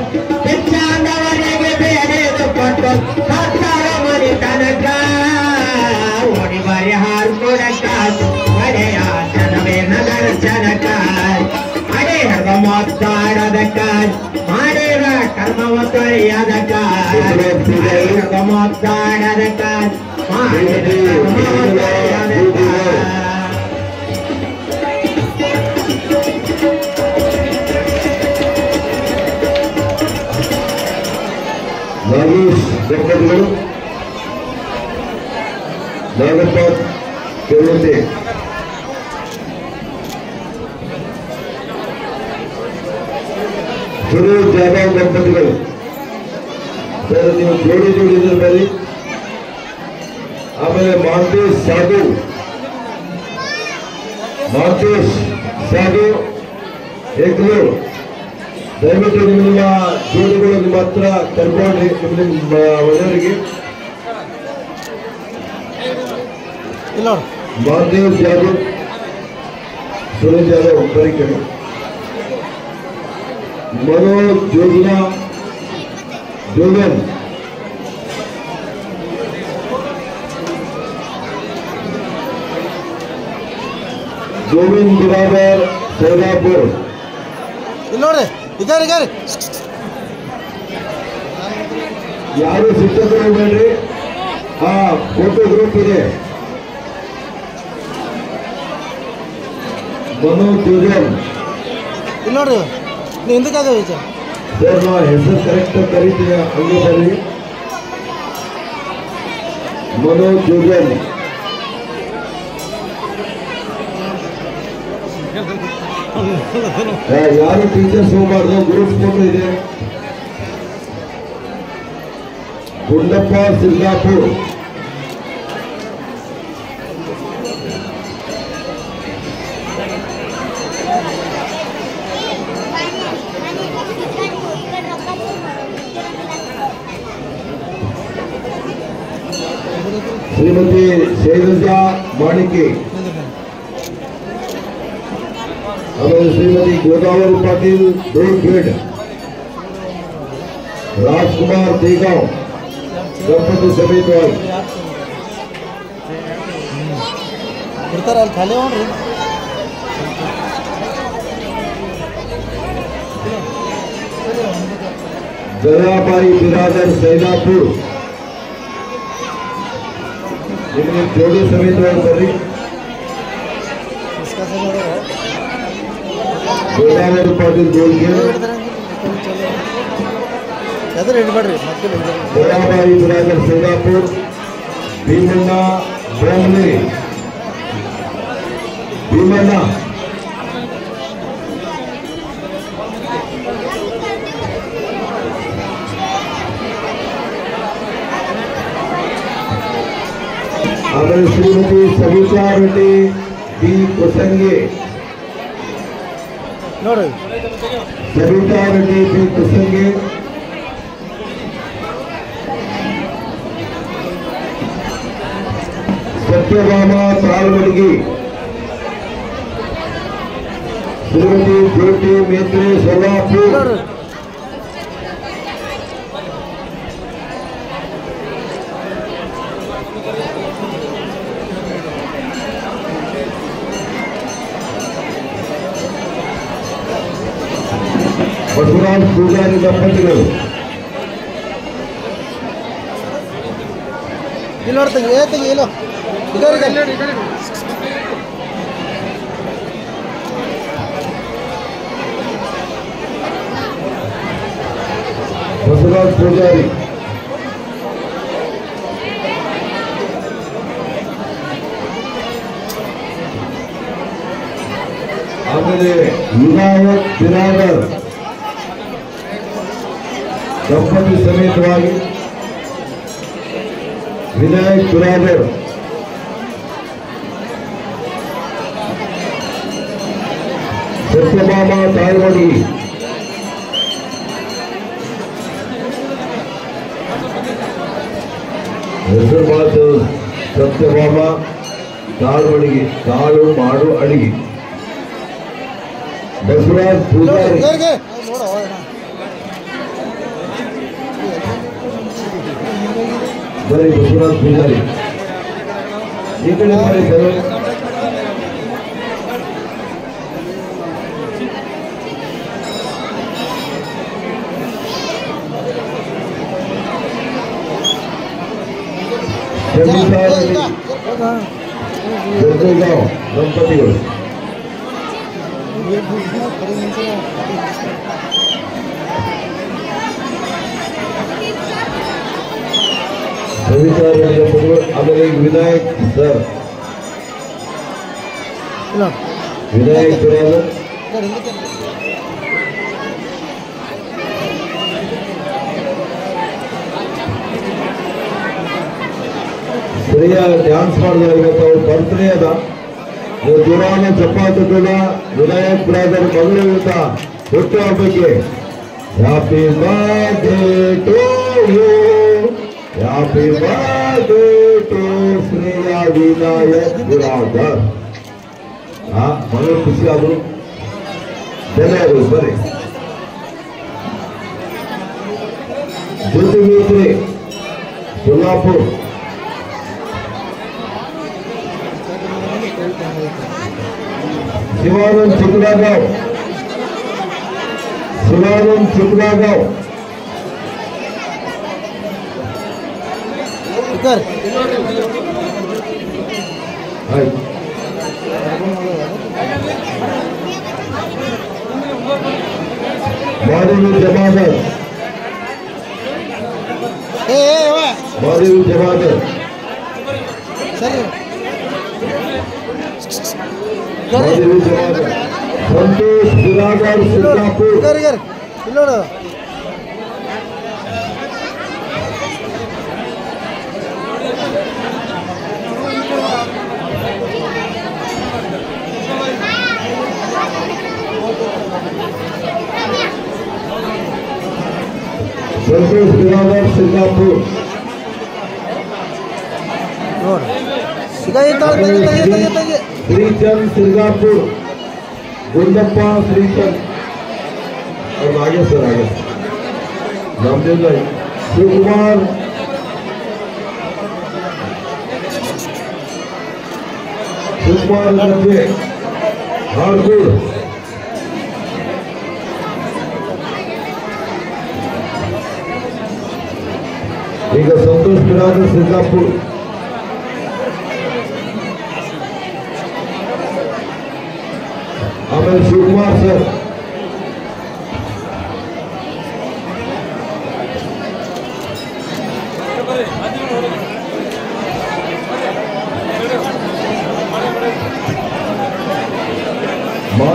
ಭಿಕ್ಷಾಂದವರಿಗೆ ಬೇರೆದು ಕಟ್ಟು ಸರ್ಕಾರ ಮನಿ ತನಕ. ಓಡಿ ಬಾರಿ ಹಾರು ಕೊಡಕ ಕಡೆಯ ಜನವೇನ ದರ್ಶನಕ. ಅಡೇ ಹರ್ಗ ಮಾತಾಡದಕ್ಕ ಮಾಡಿರ ಕರ್ಮವ ತೊಳೆಯದಕ್ಕ. ಹರ್ಗ ಮಾತಾಡದಕ್ಕ ಮಾಡಿರ ಕರ್ಮವ ತೊಳೆಯದಕ್ಕ. ನಾಗೇಶ್ ದಂಪತಿಗಳು, ನಾಗಪ್ಪ ಕೆರವತೆ, ಸುರೇಶ್ ಜಾಧವ್ ದಂಪತಿಗಳು. ಸರ್ ನೀವು ಜೋಡಿ ಇದ್ರ ಬರೀ. ಆಮೇಲೆ ಮಾಂತೇಶ್ ಸಾಧು ಹೆಗ್ಲೂರು. ದಯವಿಟ್ಟು ನಿಮ್ಮ ಜೋಡಿಗಳು ನಿಮ್ಮ ಹತ್ರ ಕರ್ಕೊಂಡ್ರಿ ನಿಮ್ಮ ಮನೆಯವರಿಗೆ. ಮಾದೇವ್ ಜಾಧವ್, ಸುರೇಶ್ ಜಾಧವ್ ಬರೀಕರು. मनोज जोगना जोगन, गोविंद बिरादर सैदापुर. ಯಾರು ಶಿಕ್ಷಕರು ಬೇಡ್ರಿ. ಫೋಟೋ ಗ್ರೂಪ್ ಇದೆ. मनोज जोगन ನೋಡ್ರಿ ಹಿಂದಕ್ಕೆ ಸರ್ ನಾ ಹೆಸರು ಕರೆಕ್ಟ್ ಕರೀತೀನಿ, ಹಂಗೆ ಬರ್ರಿ. मनोज जोगन, ಯಾರು ಟೀಚರ್ಸ್ ಹೋಗ್ಬಾರ್ದು. ಗ್ರೂಪ್ ಫೋಟೋ ಇದೆ. ಗುಂಡಪ್ಪ ಸಿರ್ಗಾಪುರ್, ಶ್ರೀಮತಿ ಶೈಲಜಾ ಮಾಣಿಕೆ, ಆಮೇಲೆ ಶ್ರೀಮತಿ ಗೋದಾವರಿ ಪಾಟೀಲ್ ದೋಡ್ಬೇಡ್, ರಾಜ್ಕುಮಾರ್ ದೇಗಾಂವ್ ದಂಪತಿ ಸಮೇತವಾಗಿ. ಬಿಡ್ತಾರ ಅಲ್ಲಿ ಖಾಲಿ ಹೋಗ್ರಿ. दयाबाई बिरादर सैदापुर, जोड़ी समेत बरी. गोदावरी पाटिल गोल्गे, दयाबाई बिरादर सैदापुर, ಭೀಮಣ್ಣ ಬೋಮ್ಲಿ, ಭೀಮಣ್ಣ ಆಮೇಲೆ ಶ್ರೀಮತಿ ಸವಿತಾ ರೆಡ್ಡಿ ಬಿ ಕುಸಂಗಿ, ನೋಡಿ ಸವಿತಾ ರೆಡ್ಡಿ ಬಿ ಕುಸಂಗಿ, ಸತ್ಯಭಾಮ ತಾಳ್ಮಡಿಗಿ, ಶ್ರೀಮತಿ ಜ್ಯೋತಿ ಮೇತ್ರೆ ಸೋಲಾಪುರ್, ಬಸವರಾಜ್ ಪೂಜಾರಿ ದಂಪತಿಗಳು, ಇಲ್ಲಿ ನೋಡ್ತೀವಿ ಏತಿಗೆ ಇಲ್ಲ ಬಸವರಾಜ್ ಪೂಜಾರಿ, ಆಮೇಲೆ ವಿನಾಯಕ್ ಬಿರಾದರ್ ದಂಪತಿ ಸಮೇತವಾಗಿ ವಿನಾಯಕ್ ಬಿರಾದರ್, ಸತ್ಯಭಾಮ ತಾಳ್ಮಡಿ, ಹೆಸರು ಮಾತು ಸತ್ಯಭಾಮ ತಾಳ್ಮಡಿಗೆ, ತಾಳು ಮಾಡು ಅಡಿಗೆ, ಬಸವರಾಜ್ ಪೂಜಾರಿ, ಬರೀ ಬಸವರಾಜ್ ಪೂಜಾರಿ ಈ ಕಡೆ ಮಾಡಿ ಸರ್. ಜರ್ದೇಗಾಂವ್ ದಂಪತಿಗಳು, ಸವಿತಾ ರೆಡ್ಡಿ ದಂಪತಿಗಳು, ಆಮೇಲೆ ವಿನಾಯಕ್ ಸರ್, ವಿನಾಯಕ್ ಬಿರಾದರ್, ಶ್ರೇಯ ಡ್ಯಾನ್ಸ್ ಮಾಡಿದ ಇವತ್ತು ಅವ್ರ ಬರ್ತ್ಡೇ ಅದ. ಜೋರಾನ ಚಪ್ಪಾಳೆ ಕೂಡ ವಿನಾಯಕ್ ಬ್ರಾದರ್ ಮಗಳು ಇವತ್ತ ಹುಟ್ಟು ಹಬ್ಬಕ್ಕೆ happy birthday to you, happy birthday to Shreya Vinayak brother. ಮಗಳು ಖುಷಿ ಆದ್ರು ಧನ್ಯವಾದ. ಬರೀ ಜ್ಯೋತಿ ಮೇತ್ರೆ ಸೋಲಾಪುರ್, ಶಿವಾನಂದ್ ಚಿಕ್ಕನಗಾಂವ್, ಶಿವಾನಂದ್ ಚಿಕ್ಕನಗಾಂವ್, ಮಾದೇವಿ ಜಮಾದಾರ್, ಮಾದೇವಿ ಜಮಾದಾರ್, ಮಾದೇವಿ ಜಮಾದಾರ್, ಸಂತೋಷ್ ಬಿರಾದಾರ್ ಸಿದ್ದಾಪುರ್, ಸಂತೋಷ್ ಬಿರಾದಾರ್ ಸಿದ್ದಾಪುರ್, ಶ್ರೀಚಂದ್ ಸಿರ್ಗಾಪುರ್, ಗುಂಡಪ್ಪ ಶ್ರೀಚಂದ್ ಅವ್ರು ಆगे ಸರ್ ಆगे ನಮ್ದೆಲ್ಲ ಶಿವಕುಮಾರ್, ಶಿವಕುಮಾರ್ ಗದ್ದೆ ಹಾರ್ಗೂಡ್, ಈಗ ಸಂತೋಷ್ ಬಿರಾದರ್ ಸಿದ್ದಾಪುರ್, ಆಮೇಲೆ ಶಿವಕುಮಾರ್ ಸರ್,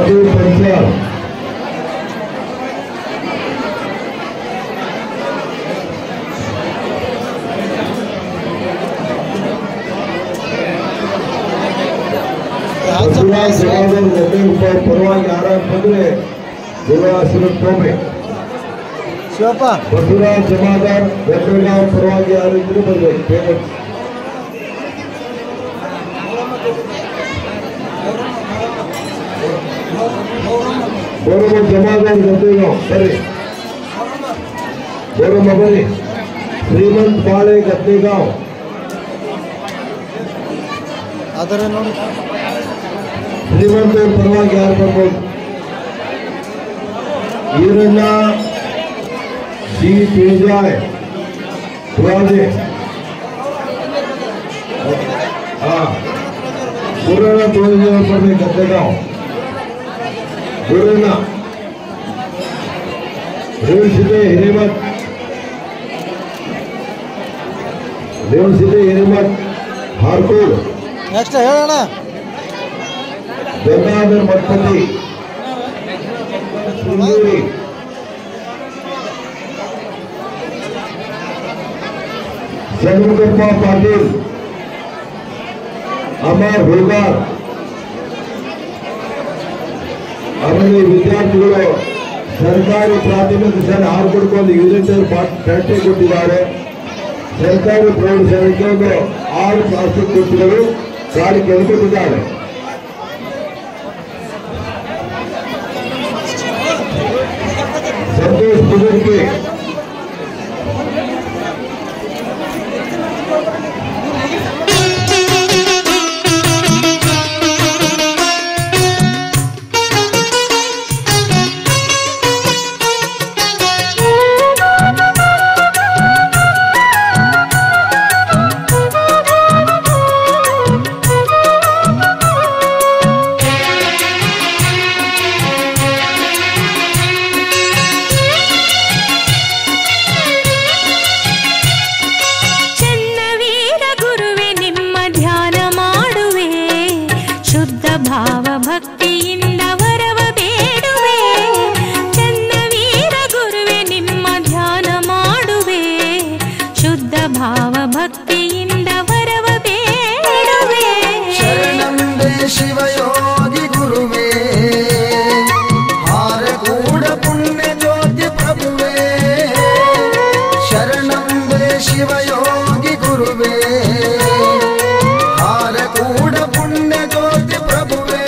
ಮಾಧು ಪಂಚಾಲ್ ಪರವಾಗಿ ಯಾರು ಬಂದ್ರೆ ಶಿವಪ್ಪ ಬಸವರಾಜ್ ಜಮಾದಾರ್ ಬೆಳಗಾವಿ ಪರವಾಗಿ ಯಾರು ಇದ್ರು ಬರ್ಬೇಕು ಪೇಮೆಂಟ್ ಬೋರಮ್ಮ ಜಮಾದಾರ್ ಗದ್ದೆಗಾಂವ್ ಬರ್ರಿ ಬೋರಮ್ಮ ಬರ್ರಿ ಶ್ರೀಮಂತ್ ಬಾಳೆ ಗದ್ದೆಗಾಂವ್ ಅದರ ನೋಡಿ ಶ್ರೀಮಂತ ಪರವಾಗಿ ಯಾರು ಬರ್ಬೋದು ಈರಣ್ಣ ಸಿ ಪೇಜಾಯ್ ಪುರಾಣೆ ಪುರಾಣ ಬರ್ಬೇಕು ಗದ್ದೆಗಾಂವ್ ಪುರಾಣ ರೇವಣಸಿದ್ದೆ ಹಿರೇಮಠ್ ಹಾರ್ಕೋಡ್ ನೆಕ್ಸ್ಟ್ ಹೇಳೋಣ ಗಂಗಾಧರ್ ಮಠಪತಿ ಶೃಂಗೇರಿ ಷಣ್ಮುಖಪ್ಪ ಪಾಟೀಲ್ ಅಮರ್ ಹುಲ್ಗಾರ್ ಆಮೇಲೆ ವಿದ್ಯಾರ್ಥಿಗಳು ಸರ್ಕಾರಿ ಪ್ರಾಥಮಿಕ ಶಾಲೆ ಹಾರ್ಕೋಡ್ಗೆ ಒಂದು ಯೂನಿಟ್ ಫ್ಯಾಕ್ಟರಿ ಕೊಟ್ಟಿದ್ದಾರೆ. ಸರ್ಕಾರಿ ಪ್ರೌಢಶಾಲೆಗೆ ಒಂದು 6 ಪ್ಲಾಸ್ಟಿಕ್ ಕುರ್ಚಿಗಳು ಗಾಡಿ ಕೊಟ್ಟಿದ್ದಾರೆ. ಸಂತೋಷ್ ಪುಜರ್ಗೆ ಶಿವಯೋಗಿ ಗುರುವೇ ಹಾರಕೂಡ ಪುಣ್ಯ ಜ್ಯೋತಿ ಪ್ರಭುವೇ ಶರಣಂಬೆ ಶಿವಯೋಗಿ ಗುರುವೇ ಹಾರಕೂಡ ಪುಣ್ಯ ಜ್ಯೋತಿ ಪ್ರಭುವೇ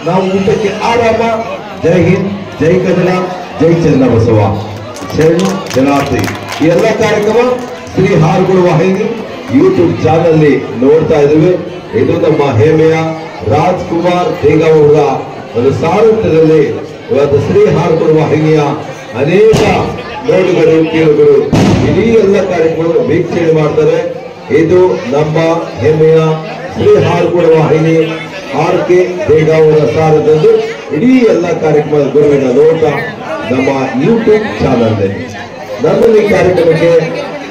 ನಾವು ಊಟಕ್ಕೆ ಆರಾಮ. ಜೈ ಹಿಂದ್, ಜೈ ಕನ್ನಡ, ಜೈ ಚನ್ನಬಸವ, ಶರಣು ಜನಾರ್ದಿ. ಈ ಎಲ್ಲ ಕಾರ್ಯಕ್ರಮ ಶ್ರೀ ಹಾರ್ಗುಳ ವಾಹಿನಿ ಯೂಟ್ಯೂಬ್ ಚಾನಲ್ ನೋಡ್ತಾ ಇದ್ದೇವೆ. ಇದು ನಮ್ಮ ಹೆಮ್ಮೆಯ ರಾಜ್ಕುಮಾರ್ ದೇಗಾಂವ್ ಅವರ ಒಂದು ಸಾರಥ್ಯದಲ್ಲಿ ಇವತ್ತು ಶ್ರೀ ಹಾರ್ಗುಳ ವಾಹಿನಿಯ ಅನೇಕ ನೋಡುಗರು ಕೇಳುಗರು ಇಡೀ ಎಲ್ಲ ಕಾರ್ಯಕ್ರಮ ವೀಕ್ಷಣೆ ಮಾಡ್ತಾರೆ. ಇದು ನಮ್ಮ ಹೆಮ್ಮೆಯ ಶ್ರೀ ಹಾರ್ಗುಳ ವಾಹಿನಿ ಆರ್.ಕೆ. ದೇಗಾಂವ್ ಅವರ ಸಾರಥ್ಯದಲ್ಲಿ ಇಡೀ ಎಲ್ಲ ಕಾರ್ಯಕ್ರಮದ ಗುರುವಿನ ನೋಟ ನಮ್ಮ ಯೂಟ್ಯೂಬ್ ಚಾನಲ್. ನನ್ನಲ್ಲಿ ಕಾರ್ಯಕ್ರಮಕ್ಕೆ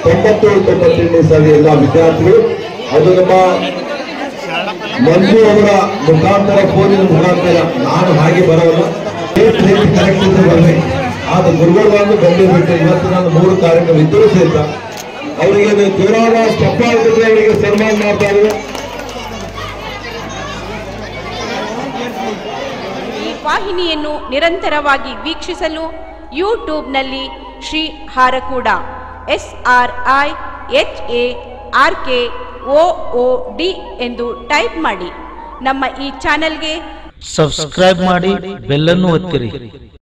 97-98 ಸಾಲ ಎಲ್ಲ ವಿದ್ಯಾರ್ಥಿಗಳು, ಅದು ನಮ್ಮ ಮಂಜು ಅವರ ಮುಖಾಂತರ, ಫೋನಿನ ಮುಖಾಂತರ, ನಾನು ಹಾಗೆ ಬರೋಲ್ಲ, ಕರೆಕ್ಟ್ ಬರಬೇಕು. ಆದ ಗುರುಗಳನ್ನು ಬಂದಿರ್ಬೇಕು. ಇವತ್ತು ನಾನು 3 ಕಾರ್ಯಕ್ರಮ ಇದ್ದರೂ ಸಹಿತ ಅವರಿಗೆ ಜೋರಾದ ಚಪ್ಪಾಳೆ ಅವರಿಗೆ ಸನ್ಮಾನ ಮಾಡ್ತಾ ಇದ್ದಾರೆ. ವಾಹಿನಿಯನ್ನು ನಿರಂತರವಾಗಿ ವೀಕ್ಷಿಸಲು ಯೂಟ್ಯೂಬ್ನಲ್ಲಿ ಶ್ರೀ ಹಾರಕೂಡ SRIHARKOOD ಎಂದು ಟೈಪ್ ಮಾಡಿ. ನಮ್ಮ ಈ ಚಾನೆಲ್ಗೆ ಸಬ್ಸ್ಕ್ರೈಬ್ ಮಾಡಿ, ಬೆಲ್ ಅನ್ನು ಒತ್ತಿರಿ.